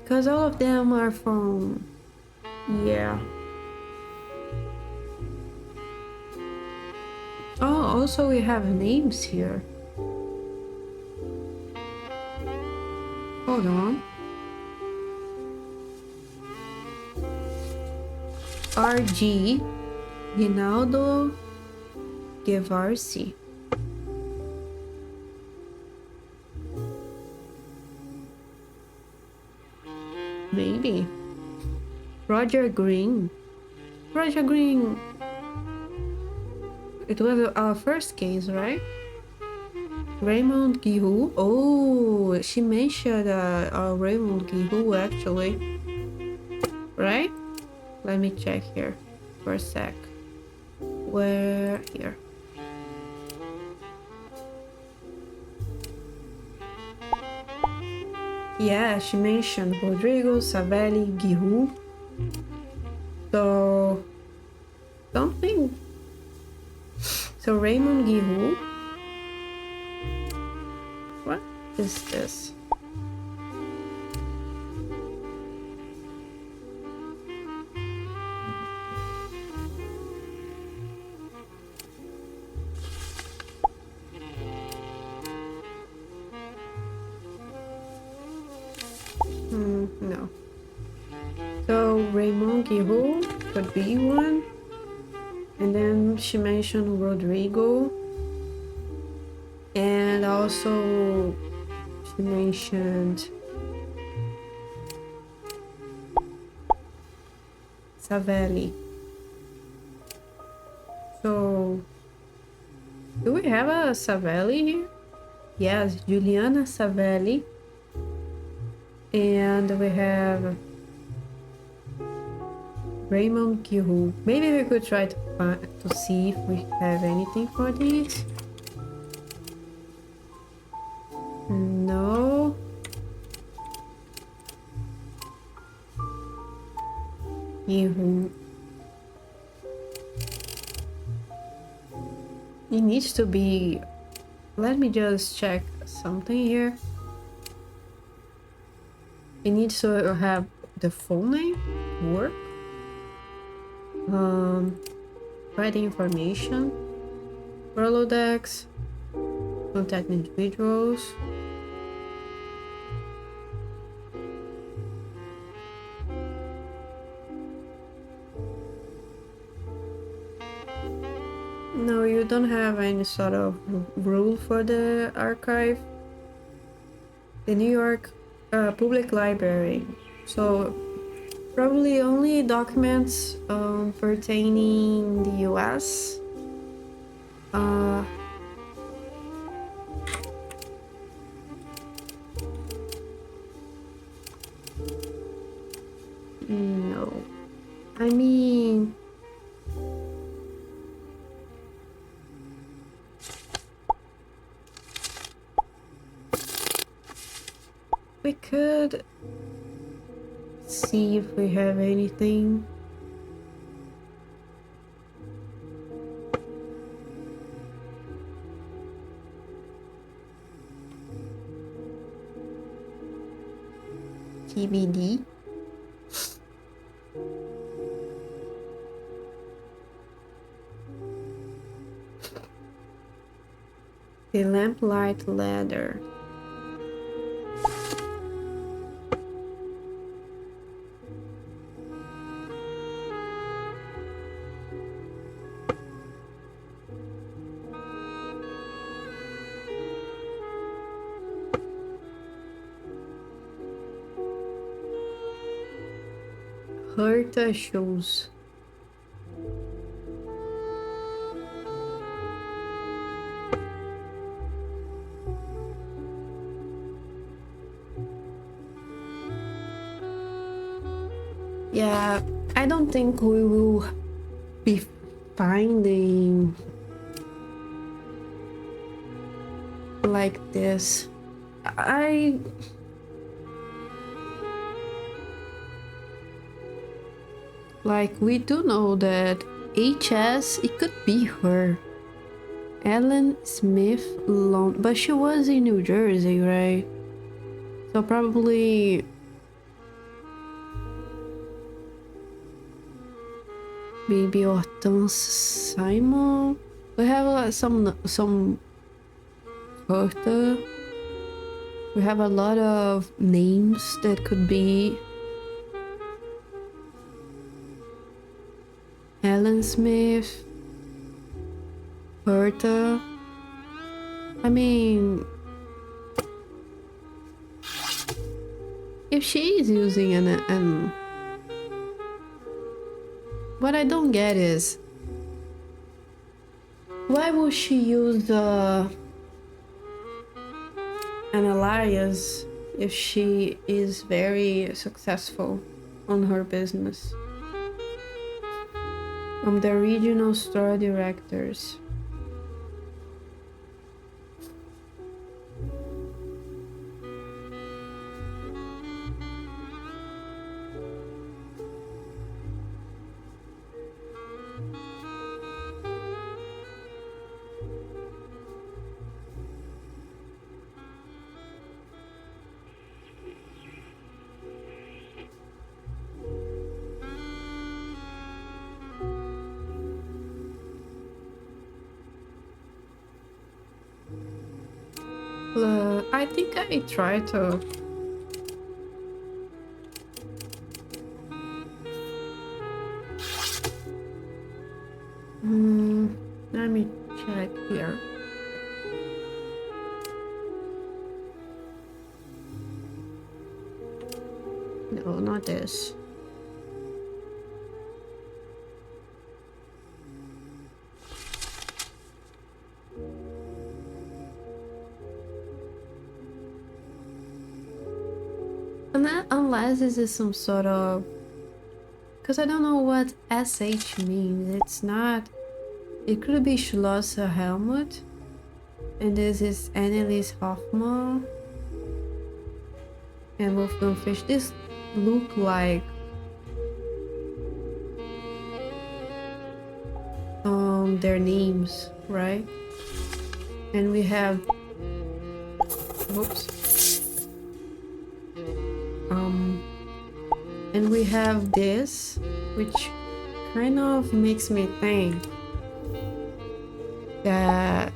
Because all of them are from... yeah. Oh, also we have names here. Hold on. RG Rinaldo Guerrilla. Maybe. Roger Green. Roger Green. It was our first case, right? Raymond Guihou. Oh, she mentioned Raymond Guihou actually. Right? Let me check here for a sec. Where? Here. Yeah, she mentioned Rodrigo, Savelli, Guihou. So something. So Raymond Guihou. What is this? No. So Raymond Guihou could be one. And then she mentioned Rodrigo. And also she mentioned Savelli. So do we have a Savelli here? Yes, Juliana Savelli. And we have Raymond Giroux. Maybe we could try to see if we have anything for these. No. Giroux. It needs to be... Let me just check something here. It needs to have the full name, work, write information, Rolodex, contact individuals. No, you don't have any sort of rule for the archive. The New York Public Library. So probably only documents pertaining the US. No. I mean... We could see if we have anything. TBD. The lamplight ladder. Herta shoes. Yeah, I don't think we will be finding like this. Like, we do know that HS, it could be her. Ellen Smith Long, but she was in New Jersey, right? So probably maybe Hortense Simon. We have some Herta. We have a lot of names that could be Ellen Smith, Herta. I mean, if she is using an what I don't get is why would she use an alias if she is very successful on her business? From the regional store directors. I think I tried to... let me check here. No, not this. Unless this is some sort of... Because I don't know what SH means. It's not... It could be Schlosser Helmut. And this is Annelies Hoffman. And Wolfgang Fish. This look like... their names, right? And we have... Whoops. And we have this, which kind of makes me think that,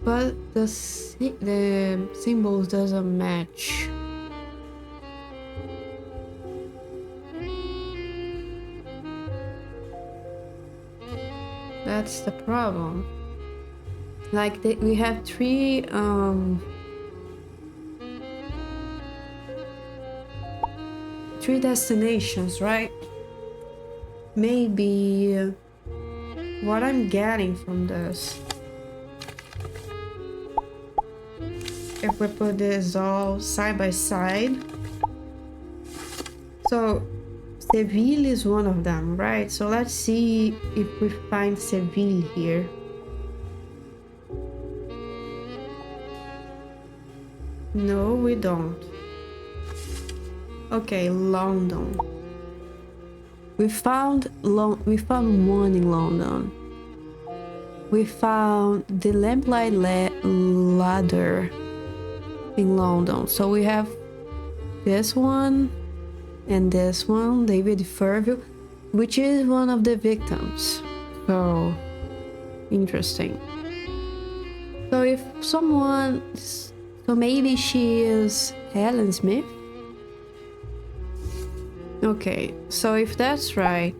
but the symbols doesn't match. That's the problem. Like we have three destinations, right? Maybe what I'm getting from this, if we put this all side by side, so Seville is one of them, right? So let's see if we find Seville here. No, we don't. Okay, London. We found one in London. We found the Lamplight Ladder in London. So we have this one and this one, David Furville, which is one of the victims. So interesting. So if someone, so maybe she is Helen Smith. Okay, so if that's right,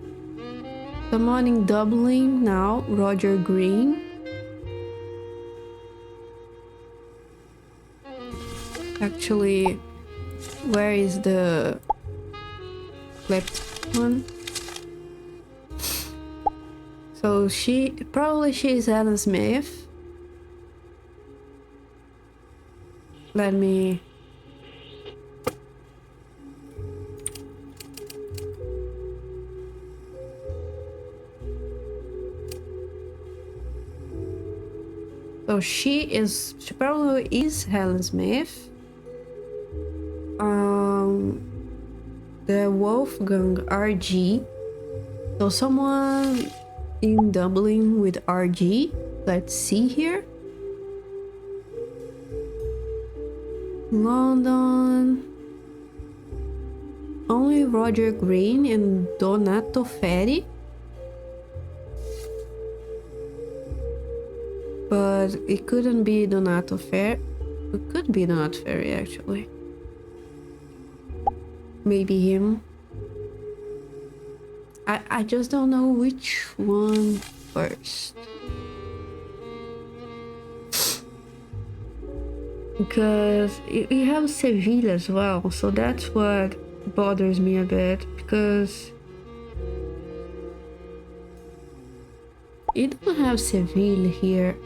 someone in Dublin now, Roger Green. Actually, where is the flipped one? So she's Helen Smith. Let me... So she probably is Helen Smith. The Wolfgang RG. So someone in Dublin with RG. Let's see here. London. Only Roger Green and Donato Ferri. But it couldn't be Donato Ferri. It could be Donato Ferri, actually. Maybe him. I just don't know which one first. Because we have Seville as well, so that's what bothers me a bit, because you don't have Seville here.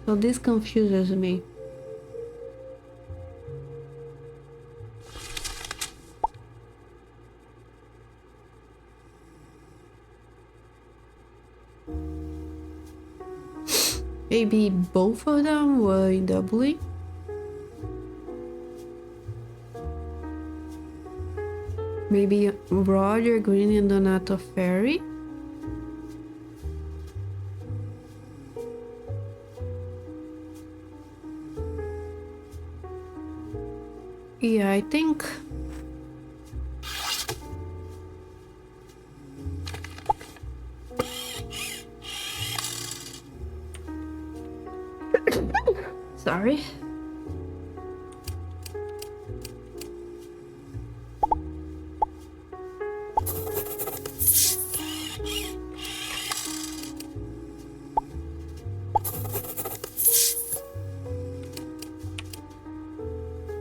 So this confuses me. Maybe both of them were in Dublin. Maybe Roger Green and Donato Ferri. Yeah, I think sorry.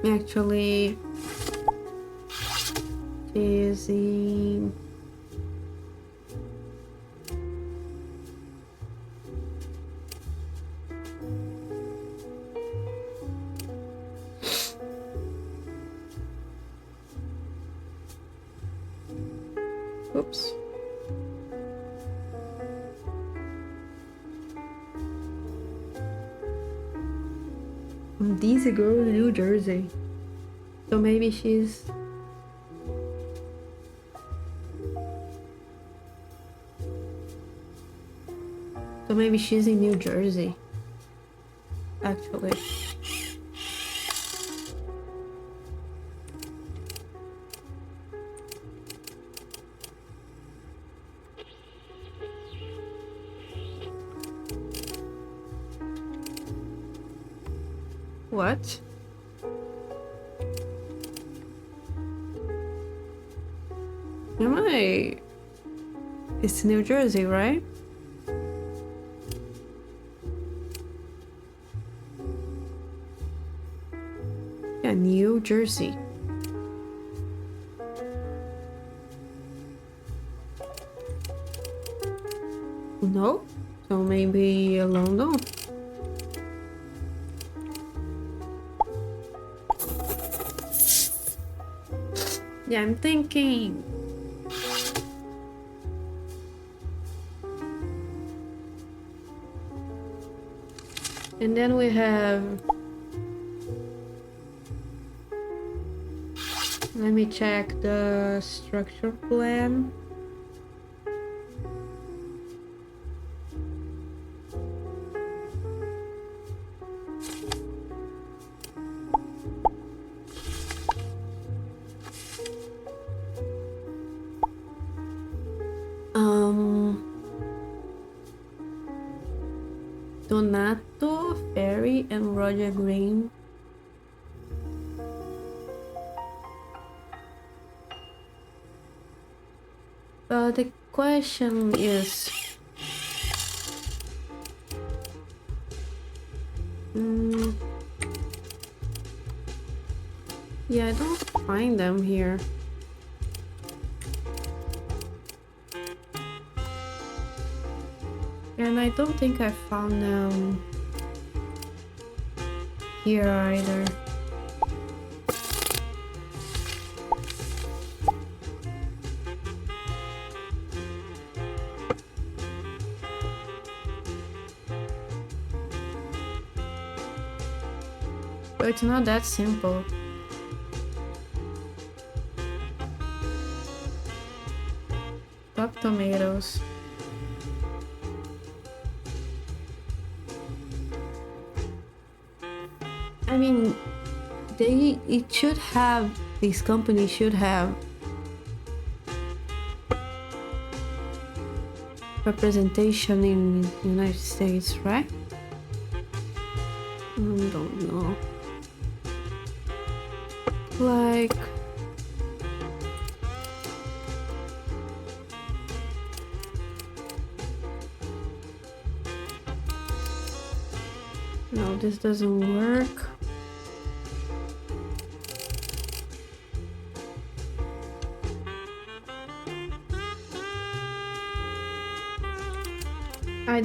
Actually, is in Oops. Dizzy girl in New Jersey. So maybe she's... So maybe she's in New Jersey. Actually. What? Am I? It's New Jersey, right? Yeah, New Jersey. No? So maybe London? Yeah, I'm thinking. And then we have... Let me check the structure plan. Donato, Ferry, and Roger Green. The question is... Yeah, I don't find them here. And I don't think I found them here either. But it's not that simple. Top tomatoes. I mean, it should have, this company should have representation in the United States, right? I don't know. Like... No, this doesn't work. I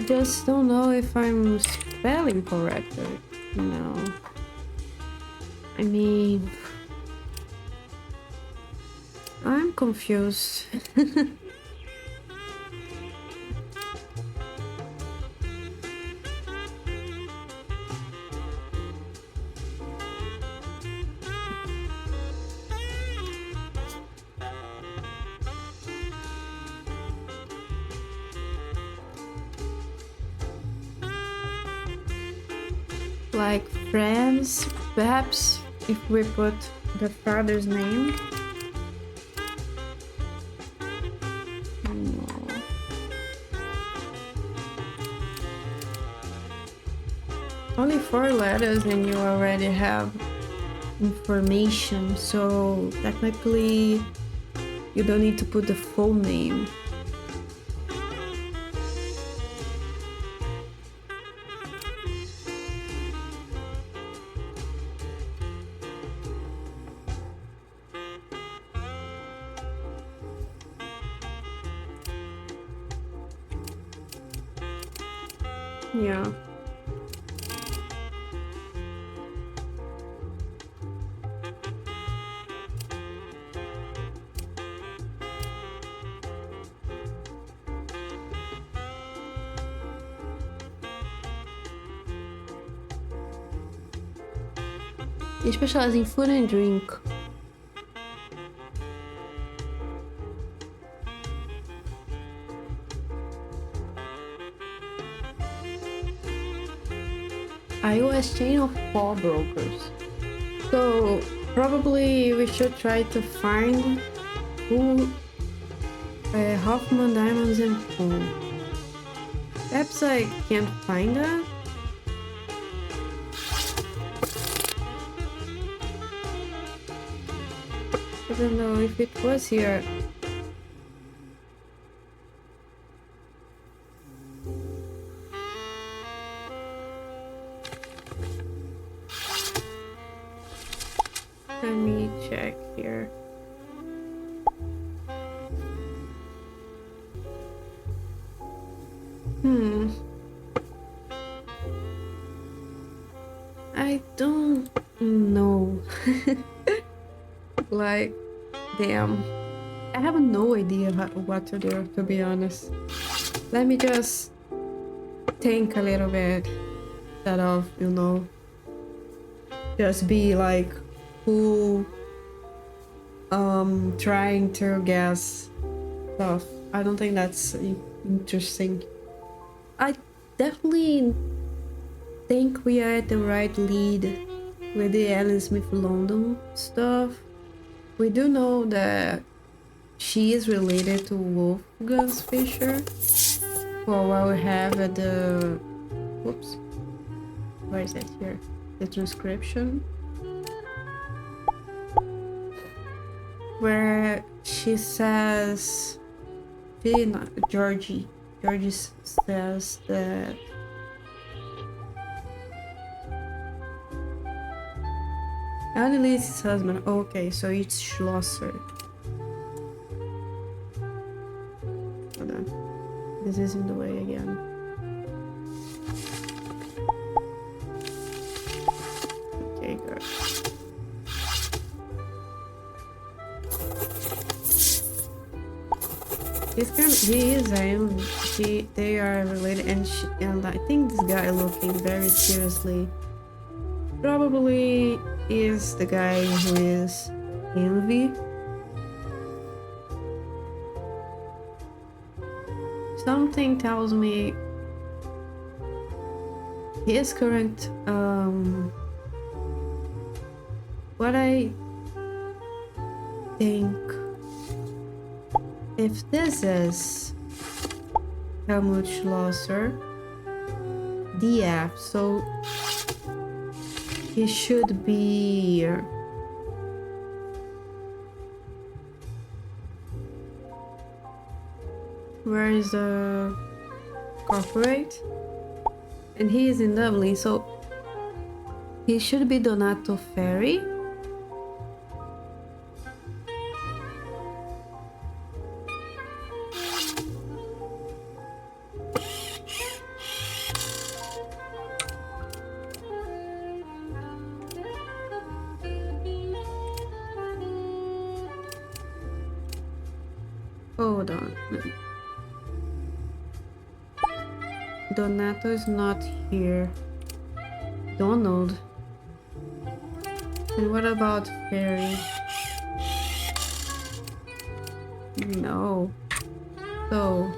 just don't know if I'm spelling correctly. No. I mean... I'm confused. Like friends, perhaps if we put the father's name. No. Only 4 letters and you already have information, so technically you don't need to put the full name. Yeah. He specializes in food and drink. iOS chain of 4 brokers. So probably we should try to find who Hoffman Diamonds and Phone. Perhaps I can't find that. I don't know if it was here. Let me check here. I don't know. Like, damn. I have no idea what to do, to be honest. Let me just think a little bit instead of, you know, just be like who trying to guess stuff. I don't think that's interesting. I definitely think we are at the right lead with the Alan Smith London stuff. We do know that she is related to Wolfgang Fischer. For what we have at the... Whoops. Where is it here? The transcription. Where she says... Georgie says that... Annelise's husband. Okay, so it's Schlosser. Hold on. This is in the way again. Okay, good. He is him. They are related, and I think this guy looking very seriously probably is the guy who is Envy. Something tells me his current what I think, if this is Helmut Schlosser, DF, so he should be where is the corporate? And he is in Dublin, so he should be Donato Ferri. Hold on. Donato is not here. Donald. And what about Ferry? No. So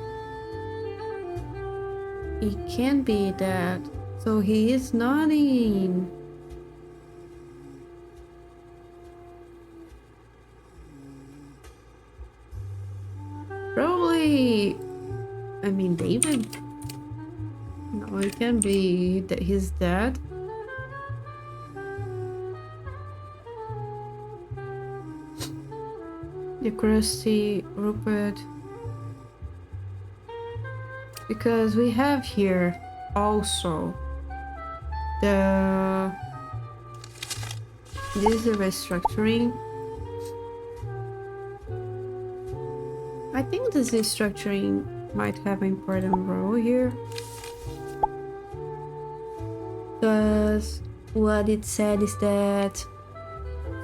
it can't be that. So he is not in. Probably, I mean, David? No, it can be that his dad. The Krusty, Rupert. Because we have here also this is a restructuring. I think this restructuring might have an important role here. Because what it said is that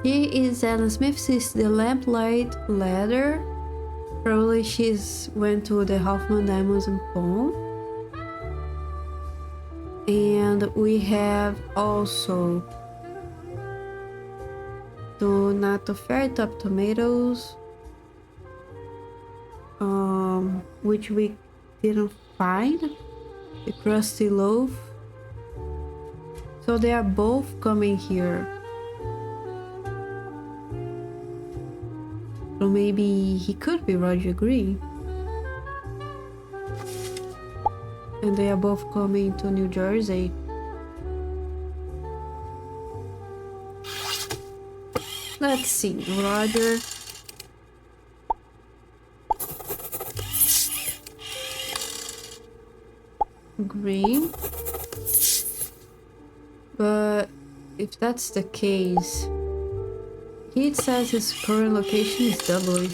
she is Alan Smith, she's the lamplight ladder. Probably she's went to the Hoffman Diamonds and Pawn. And we have also Donato Ferry Top Tomatoes, which we didn't find. The Crusty Loaf. So they are both coming here. So maybe he could be Roger Green. And they are both coming to New Jersey. Let's see, Roger. Green. But if that's the case, he says his current location is Dublin.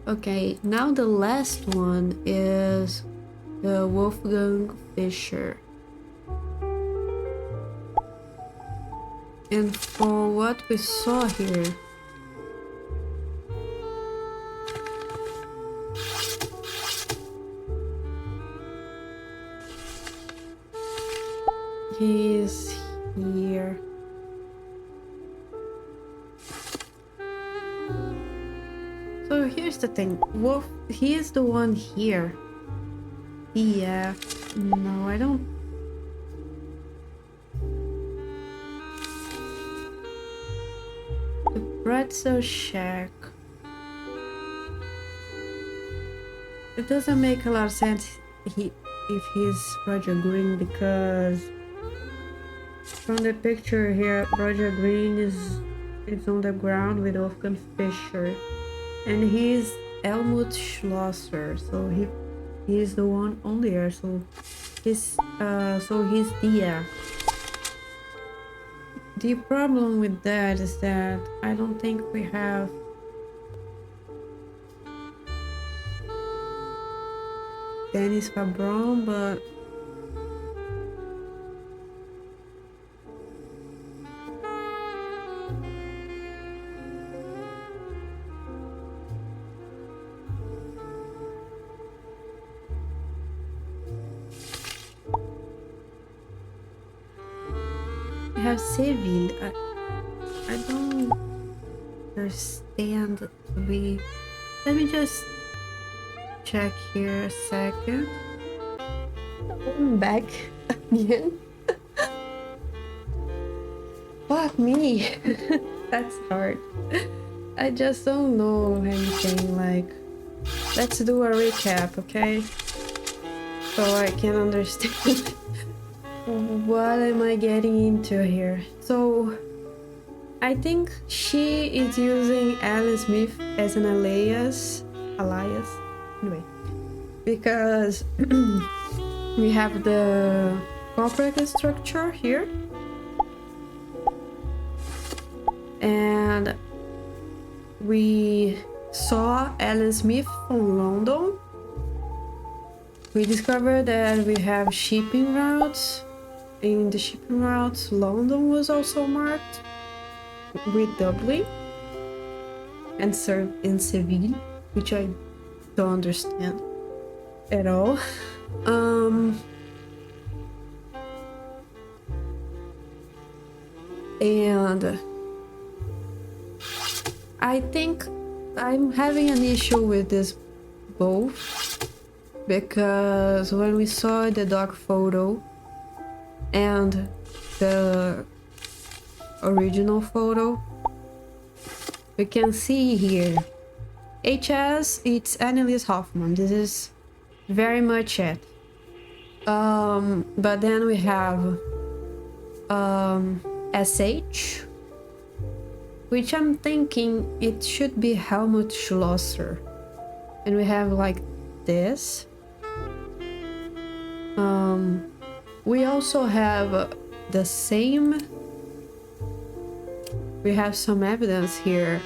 Okay, now the last one is the Wolfgang Fischer. And for what we saw here, he is here. So here's the thing, Wolf, he is the one here. Yeah, no, I don't. The Pretzel Shack. It doesn't make a lot of sense if he's Roger Green, because from the picture here, Roger Green is on the ground with Wolfgang Fischer. And he's Helmut Schlosser, so he's the one on there. So he's Dia. The problem with that is that I don't think we have Dennis Fabron, but have Seville. I don't understand. Let me just check here a second. I'm back again. Fuck me. That's hard. I just don't know anything. Like, let's do a recap, okay? So I can understand. What am I getting into here? So I think she is using Alan Smith as an alias anyway, because we have the corporate structure here, and we saw Alan Smith from London. We discovered that we have shipping routes. In the shipping routes, London was also marked with Dublin and in Seville, which I don't understand at all. And I think I'm having an issue with this both, because when we saw the dog photo and the original photo, we can see here HS, it's Annelies Hoffman. This is very much it. But then we have SH, which I'm thinking it should be Helmut Schlosser, and we have like this. We also have the same. We have some evidence here,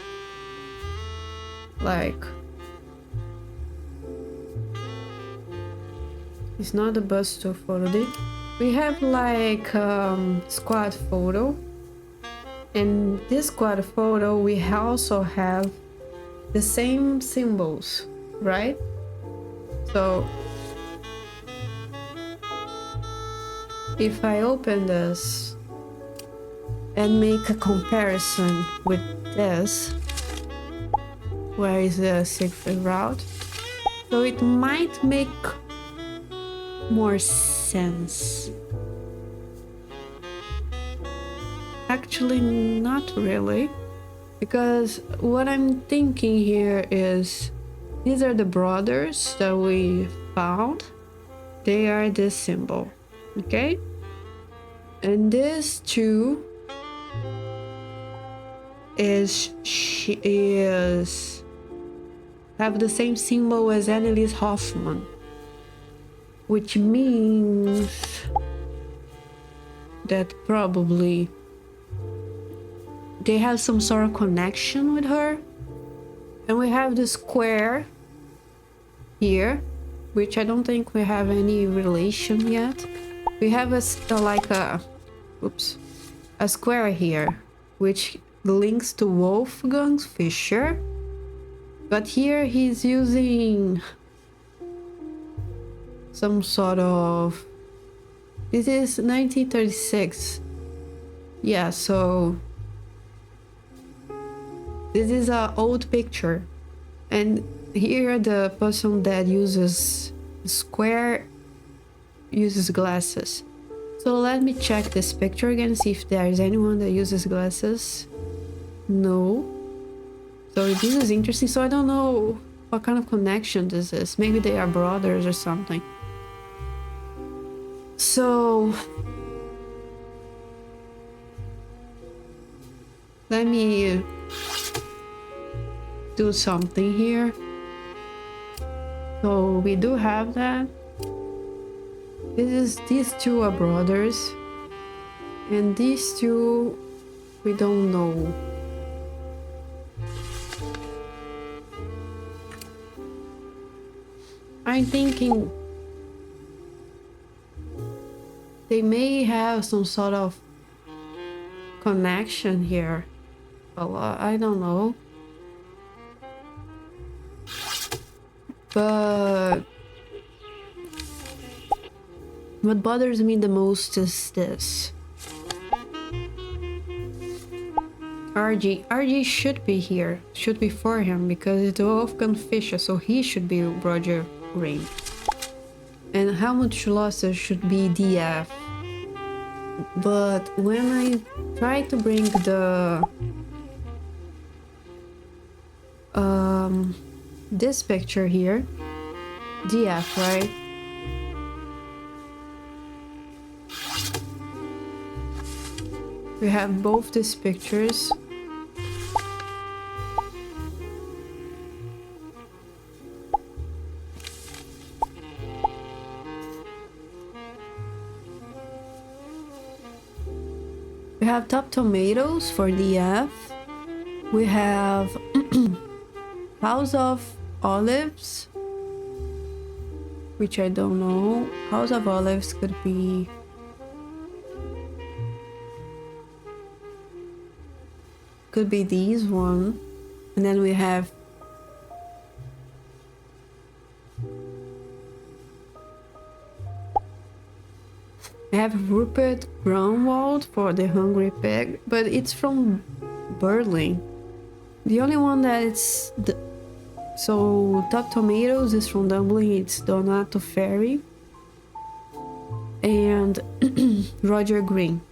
like it's not a bus tour photo. We have like squad photo, and this squad photo we also have the same symbols, right? So if I open this and make a comparison with this, where is the secret route? So it might make more sense. Actually, not really, because what I'm thinking here is these are the brothers that we found. They are this symbol, okay? And this two is have the same symbol as Annelies Hoffman, which means that probably they have some sort of connection with her. And we have the square here, which I don't think we have any relation yet. We have a square here, which links to Wolfgang Fischer. But here he's using some sort of... This is 1936. Yeah, so... This is an old picture. And here the person that uses square uses glasses. So let me check this picture again, see if there is anyone that uses glasses. No. So this is interesting. So I don't know what kind of connection this is. Maybe they are brothers or something. So let me do something here. So we do have that. These two are brothers, and these two we don't know. I'm thinking they may have some sort of connection here. Well, I don't know. But what bothers me the most is this. RG should be here, should be for him, because it's Wolfgang Fischer, so he should be Roger Raine. And Helmut Schlosser should be DF. But when I try to bring the this picture here, DF, right? We have both these pictures. We have top tomatoes for DF. We have House of Olives, which I don't know. House of Olives could be these one. And then we have Rupert Grunwald for the Hungry Pig, but it's from Berlin. The only one that it's so Top Tomatoes is from Dublin. It's Donato Ferri and Roger Green.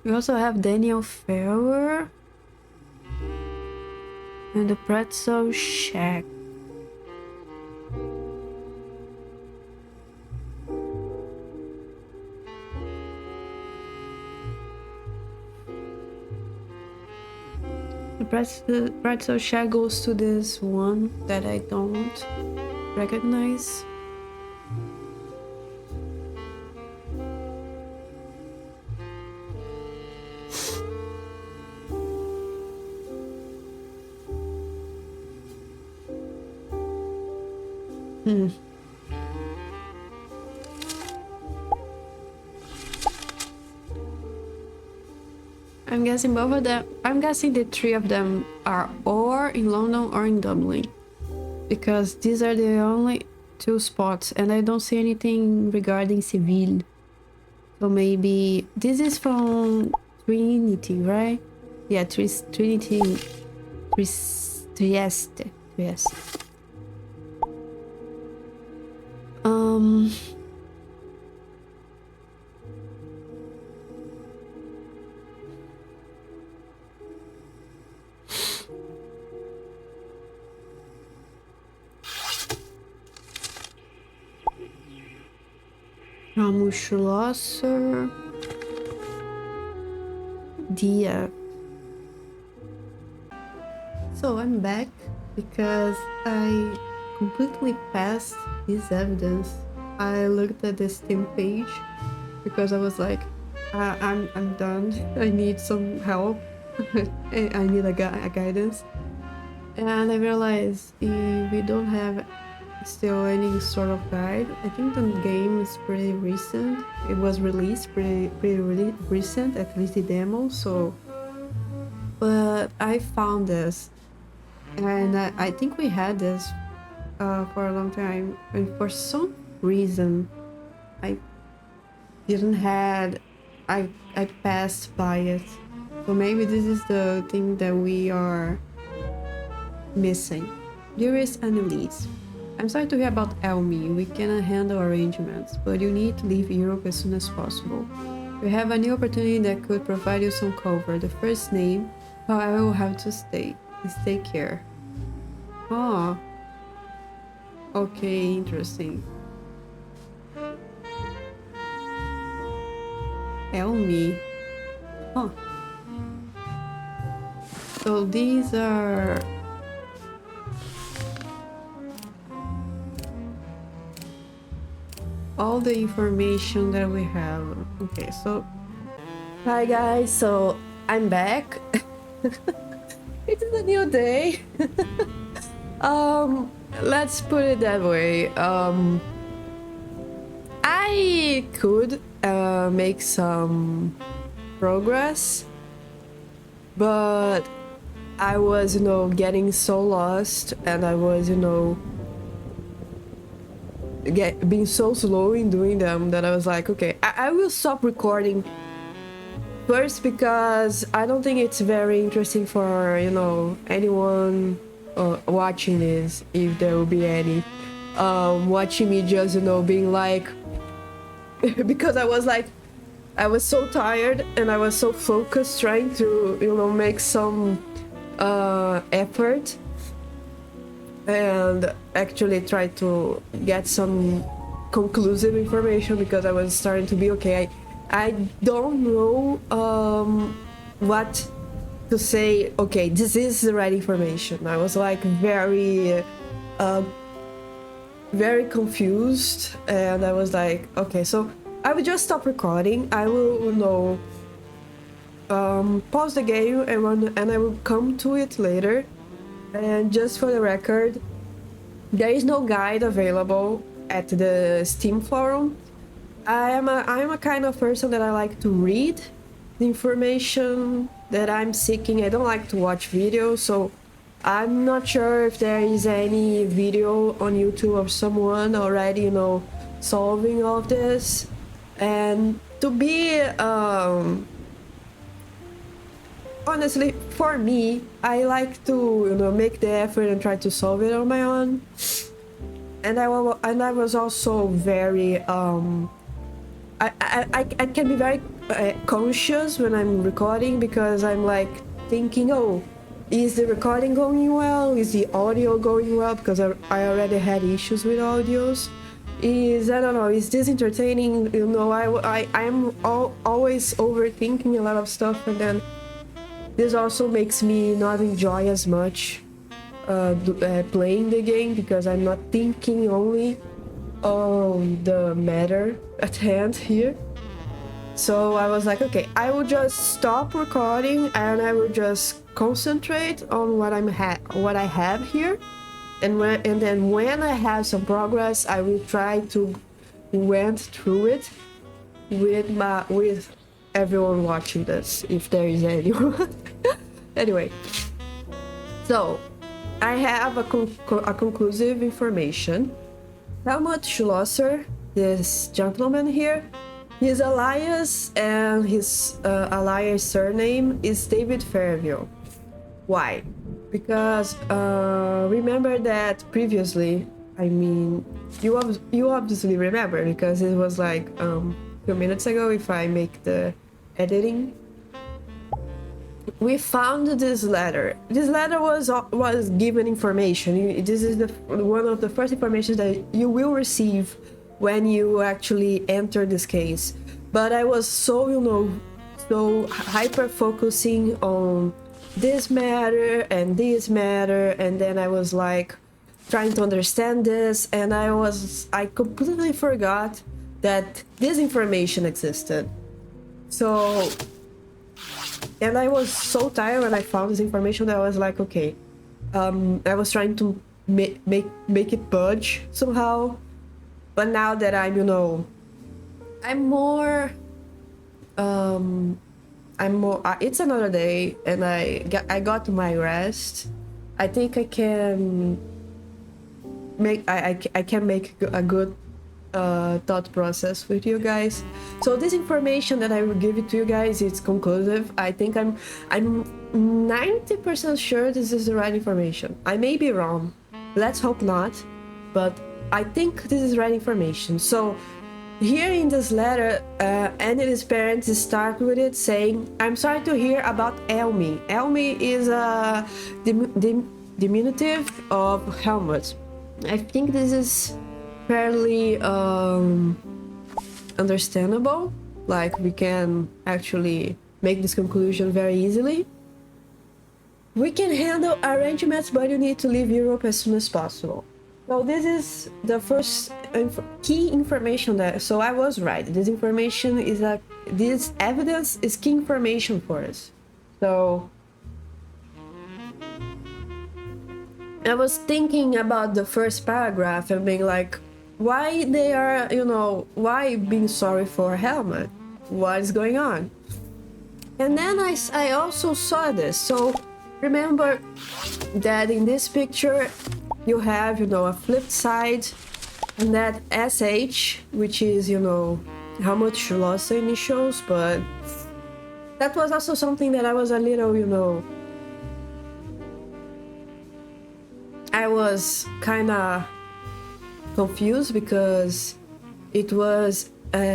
We also have Daniel Farrer and the Pretzel Shack. The Pretzel Shack goes to this one that I don't recognize. I'm guessing both of them. I'm guessing the three of them are or in London or in Dublin, because these are the only two spots, and I don't see anything regarding Seville. So maybe this is from Trinity, right? Yeah, Trinity, Trieste. Ramusschlosser Dia. So I'm back because I completely passed this evidence. I looked at the Steam page because I was like, I'm done. I need some help. I need a guidance. And I realized if we don't have still any sort of guide. I think the game is pretty recent. It was released pretty recent, at least the demo. So, but I found this, and I think we had this for a long time, and for some reason, I didn't had. I passed by it. So maybe this is the thing that we are missing. Dearest Annelise, I'm sorry to hear about Elmi. We cannot handle arrangements, but you need to leave Europe as soon as possible. We have a new opportunity that could provide you some cover. The first name, well, I will have to stay. Please take care. Oh. Okay, interesting. Elmi. Huh. So these are... all the information that we have. Okay, so hi guys, so I'm back. It is a new day. Let's put it that way. I could make some progress, but I was, getting so lost, and I was, being so slow in doing them that I was like, okay, I will stop recording first because I don't think it's very interesting for anyone watching this, if there will be any watching me just being like because I was so tired and I was so focused trying to make some effort and actually try to get some conclusive information, because I was starting to be okay. I don't know what to say. Okay, this is the right information. I was like very confused, and I was like, okay, so I will just stop recording. I will pause the game and I will come to it later. And just for the record, there is no guide available at the Steam forum. I am a kind of person that I like to read the information that I'm seeking. I don't like to watch videos, so I'm not sure if there is any video on YouTube of someone already, solving all of this. And to be honestly, for me, I like to make the effort and try to solve it on my own. And I was also very I can be very conscious when I'm recording, because I'm like thinking, oh, is the recording going well? Is the audio going well? Because I already had issues with audios. I don't know, is this entertaining? I am always overthinking a lot of stuff, and then this also makes me not enjoy as much playing the game, because I'm not thinking only on the matter at hand here. So I was like, okay, I will just stop recording and I will just concentrate on what I have here, and then when I have some progress, I will try to went through it with everyone watching this, if there is anyone. Anyway, so I have a conclusive information. Helmut Schlosser, this gentleman here, his alias and his alias surname is David Fairview. Why? Because remember that previously, I mean, you obviously remember because it was like a few minutes ago, if I make the editing. We found this letter. This letter was given information. This is one of the first information that you will receive when you actually enter this case. But I was so, you know, so hyper focusing on this matter, and then I was like trying to understand this, and I completely forgot that this information existed. So, and I was so tired when I found this information that I was like, okay, I was trying to make it budge somehow, but now that I'm, you know, I'm more, it's another day, and I got my rest. I think I can make I can make a good thought process with you guys. So this information that I will give it to you guys, it's conclusive. I think I'm 90% sure this is the right information. I may be wrong, let's hope not, but I think this is the right information. So here in this letter, Annelie's parents start with it saying, "I'm sorry to hear about Elmi." Elmi is a diminutive of Helmut. I think this is fairly understandable. Like, we can actually make this conclusion very easily. "We can handle arrangements, but you need to leave Europe as soon as possible." So this is the first key information that, so I was right. This information is this evidence is key information for us. So I was thinking about the first paragraph and being like, why they are, you know, why being sorry for Helmut? What is going on? And then I also saw this. So remember that in this picture you have, you know, a flipped side, and that SH, which is, you know, Helmut Schlosser initials, but that was also something that I was a little, you know, I was kind of confused because it was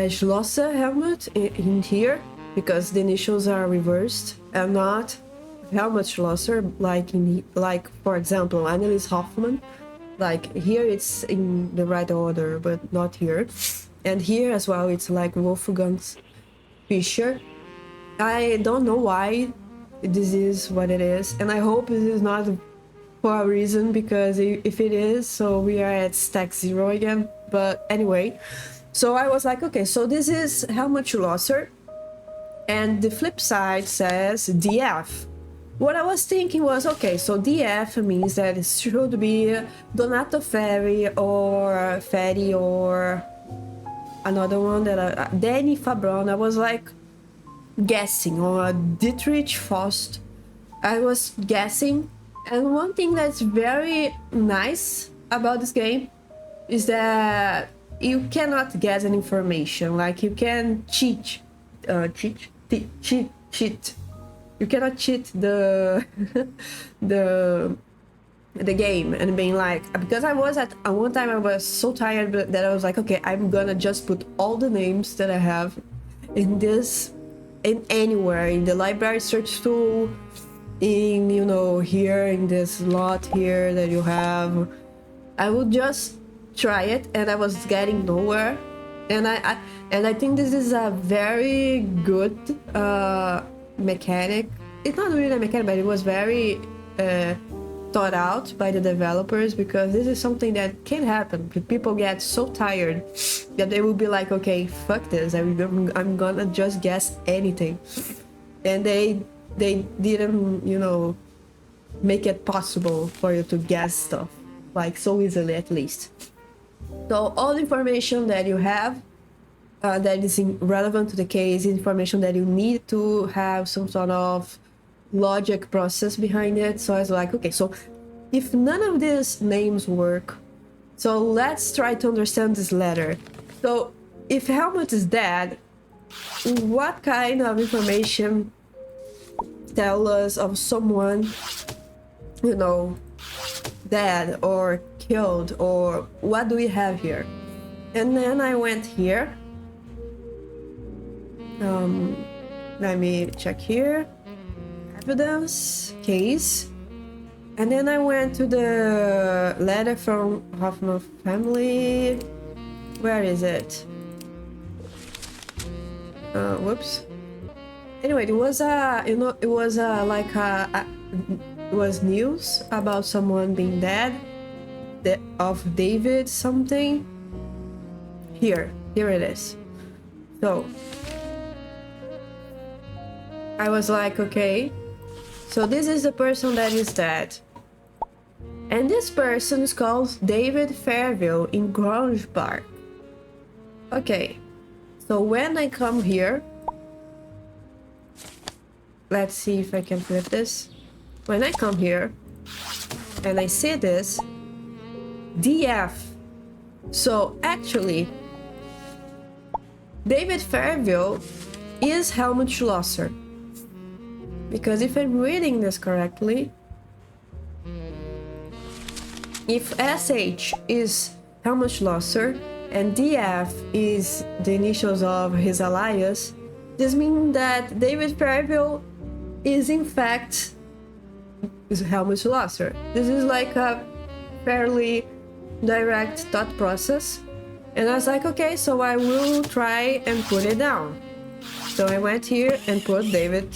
Schlosser Helmut in here, because the initials are reversed and not Helmut Schlosser, like for example Annelies Hoffman. Like here it's in the right order, but not here. And here as well it's like Wolfgang Fischer. I don't know why this is what it is, and I hope this is not for a reason, because if it is, so we are at stack 0 again. But anyway, so I was like, okay, so this is Helmut Schlosser, and the flip side says DF. What I was thinking was, okay, so DF means that it should be Donato Ferri or another one that Danny Fabron. I was like guessing, or Dietrich Faust. I was guessing. And one thing that's very nice about this game is that you cannot guess an information. Like, you can cheat. You cannot cheat the the game and being like, because I was at one time I was so tired that I was like, okay, I'm gonna just put all the names that I have in anywhere in the library search tool, in, you know, here in this lot here that you have. I would just try it, and I was getting nowhere. And I think this is a very good mechanic. It's not really a mechanic, but it was very thought out by the developers, because this is something that can happen. People get so tired that they will be like, okay, fuck this, I'm gonna just guess anything. And they didn't, you know, make it possible for you to guess stuff, like, so easily, at least. So all the information that you have that is relevant to the case, information that you need to have some sort of logic process behind it. So I was like, okay, so if none of these names work, so let's try to understand this letter. So if Helmut is dead, what kind of information tell us of someone, you know, dead or killed, or what do we have here? And then I went here. Let me check here. Evidence, case. And then I went to the letter from Hoffman family. Where is it? Whoops. Anyway, it was it was news about someone being dead, of David something. Here it is. So I was like, okay, so this is the person that is dead. And this person is called David Fairville in Grange Park. Okay, so when I come here, let's see if I can flip this. When I come here and I see this, DF. So actually, David Fairville is Helmut Schlosser. Because if I'm reading this correctly, if SH is Helmut Schlosser and DF is the initials of his alias, this means that David Fairville is in fact Helmut Schlosser. This is like a fairly direct thought process. And I was like, okay, so I will try and put it down. So I went here and put David.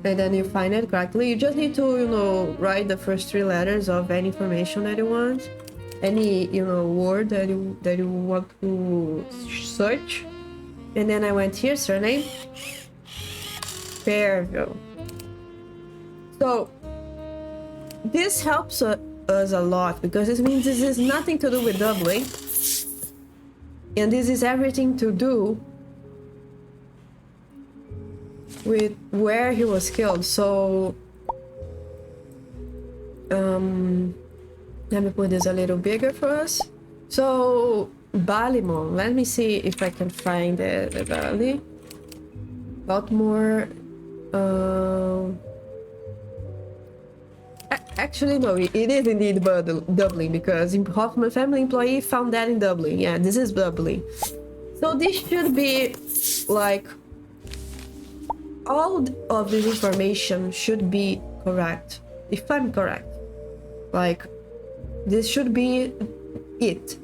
And then you find it correctly. You just need to, you know, write the first 3 letters of any information that you want, any, you know, word that you want to search. And then I went here, surname, Fairville. So this helps us a lot, because this means this is nothing to do with doubling, and this is everything to do with where he was killed. So let me put this a little bigger for us. So Baltimore, let me see if I can find the valley. Baltimore. Actually, no, it is indeed Dublin, because Hoffman family employee found that in Dublin. Yeah, this is Dublin. So this should be like, all of this information should be correct, if I'm correct. Like, this should be it.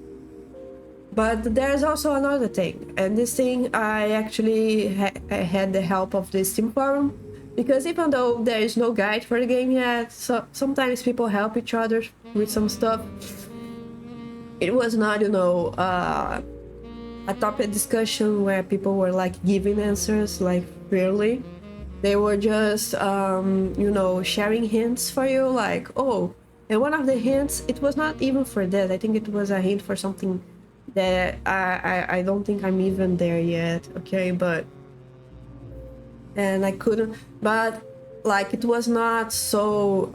But there's also another thing, and this thing I actually had the help of this Steam forum, because even though there is no guide for the game yet, so sometimes people help each other with some stuff. It was not, you know, a topic discussion where people were like giving answers like fairly. They were just, you know, sharing hints for you, like, oh, and one of the hints, it was not even for that. I think it was a hint for something that I don't think I'm even there yet, okay, but, and I couldn't, but like, it was not so,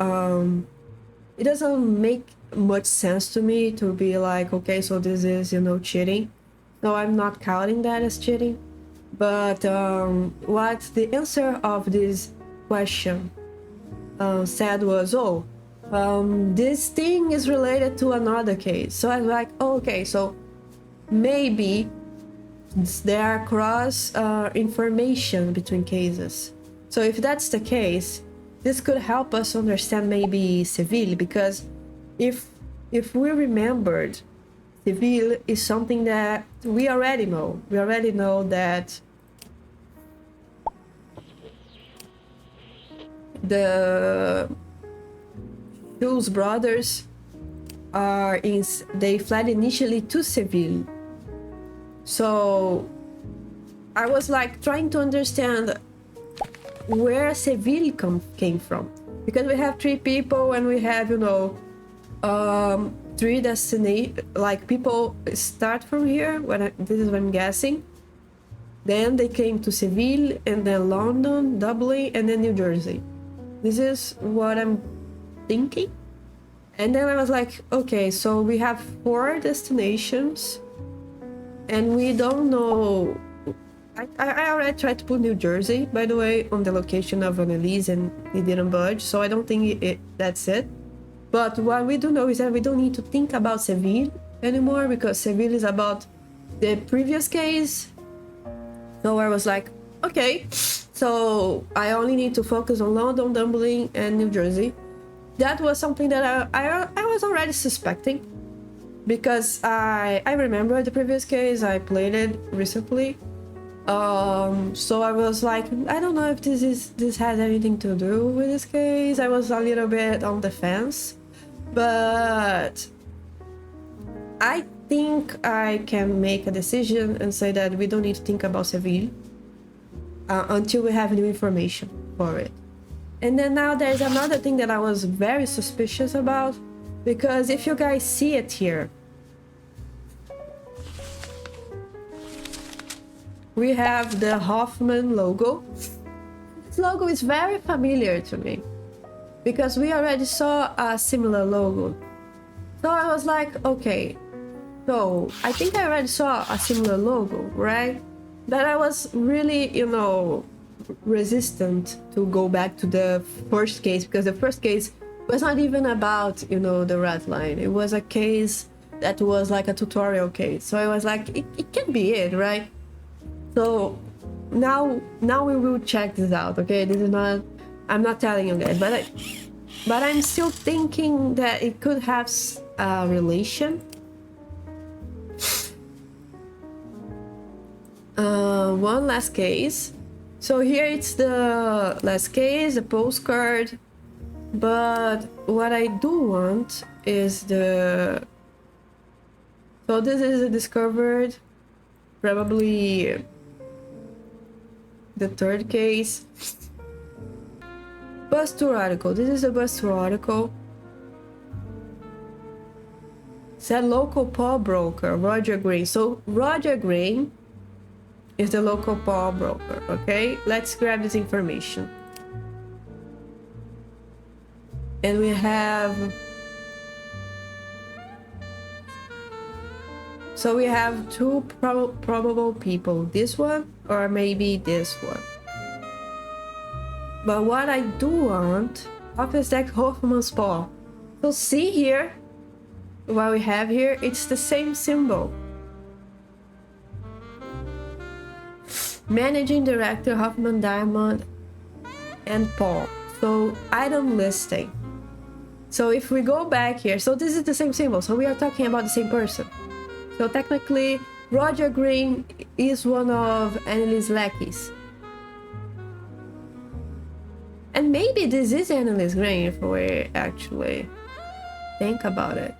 it doesn't make much sense to me to be like, okay, so this is, you know, cheating. No, I'm not counting that as cheating. But what the answer of this question said was, oh, this thing is related to another case. So I was like, oh, okay, so maybe there are cross information between cases. So if that's the case, this could help us understand maybe Seville, because if we remembered, Seville is something that we already know. We already know that the Jules brothers they fled initially to Seville. So I was like trying to understand where Seville came from, because we have 3 people and we have, you know, three destination, like people start from here, this is what I'm guessing. Then they came to Seville, and then London, Dublin, and then New Jersey. This is what I'm thinking. And then I was like, okay, so we have 4 destinations, and we don't know. I already tried to put New Jersey, by the way, on the location of Annalise, and it didn't budge, so I don't think that's it. But what we do know is that we don't need to think about Seville anymore, because Seville is about the previous case. So I was like, okay, so I only need to focus on London, Dublin, and New Jersey. That was something that I was already suspecting, because I remember the previous case, I played it recently. So I was like, I don't know if this has anything to do with this case. I was a little bit on the fence, but I think I can make a decision and say that we don't need to think about Seville until we have new information for it. And then now there's another thing that I was very suspicious about, because if you guys see it here, we have the Hoffman logo. This logo is very familiar to me, because we already saw a similar logo. So I was like, okay, so I think I already saw a similar logo, right? But I was really, resistant to go back to the first case, because the first case was not even about, the Ratline. It was a case that was like a tutorial case. So I was like, it can be it, right? So now we will check this out, okay? This is not, I'm not telling you guys, but I'm still thinking that it could have a relation. One last case. So here it's the last case, the postcard. But what I do want is so this is a discovered, probably the 3rd case. Bus tour article. This is a bus tour article. Said local pawnbroker, Roger Green. So Roger Green is the local pawnbroker, okay? Let's grab this information. And we have... So we have 2 probable people. This one, or maybe this one. But what I do want... Office deck Hoffman's paw. So see here, what we have here, it's the same symbol. Managing Director Hoffman Diamond and Paul. So item listing. So if we go back here, so this is the same symbol, so we are talking about the same person. So technically Roger Green is one of Annalise lackeys. And maybe this is Annalise Green if we actually think about it.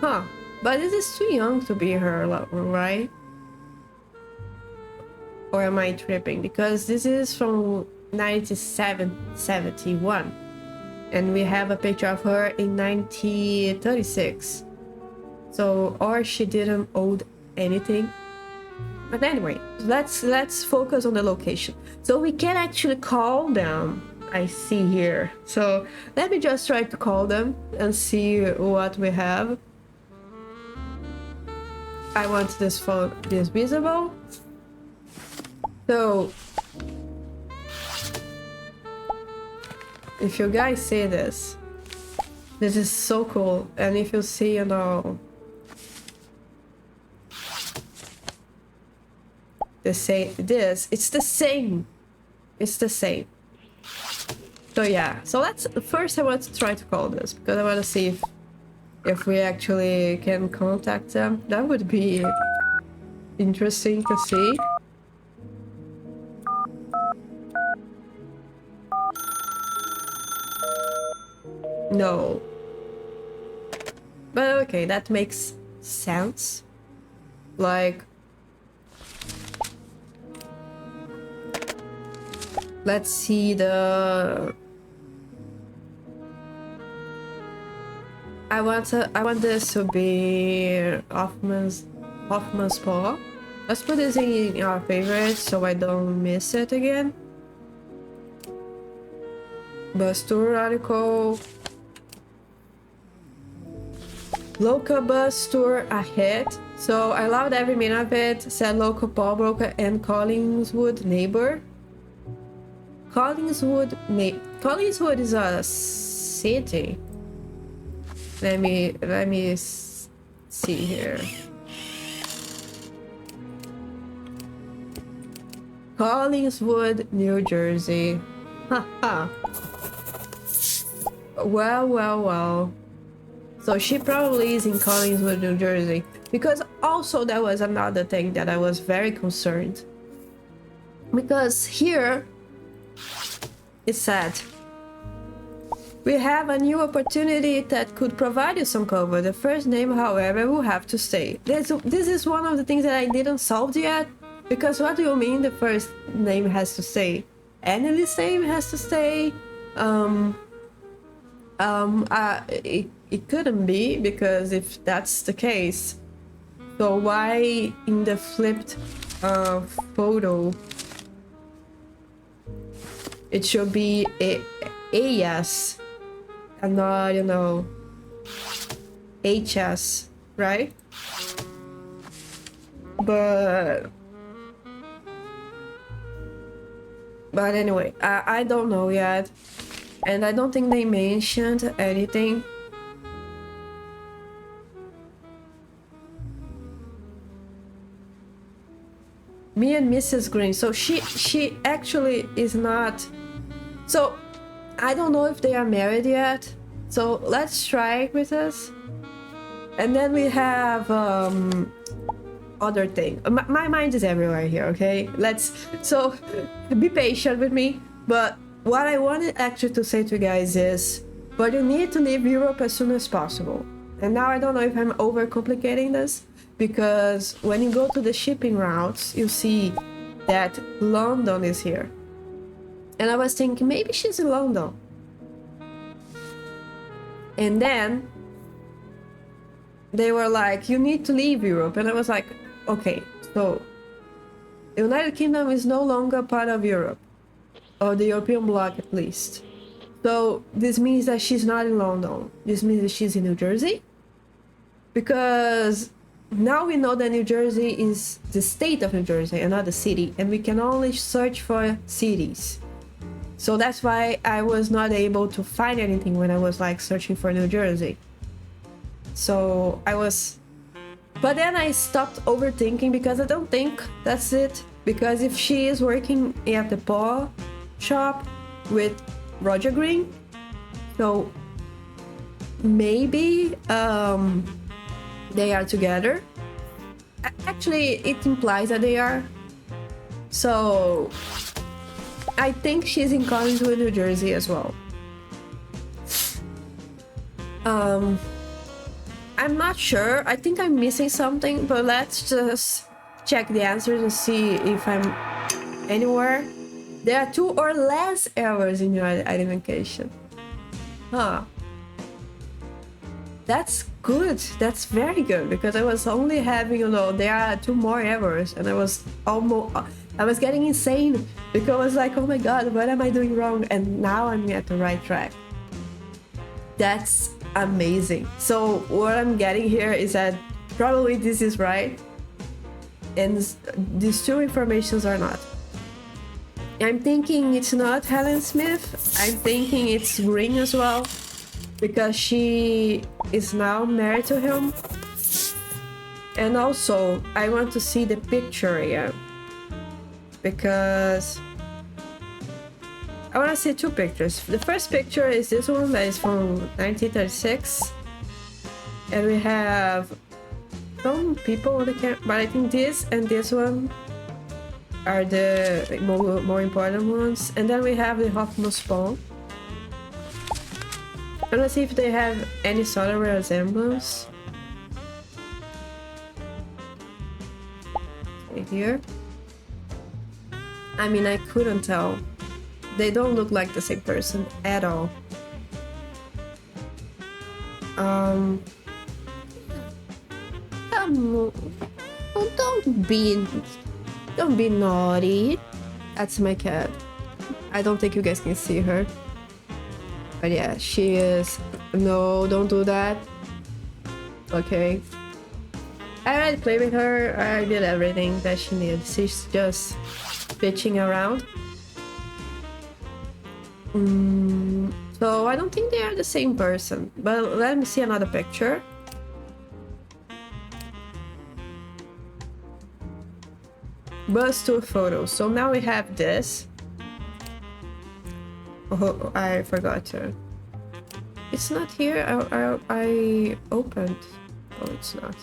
Huh, but this is too young to be her, right? Or am I tripping? Because this is from 1971, and we have a picture of her in 1936. So, or she didn't own anything. But anyway, let's focus on the location. So we can actually call them. I see here. So let me just try to call them and see what we have. I want this phone is visible. So if you guys see this is so cool. And if you see, it's the same. It's the same. So yeah. So first I want to try to call this, because I want to see if we actually can contact them. That would be interesting to see. No. But okay, that makes sense. Like, let's see the... I want this to be Hoffman's paw. Let's put this in our favorites so I don't miss it again. Bus tour article. Local bus tour ahead. So I loved every minute of it. Said local pawnbroker and Collingswood neighbor. Collingswood is a city. Let me see here. Collingswood, New Jersey. Haha. Well. So she probably is in Collingswood, New Jersey. Because also that was another thing that I was very concerned. Because here it said, we have a new opportunity that could provide you some cover. The first name, however, will have to stay. This is one of the things that I didn't solve yet. Because what do you mean the first name has to stay? Annalie's name has to stay? It couldn't be, because if that's the case, so why in the flipped photo it should be a AS and not, you know, HS, right? But anyway, I don't know yet, and I don't think they mentioned anything. Me and Mrs. Green. So she actually is not. So I don't know if they are married yet. So let's try with this. And then we have other thing. My mind is everywhere here, okay? So be patient with me. But what I wanted actually to say to you guys is, but you need to leave Europe as soon as possible. And now I don't know if I'm overcomplicating this, because when you go to the shipping routes, you see that London is here. And I was thinking maybe she's in London. And then they were like, you need to leave Europe. And I was like, okay, so the United Kingdom is no longer part of Europe, or the European bloc at least. So this means that she's not in London. This means that she's in New Jersey. Because now we know that New Jersey is the state of New Jersey and not the city. And we can only search for cities. So that's why I was not able to find anything when I was like searching for New Jersey. So I was... But then I stopped overthinking, because I don't think that's it. Because if she is working at the paw shop with Roger Green, so maybe they are together. Actually, it implies that they are. So I think she's in Collingswood, New Jersey as well. I'm not sure. I think I'm missing something, but let's just check the answers and see if I'm anywhere. There are 2 or less errors in your identification. Huh. That's good. That's very good, because I was only having, you know, there are 2 more errors, and I was getting insane, because I was like, oh my god, what am I doing wrong? And now I'm at the right track. That's amazing. So what I'm getting here is that probably this is right, and these 2 informations are not. I'm thinking it's not Helen Smith. I'm thinking it's Green as well, because she is now married to him. And also I want to see the picture again, because I want to see 2 pictures. The first picture is this one that is from 1936, and we have some people on the camera, but I think this and this one are the more important ones. And then we have the Hoffman spawn. I want to see if they have any sort of resemblance. Right here. I mean, I couldn't tell. They don't look like the same person at all. Um, um, oh, don't be naughty. That's my cat. I don't think you guys can see her. But yeah, she is. No, don't do that. Okay. I already played with her. I did everything that she needs. She's just bitching around. So I don't think they are the same person. But let me see another picture. Bus tour photos. So now we have this. Oh, I forgot to. It's not here. I opened. Oh, it's not.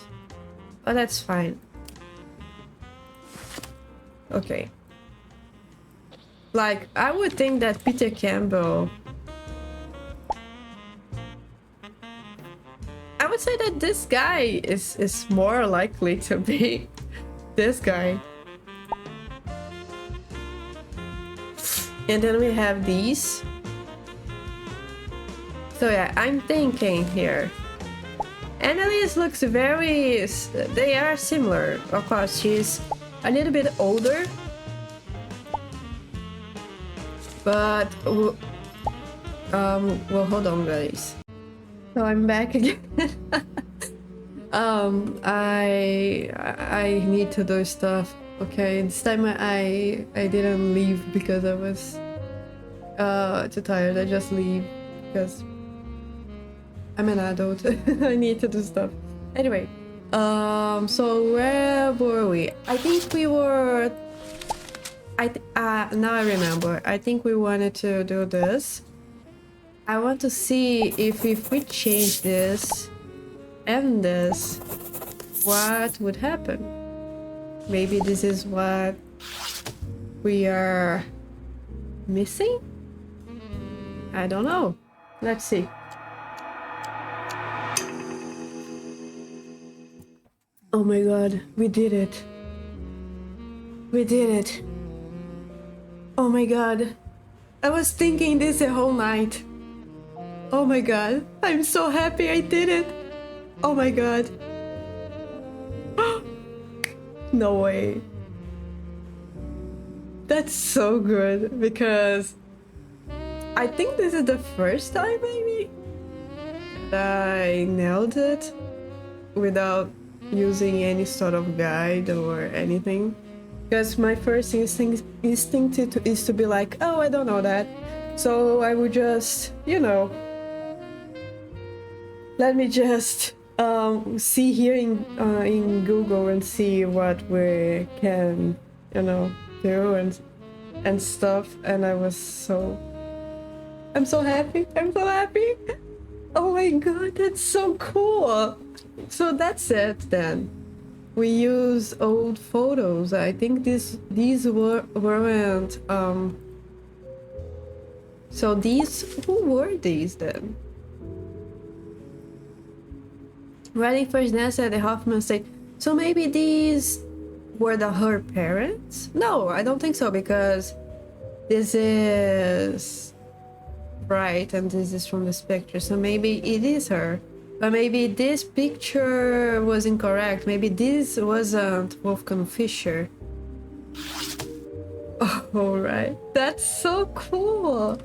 But that's fine. Okay. Like, I would think that Peter Campbell... I would say that this guy is more likely to be this guy. And then we have these. So yeah, I'm thinking here. Annalise looks very... They are similar. Of course, she's a little bit older. But... well, hold on, guys. So I'm back again. I need to do stuff. Okay, this time I didn't leave because I was too tired. I just leave because I'm an adult. I need to do stuff. Anyway, so where were we? I think we were... now I remember. I think we wanted to do this. I want to see if we change this and this, what would happen? Maybe this is what we are missing? I don't know. Let's see. Oh my god, we did it. We did it. Oh my god. I was thinking this the whole night. Oh my god, I'm so happy I did it. Oh my god. No way. That's so good because I think this is the first time maybe that I nailed it without using any sort of guide or anything. Because my first instinct is to be like, oh, I don't know that. So I would just, you know, let me just see here in Google and see what we can, you know, do and stuff. And I'm so happy. I'm so happy. Oh my god, that's so cool. So that's it then. We use old photos. I think these weren't so who were these then? Writing first Nessa at the Hoffman State. So maybe these were her parents? No, I don't think so because this is right and this is from this picture. So maybe it is her. But maybe this picture was incorrect. Maybe this wasn't Wolfgang Fischer. All right. That's so cool.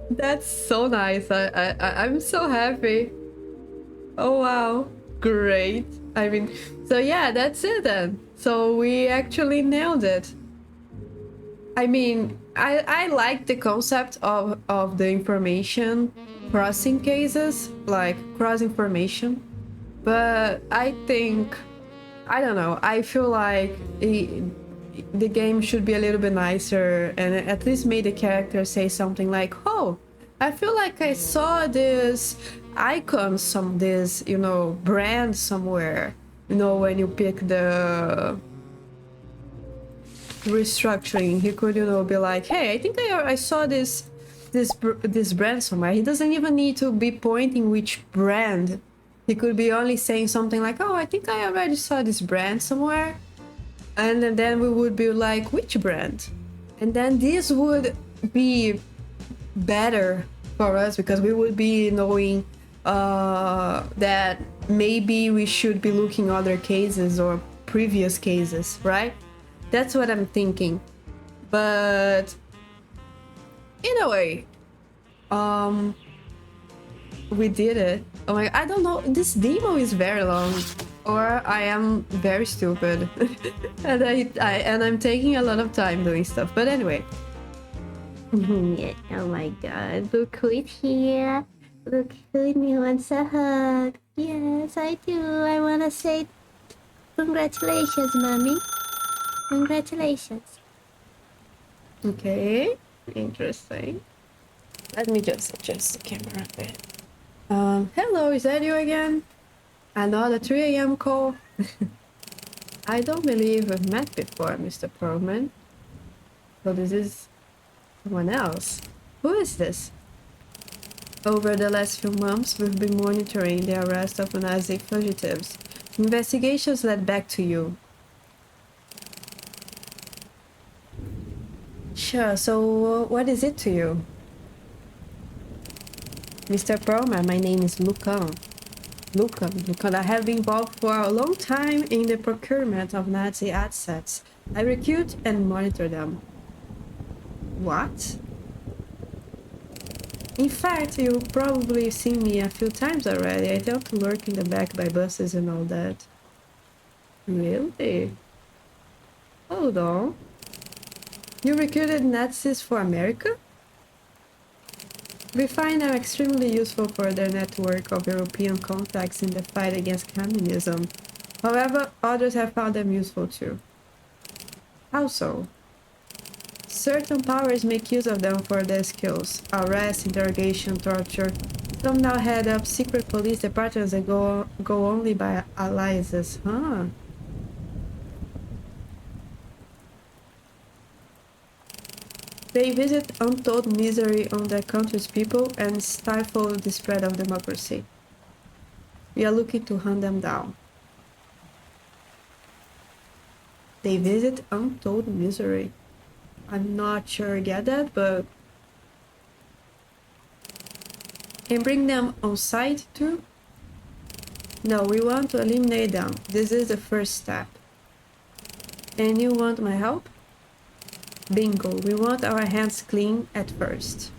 That's so nice. I'm so happy. Oh wow, great. I mean, so yeah, that's it then. So we actually nailed it. I mean, I like the concept of the information crossing cases, like cross information, but I think, I don't know, I feel like the game should be a little bit nicer and at least made the character say something like, oh, I feel like I saw this icon, this, you know, brand somewhere, you know, when you pick the restructuring, he could, you know, be like, hey, I think I saw this brand somewhere. He doesn't even need to be pointing which brand. He could be only saying something like, oh, I think I already saw this brand somewhere, and then we would be like, which brand? And then this would be better for us because we would be knowing that maybe we should be looking other cases or previous cases, right? That's what I'm thinking. But in a way, we did it. Oh my, I don't know, this demo is very long, or I am very stupid. and I'm taking a lot of time doing stuff, but anyway. Yeah, oh my god, look who's here. Look who wants a hug. Yes, I do. I wanna say congratulations, mommy. Congratulations. Okay, interesting. Let me just adjust the camera a bit. Hello, is that you again? Another 3 a.m. call? I don't believe we've met before, Mr. Perlman. So this is someone else. Who is this? Over the last few months, we've been monitoring the arrest of Nazi fugitives. Investigations led back to you. Sure, so what is it to you? Mr. Perlman, my name is Lucan. Lucan, I have been involved for a long time in the procurement of Nazi assets. I recruit and monitor them. What? In fact, you've probably seen me a few times already. I tend to lurk in the back by buses and all that. Really? Hold on. You recruited Nazis for America? We find them extremely useful for their network of European contacts in the fight against communism. However, others have found them useful too. How so? Certain powers make use of them for their skills. Arrest, interrogation, torture. Some now head up secret police departments and go only by aliases. Huh? They visit untold misery on their country's people and stifle the spread of democracy. We are looking to hunt them down. They visit untold misery. I'm not sure I get that, but... And bring them on site too? No, we want to eliminate them. This is the first step. And you want my help? Bingo, we want our hands clean at first.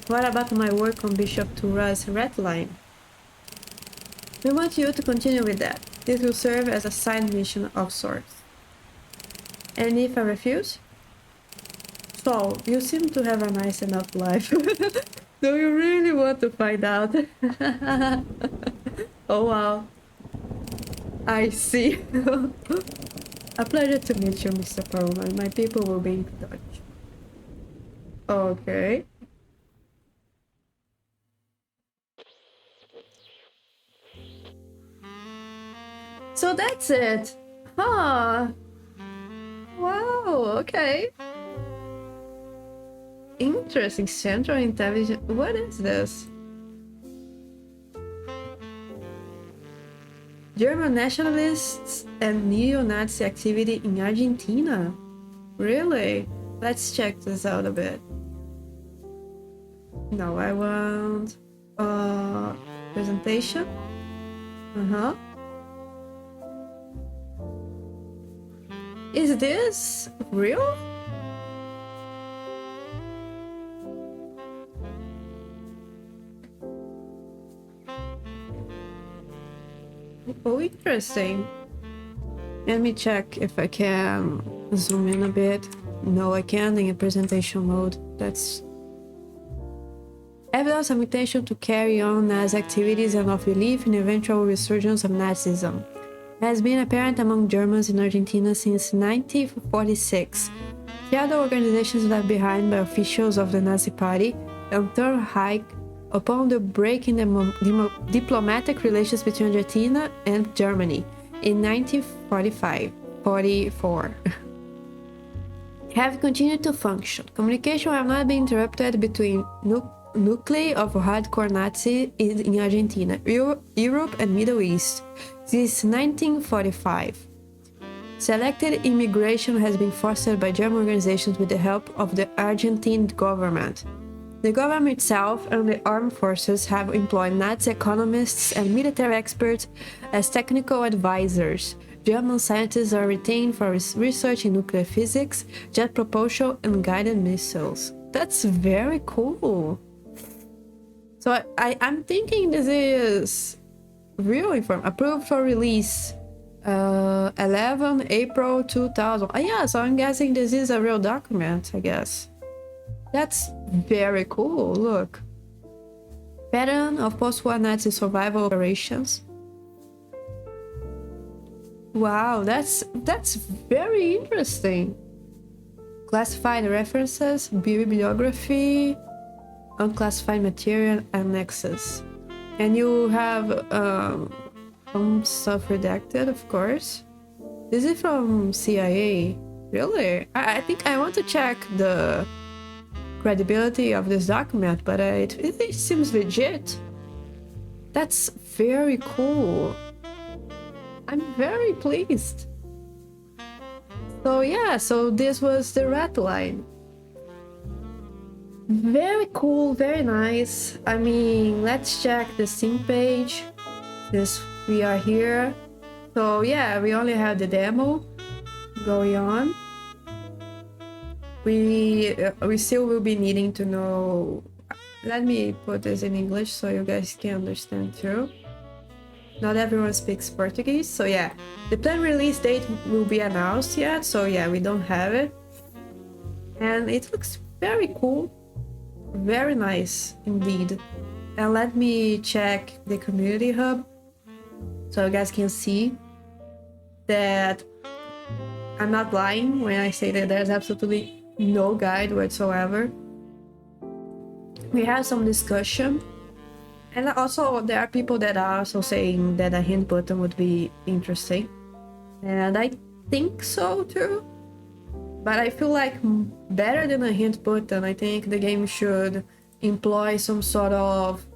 What about my work on Bishop Tura's Ratline? We want you to continue with that. This will serve as a side mission of sorts. And if I refuse? So, you seem to have a nice enough life. Do you really want to find out? Oh wow. I see. A pleasure to meet you, Mr. Perlman. My people will be in touch. Okay. So that's it. Huh. Wow, okay. Interesting. Central Intelligence. What is this? German nationalists and neo-Nazi activity in Argentina? Really? Let's check this out a bit. No, I want... presentation? Uh-huh. Is this real? Oh, interesting. Let me check if I can zoom in a bit. No, I can't in a presentation mode. That's evidence of intention to carry on as activities and of belief in eventual resurgence of Nazism has been apparent among Germans in Argentina since 1946. The other organizations left behind by officials of the Nazi Party and Third Reich upon the break in the diplomatic relations between Argentina and Germany in 1944 have continued to function. Communication have not been interrupted between nuclei of hardcore Nazis in Argentina, Europe and Middle East since 1945. Selected immigration has been fostered by German organizations with the help of the Argentine government. The government itself and the armed forces have employed Nazi economists and military experts as technical advisors. German scientists are retained for research in nuclear physics, jet propulsion, and guided missiles. That's very cool. So I'm thinking this is real information. Approved for release 11 April 2000. Yeah, so I'm guessing this is a real document, I guess. That's very cool. Look. Pattern of post-war Nazi survival operations. Wow, that's very interesting. Classified references, bibliography, unclassified material, annexes. And you have some stuff redacted, of course. This is from CIA. Really? I think I want to check the credibility of this document, but it seems legit. That's very cool. I'm very pleased. So yeah, so this was the Ratline. Very cool, very nice. I mean, let's check the Steam page. This we are here. So yeah, we only have the demo going on. We still will be needing to know. Let me put this in English so you guys can understand too. Not everyone speaks Portuguese, so yeah. The planned release date will be announced yet, so yeah, we don't have it. And it looks very cool. Very nice indeed. And let me check the community hub so you guys can see that I'm not lying when I say that there's absolutely no guide whatsoever. We had some discussion, and also there are people that are also saying that a hint button would be interesting, and I think so too. But I feel like better than a hint button, I think the game should employ some sort of,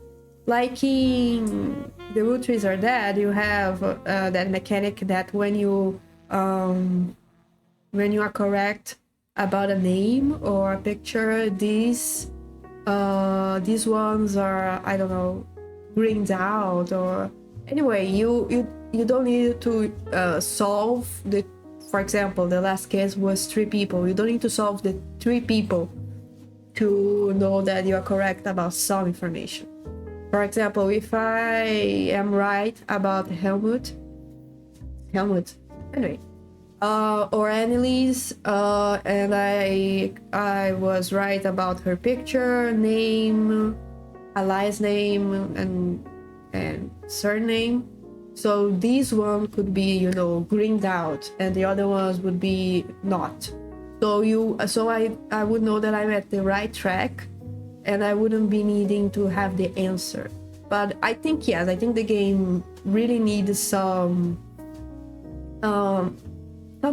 like in The Root Trees Are Dead, you have that mechanic that when you are correct about a name or a picture, these ones are, I don't know, greened out, or anyway, you don't need to solve the. For example, the last case was 3 people. You don't need to solve the 3 people to know that you are correct about some information. For example, if I am right about Helmut, anyway, or Annelies, and I was right about her picture, name, Ali's name, and surname. So this one could be, you know, greened out, and the other ones would be not. So I would know that I'm at the right track, and I wouldn't be needing to have the answer. But I think yes, I think the game really needs some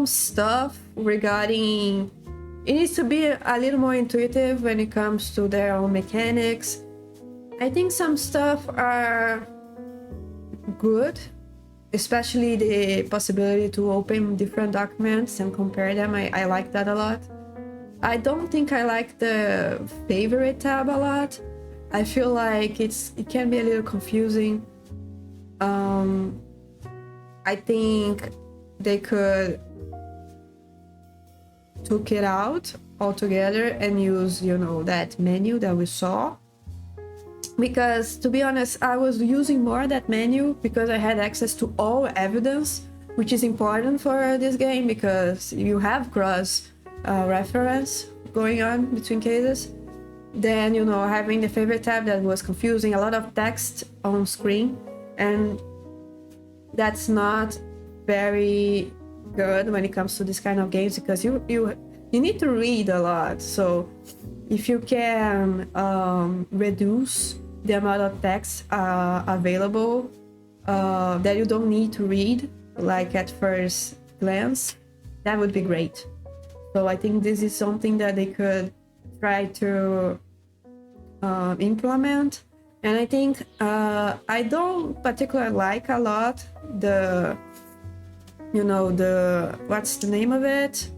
stuff regarding. It needs to be a little more intuitive when it comes to their own mechanics. I think some stuff are good, especially the possibility to open different documents and compare them. I like that a lot. I don't think I like the favorite tab a lot. I feel like it can be a little confusing. I think they could took it out altogether and use, you know, that menu that we saw. Because to be honest, I was using more that menu because I had access to all evidence, which is important for this game because you have cross reference going on between cases. Then, you know, having the favorite tab that was confusing, a lot of text on screen, and that's not very good when it comes to this kind of games because you need to read a lot. So if you can reduce the amount of text available that you don't need to read, like at first glance, that would be great. So I think this is something that they could try to implement. And I think I don't particularly like a lot the, you know, the, what's the name of it?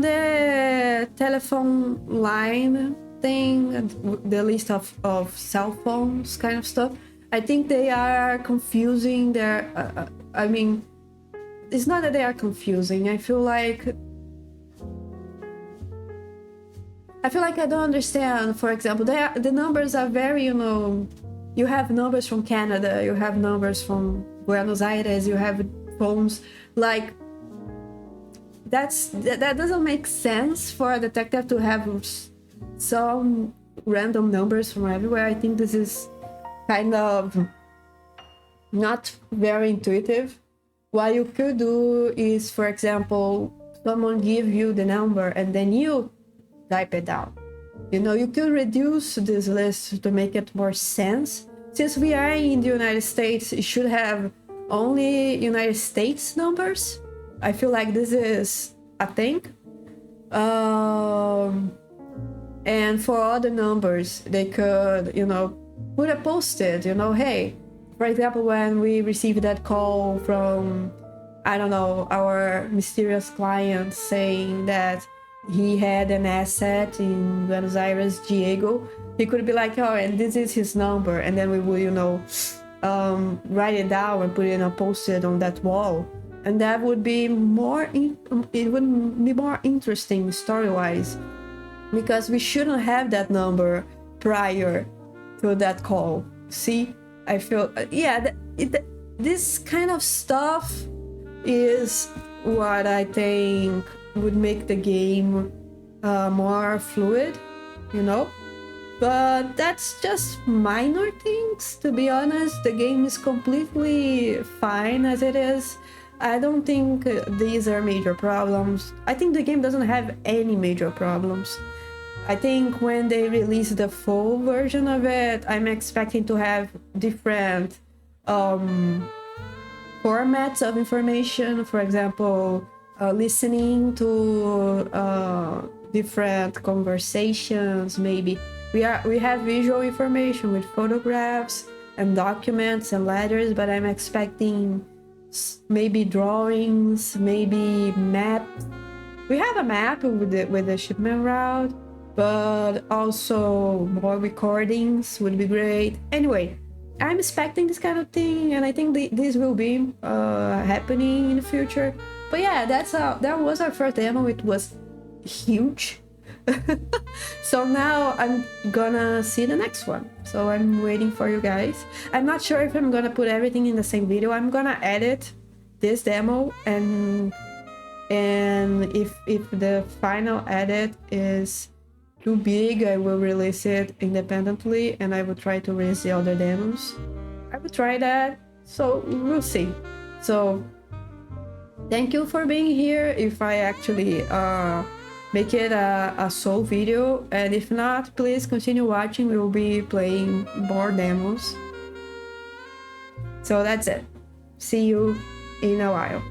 the telephone line thing, the list of cell phones kind of stuff, I think they are confusing their I mean, it's not that they are confusing. I feel like I don't understand. For example, the numbers are very, you know, you have numbers from Canada, you have numbers from Buenos Aires, you have phones like that doesn't make sense for a detective to have some random numbers from everywhere. I think this is kind of not very intuitive. What you could do is, for example, someone give you the number and then you type it down. You know, you could reduce this list to make it more sense. Since we are in the United States, it should have only United States numbers. I feel like this is a thing. And for other numbers, they could, you know, put a post-it, you know, hey, for example, when we received that call from, I don't know, our mysterious client saying that he had an asset in Buenos Aires, Diego, he could be like, oh, and this is his number. And then we would, you know, write it down and put it in a post-it on that wall. And that would be more, it would be more interesting story-wise, because we shouldn't have that number prior to that call. See, I feel, yeah, this kind of stuff is what I think would make the game more fluid, you know? But that's just minor things, to be honest. The game is completely fine as it is. I don't think these are major problems. I think the game doesn't have any major problems. I think when they release the full version of it, I'm expecting to have different formats of information. For example, listening to different conversations. Maybe we have visual information with photographs and documents and letters, but I'm expecting maybe drawings, maybe maps. We have a map with the shipment route, but also more recordings would be great. Anyway, I'm expecting this kind of thing, and I think this will be happening in the future. But yeah, that was our first demo. It was huge. So now I'm gonna see the next one. So I'm waiting for you guys. I'm not sure if I'm gonna put everything in the same video. I'm gonna edit this demo, and if the final edit is too big, I will release it independently, and I will try to release the other demos. I will try that, so we'll see. So thank you for being here. If I actually make it a sole video, and if not, please continue watching. We will be playing more demos. So that's it. See you in a while.